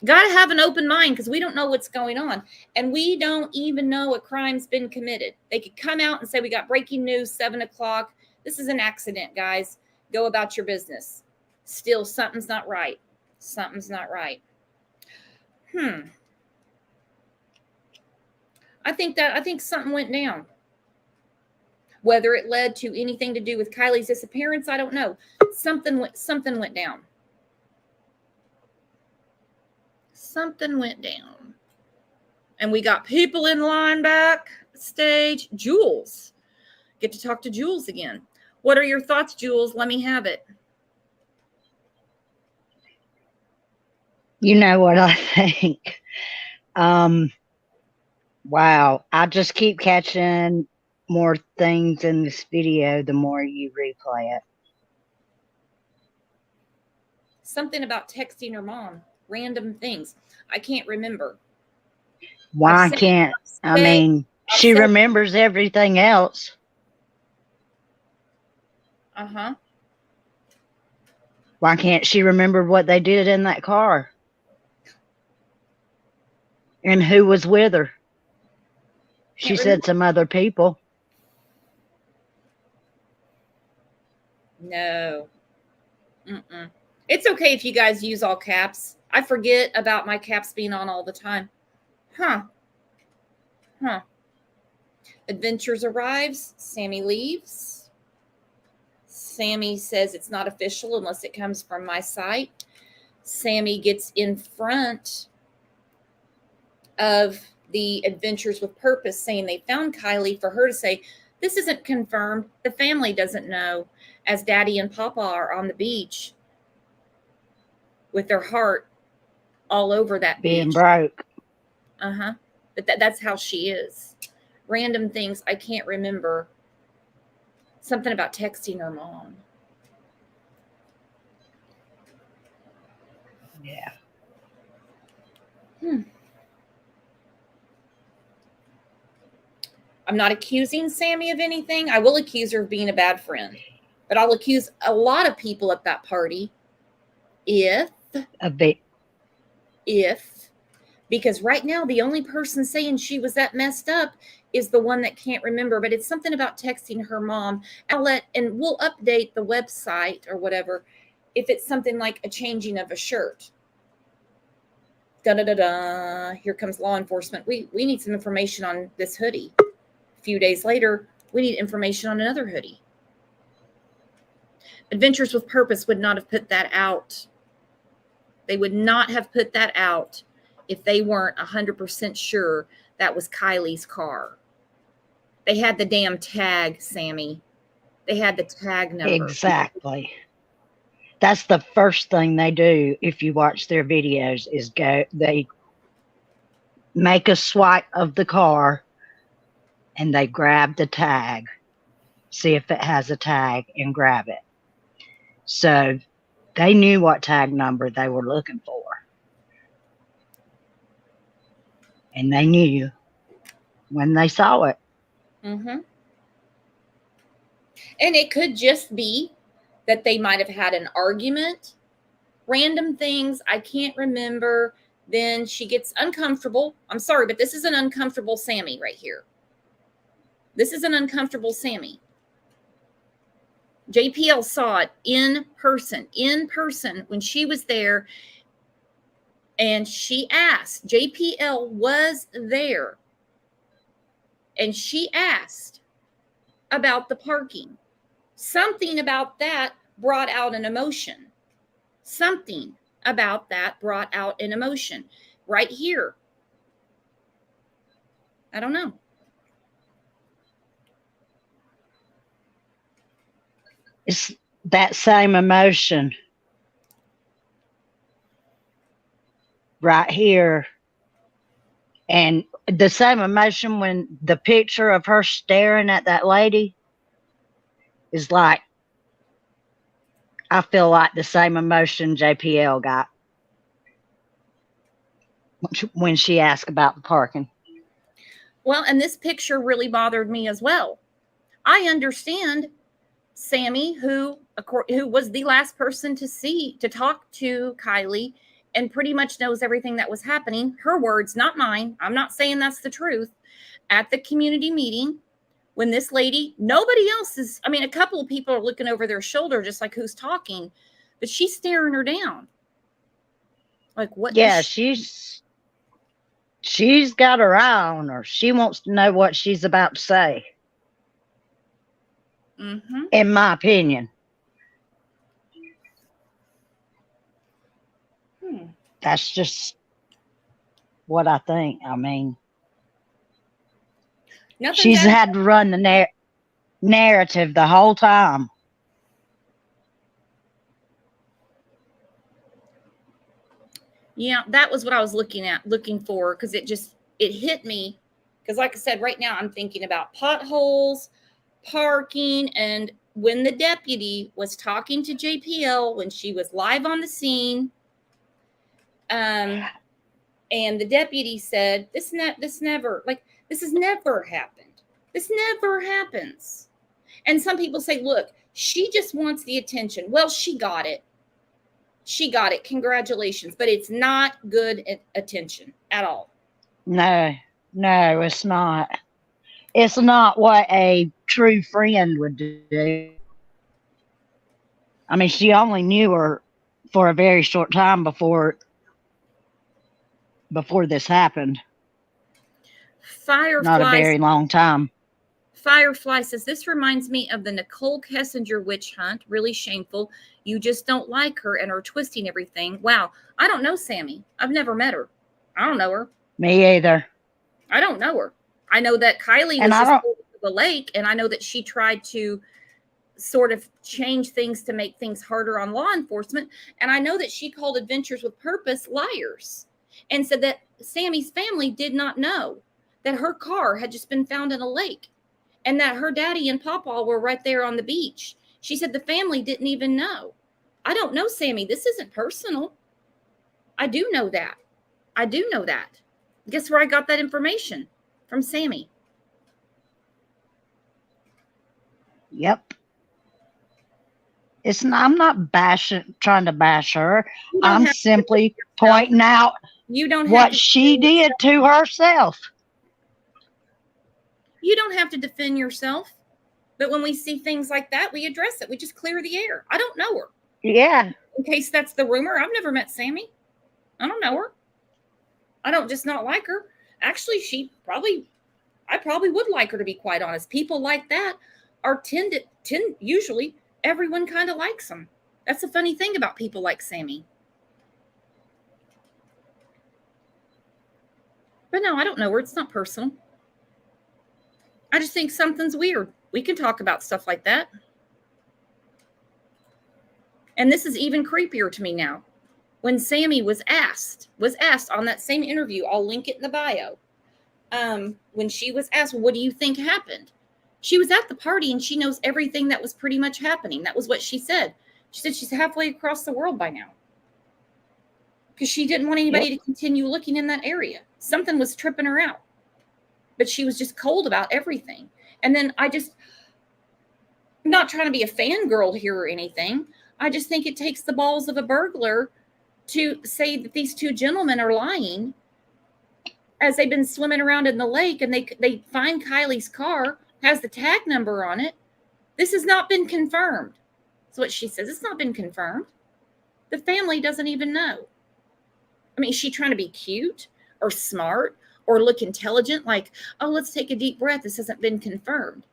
Got to have an open mind because we don't know what's going on. And we don't even know a crime's been committed. They could come out and say, we got breaking news, 7 o'clock. This is an accident, guys. Go about your business. Still, something's not right. Something's not right. I think something went down. Whether it led to anything to do with Kiely's disappearance, I don't know. Something went down. Something went down. And we got people in line backstage. Jules. Get to talk to Jules again. What are your thoughts, Jules? Let me have it. You know what I think? Wow. I just keep catching more things in this video the more you replay it. Something about texting her mom. Random things. I can't remember. Why can't? I mean, she remembers everything else. Uh-huh. Why can't she remember what they did in that car? And who was with her? She Can't said remember. some other people. No. Mm-mm. It's okay if you guys use all caps. I forget about my caps being on all the time. Huh. Adventures arrives. Sammy leaves. Sammy says it's not official unless it comes from my site. Sammy gets in front of the Adventures with Purpose saying they found Kiely for her to say, this isn't confirmed. The family doesn't know, as Daddy and Papa are on the beach with their heart all over that Being beach. broke. Uh-huh. But that's how she is. Random things I can't remember. Something about texting her mom. Yeah. I'm not accusing Sammy of anything. I will accuse her of being a bad friend. But I'll accuse a lot of people at that party if, because right now the only person saying she was that messed up is the one that can't remember. But it's something about texting her mom. And we'll update the website or whatever if it's something like a changing of a shirt. Da-da-da-da. Here comes law enforcement. We need some information on this hoodie. A few days later, we need information on another hoodie. Adventures with Purpose would not have put that out. They would not have put that out if they weren't 100% sure that was Kiely's car. They had the damn tag, Sammy. They had the tag number. Exactly. That's the first thing they do if you watch their videos is they make a swipe of the car and they grab the tag, see if it has a tag and grab it. So they knew what tag number they were looking for. And they knew when they saw it. Mm-hmm. And it could just be that they might have had an argument, random things I can't remember. Then she gets uncomfortable. I'm sorry, but this is an uncomfortable Sammy right here. This is an uncomfortable Sammy. JPL saw it in person when she was there. And she asked, JPL was there. And she asked about the parking. Something about that brought out an emotion. Something about that brought out an emotion. Right here. I don't know. It's that same emotion right here. And the same emotion when the picture of her staring at that lady is like, I feel like the same emotion JPL got when she asked about the parking. Well, and this picture really bothered me as well. I understand Sammy, who was the last person to talk to Kiely and pretty much knows everything that was happening. Her words, not mine. I'm not saying that's the truth. At the community meeting, when this lady, nobody else is, I mean, a couple of people are looking over their shoulder, just like who's talking, but she's staring her down. Like, what? Yeah, she's got her eye on her. She wants to know what she's about to say. Mm-hmm. In my opinion. That's just what I think. I mean, she's had to run the narrative the whole time. Yeah, that was what I was looking for, because it hit me. Because like I said, right now I'm thinking about potholes, parking, and when the deputy was talking to JPL when she was live on the scene, and the deputy said, this has never happened. This never happens. And some people say, look, she just wants the attention. Well, she got it. She got it. Congratulations. But it's not good attention at all. No, it's not. It's not what a true friend would do. I mean, she only knew her for a very short time before this happened. Firefly, not a very long time. Firefly says, this reminds me of the Nicole Kessinger witch hunt. Really shameful. You just don't like her and are twisting everything. Wow. I don't know Sammy. I've never met her. I don't know her. Me either. I don't know her. I know that Kiely was just pulled to the lake, and I know that she tried to sort of change things to make things harder on law enforcement. And I know that she called Adventures with Purpose liars and said that Sammy's family did not know that her car had just been found in a lake and that her daddy and papa were right there on the beach. She said the family didn't even know. I don't know, Sammy. This isn't personal. I do know that. I do know that. Guess where I got that information? From Sammy. Yep. I'm not trying to bash her. I'm simply pointing out what she did to herself. You don't have to defend yourself. But when we see things like that, we address it. We just clear the air. I don't know her. Yeah. In case that's the rumor, I've never met Sammy. I don't know her. I don't just not like her. Actually, I probably would like her, to be quite honest. People like that are usually everyone kind of likes them. That's the funny thing about people like Sammy. But no, I don't know her. It's not personal. I just think something's weird. We can talk about stuff like that. And this is even creepier to me now. When Sammy was asked on that same interview, I'll link it in the bio. When she was asked, what do you think happened? She was at the party and she knows everything that was pretty much happening. That was what she said. She said she's halfway across the world by now. Because she didn't want anybody to continue looking in that area. Something was tripping her out. But she was just cold about everything. And then I'm not trying to be a fangirl here or anything. I just think it takes the balls of a burglar to say that these two gentlemen are lying as they've been swimming around in the lake, and they find Kiely's car, has the tag number on it. This has not been confirmed. That's what she says. It's not been confirmed. The family doesn't even know. I mean, is she trying to be cute or smart or look intelligent? Like, oh, let's take a deep breath. This hasn't been confirmed.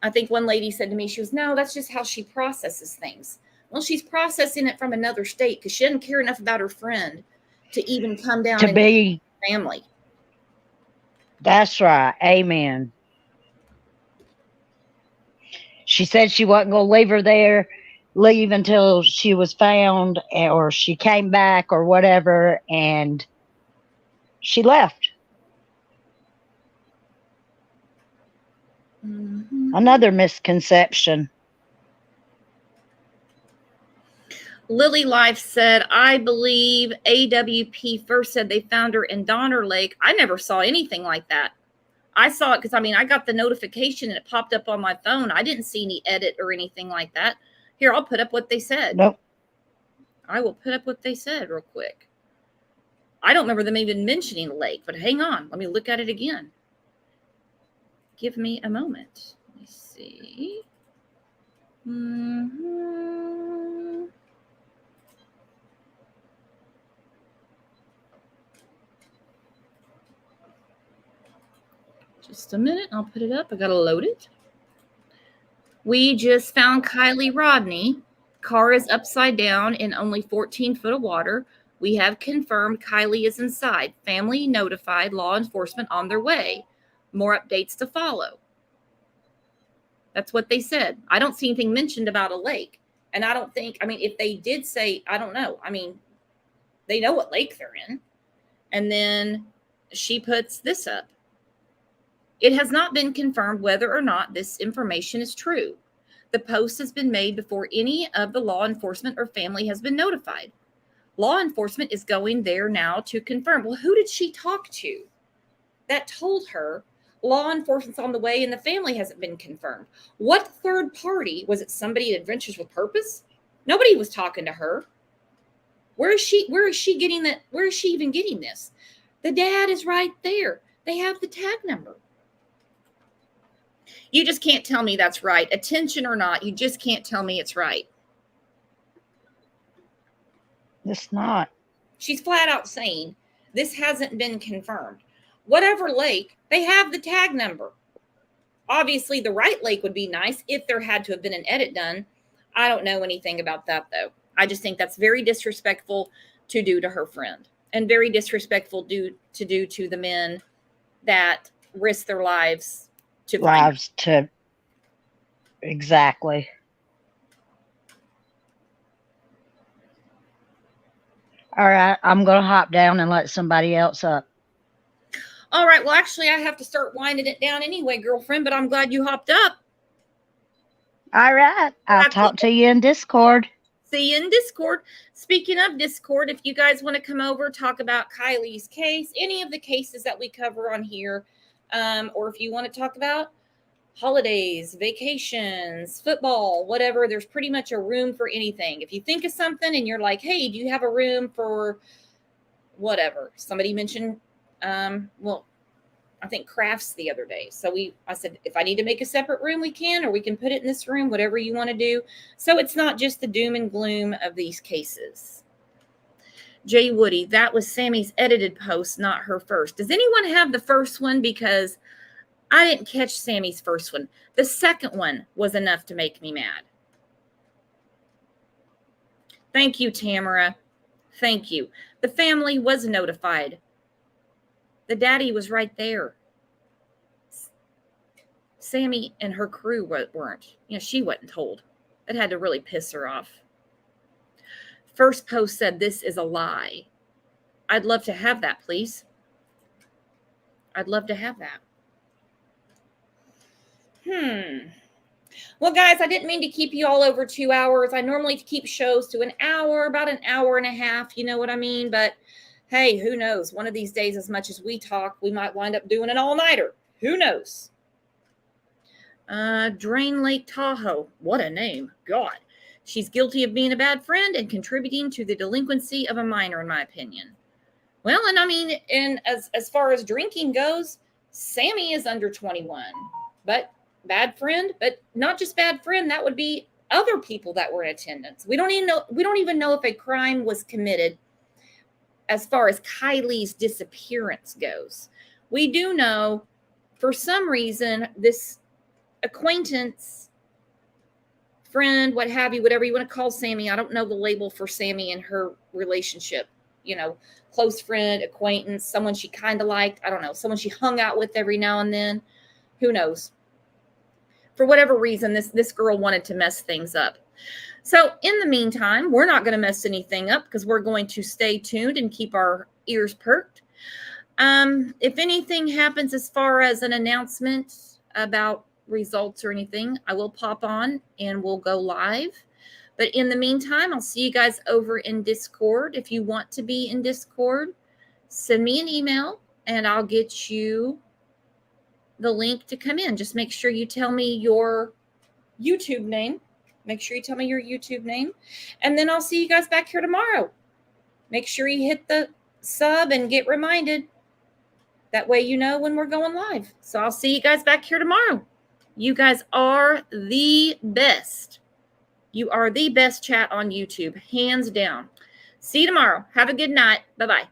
I think one lady said to me, she was, no, that's just how she processes things. Well, she's processing it from another state because she doesn't care enough about her friend to even come down and be family. That's right. Amen. She said she wasn't going to leave until she was found or she came back or whatever, and she left. Mm-hmm. Another misconception. Lily Life said, I believe AWP first said they found her in Donner Lake. I never saw anything like that. I saw it because, I got the notification and it popped up on my phone. I didn't see any edit or anything like that. Here, I'll put up what they said. Nope. I will put up what they said real quick. I don't remember them even mentioning the lake, but hang on. Let me look at it again. Give me a moment. Let me see. Just a minute. I'll put it up. I got to load it. We just found Kiely Rodney. Car is upside down in only 14 foot of water. We have confirmed Kiely is inside. Family notified. Law enforcement on their way. More updates to follow. That's what they said. I don't see anything mentioned about a lake. And I don't think, if they did say, I don't know. They know what lake they're in. And then she puts this up. It has not been confirmed whether or not this information is true. The post has been made before any of the law enforcement or family has been notified. Law enforcement is going there now to confirm. Well, who did she talk to that told her, Law enforcement's on the way and the family hasn't been confirmed. What third party? Was it somebody at Adventures with Purpose? Nobody was talking to her. Where is she getting that? Where is she even getting this? The dad is right there. They have the tag number. You just can't tell me that's right. Attention or not, you just can't tell me it's right. It's not. She's flat out saying this hasn't been confirmed. Whatever lake, they have the tag number. Obviously, the right lake would be nice if there had to have been an edit done. I don't know anything about that, though. I just think that's very disrespectful to do to her friend, and very disrespectful to do to the men that risk their lives to find her. Exactly. All right, I'm going to hop down and let somebody else up. All right, well, actually, I have to start winding it down anyway, girlfriend, but I'm glad you hopped up. All right, I'll talk to you in Discord. See you in Discord. Speaking of Discord, if you guys want to come over, talk about Kiely's case, any of the cases that we cover on here, or if you want to talk about holidays, vacations, football, whatever, there's pretty much a room for anything. If you think of something and you're like, hey, do you have a room for whatever? Somebody mentioned, well, I think crafts the other day. So I said, if I need to make a separate room, we can, or we can put it in this room, whatever you want to do. So it's not just the doom and gloom of these cases. Jay Woody, that was Sammy's edited post, not her first. Does anyone have the first one? Because I didn't catch Sammy's first one. The second one was enough to make me mad. Thank you, Tamara. Thank you. The family was notified. The daddy was right there. Sammy and her crew weren't. She wasn't told. It had to really piss her off. First post said, this is a lie. I'd love to have that, please. I'd love to have that. Well, guys, I didn't mean to keep you all over 2 hours. I normally keep shows to an hour, about an hour and a half. You know what I mean? But hey, who knows? One of these days, as much as we talk, we might wind up doing an all-nighter. Who knows? Drain Lake Tahoe. What a name. God. She's guilty of being a bad friend and contributing to the delinquency of a minor, in my opinion. Well, and I mean, as far as drinking goes, Sammy is under 21. But bad friend, but not just bad friend. That would be other people that were in attendance. We don't even know if a crime was committed as far as Kiely's disappearance goes. We do know, for some reason, this acquaintance, friend, what have you, whatever you want to call Sammy. I don't know the label for Sammy and her relationship. Close friend, acquaintance, someone she kind of liked. I don't know. Someone she hung out with every now and then. Who knows? For whatever reason, this girl wanted to mess things up. So in the meantime, we're not going to mess anything up because we're going to stay tuned and keep our ears perked. If anything happens as far as an announcement about results or anything, I will pop on and we'll go live. But in the meantime, I'll see you guys over in Discord. If you want to be in Discord, send me an email and I'll get you the link to come in. Just make sure you tell me your YouTube name. Make sure you tell me your YouTube name. And then I'll see you guys back here tomorrow. Make sure you hit the sub and get reminded. That way you know when we're going live. So I'll see you guys back here tomorrow. You guys are the best. You are the best chat on YouTube, hands down. See you tomorrow. Have a good night. Bye-bye.